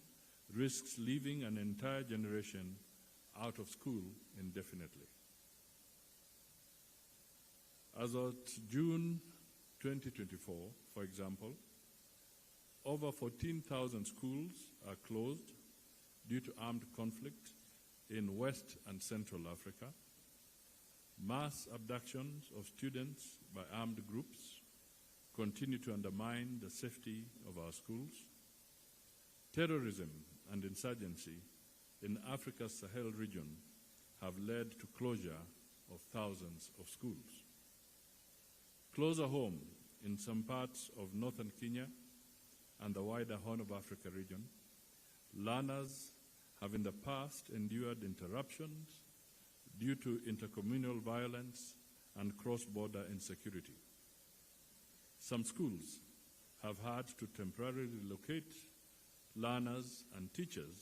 risks leaving an entire generation out of school indefinitely. As of June 2024, for example, over 14,000 schools are closed due to armed conflict in West and Central Africa. Mass abductions of students by armed groups continue to undermine the safety of our schools. Terrorism and insurgency in Africa's Sahel region have led to closure of thousands of schools. Closer home, in some parts of northern Kenya and the wider Horn of Africa region, learners have in the past endured interruptions due to intercommunal violence and cross-border insecurity. Some schools have had to temporarily relocate. Learners and teachers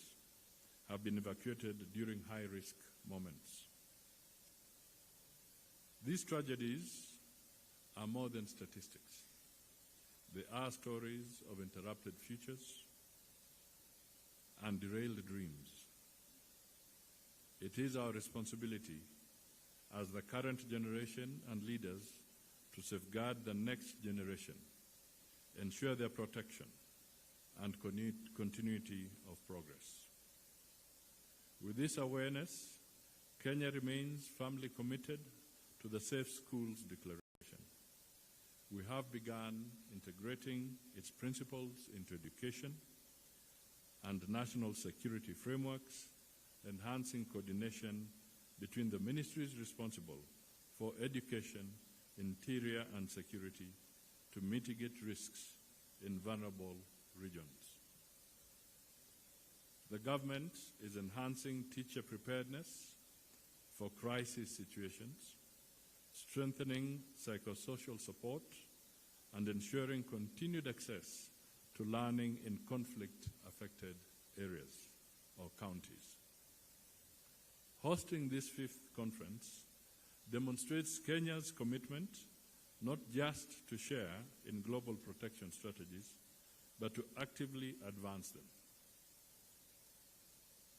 have been evacuated during high-risk moments. These tragedies are more than statistics. They are stories of interrupted futures and derailed dreams. It is our responsibility as the current generation and leaders to safeguard the next generation, ensure their protection and continuity of progress. With this awareness, Kenya remains firmly committed to the Safe Schools Declaration. We have begun integrating its principles into education and national security frameworks, enhancing coordination between the ministries responsible for education, interior, and security to mitigate risks in vulnerable regions. The government is enhancing teacher preparedness for crisis situations, strengthening psychosocial support, and ensuring continued access to learning in conflict-affected areas or counties. Hosting this 5th conference demonstrates Kenya's commitment not just to share in global protection strategies, but to actively advance them.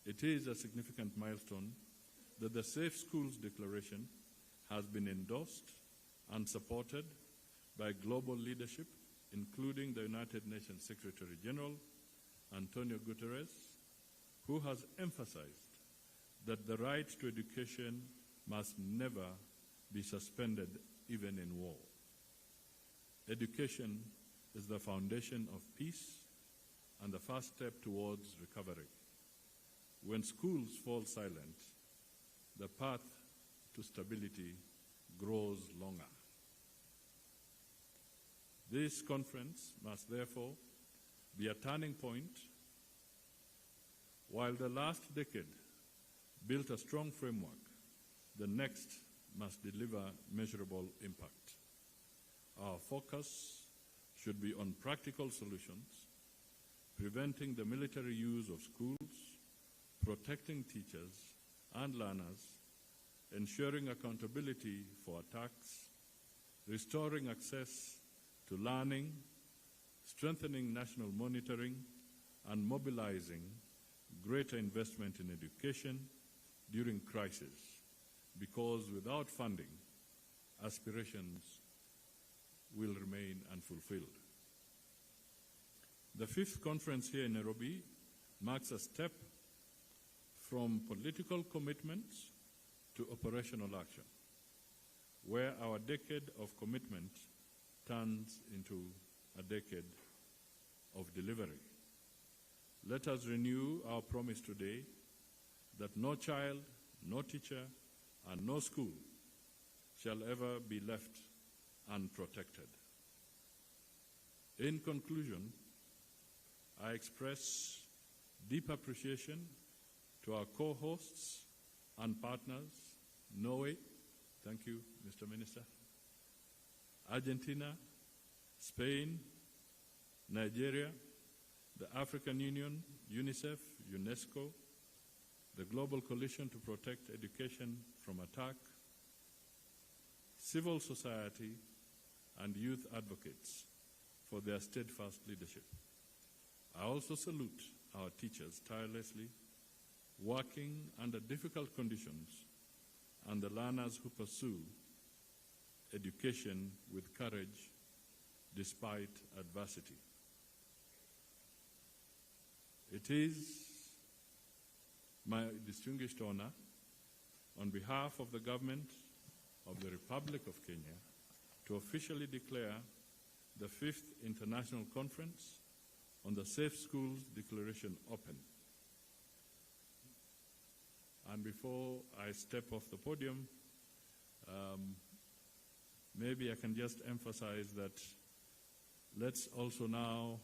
It is a significant milestone that the Safe Schools Declaration has been endorsed and supported by global leadership, including the United Nations Secretary General, Antonio Guterres, who has emphasized that the right to education must never be suspended, even in war. Education is the foundation of peace and the first step towards recovery. When schools fall silent, the path to stability grows longer. This conference must therefore be a turning point. While the last decade built a strong framework, the next must deliver measurable impact. Our focus should be on practical solutions, preventing the military use of schools, protecting teachers and learners, ensuring accountability for attacks, restoring access to learning, strengthening national monitoring, and mobilizing greater investment in education during crisis, because without funding, aspirations will remain unfulfilled. The 5th conference here in Nairobi marks a step from political commitments to operational action, where our decade of commitment turns into a decade of delivery. Let us renew our promise today that no child, no teacher, and no school shall ever be left unprotected. In conclusion, I express deep appreciation to our co-hosts and partners, Norway, thank you, Mr. Minister, Argentina, Spain, Nigeria, the African Union, UNICEF, UNESCO, the Global Coalition to Protect Education from Attack, civil society, and youth advocates for their steadfast leadership. I also salute our teachers tirelessly, working under difficult conditions, and the learners who pursue education with courage despite adversity. It is my distinguished honor, on behalf of the government of the Republic of Kenya, to officially declare the 5th International Conference on the Safe Schools Declaration open. And before I step off the podium, maybe I can just emphasize that let's also now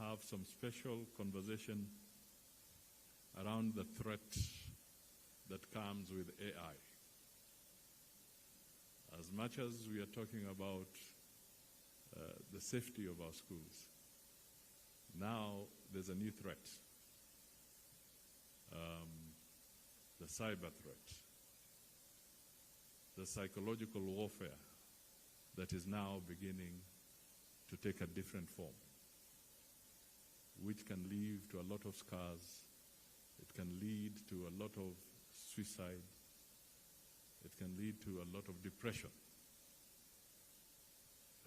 have some special conversation around the threat that comes with AI. As much as we are talking about the safety of our schools, now there's a new threat, the cyber threat, the psychological warfare that is now beginning to take a different form, which can lead to a lot of scars. It can lead to a lot of suicide. It can lead to a lot of depression.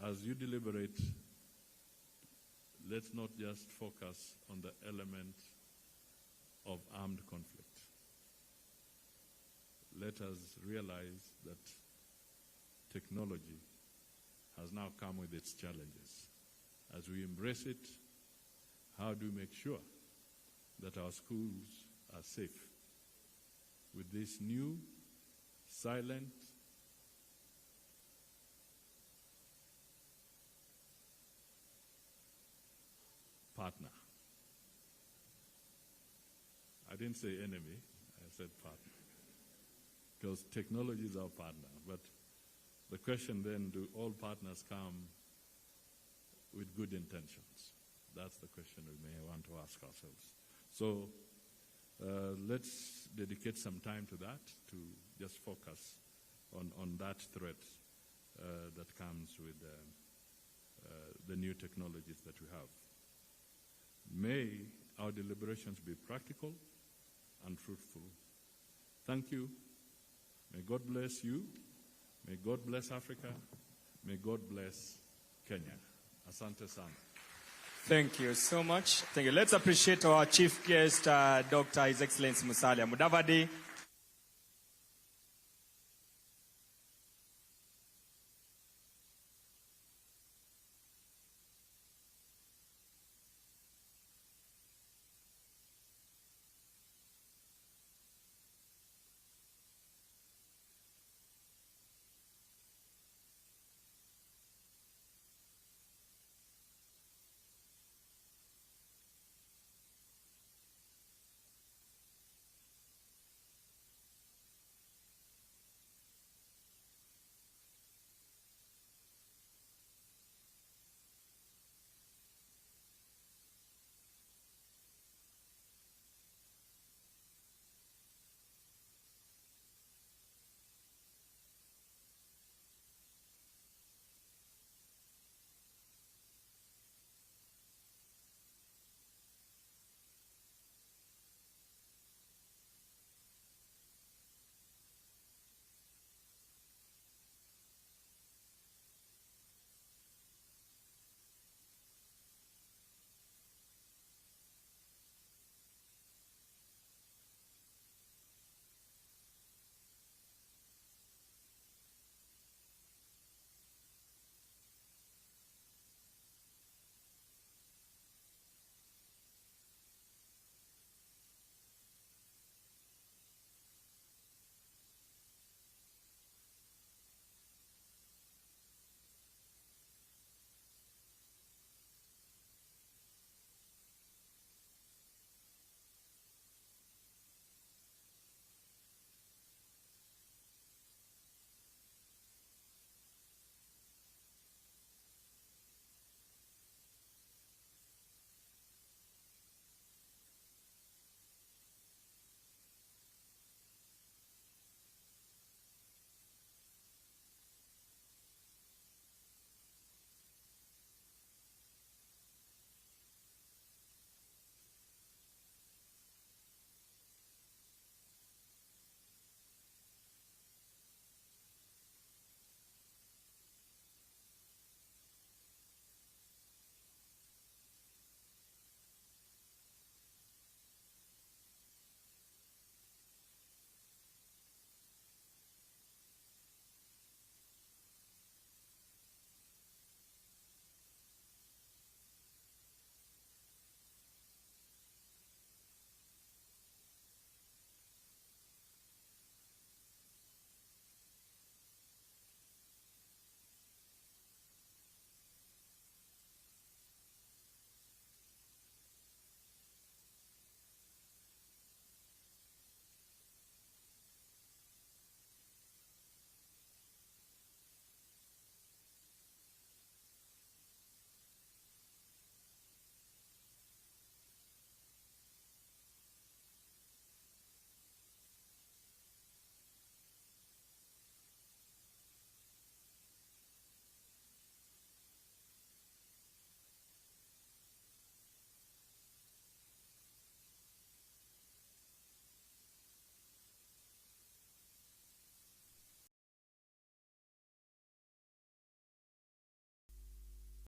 As you deliberate, let's not just focus on the element of armed conflict. Let us realize that technology has now come with its challenges. As we embrace it, how do we make sure that our schools are safe with this new, silent, partner? I didn't say enemy, I said partner. Because technology is our partner. But the question then, do all partners come with good intentions? That's the question we may want to ask ourselves. So let's dedicate some time to that, to just focus on that threat that comes with the new technologies that we have. May our deliberations be practical and fruitful. Thank you. May God bless you. May God bless Africa. May God bless Kenya. Asante sana. Thank you so much. Thank you. Let's appreciate our chief guest, Dr. His Excellency Musalia Mudavadi.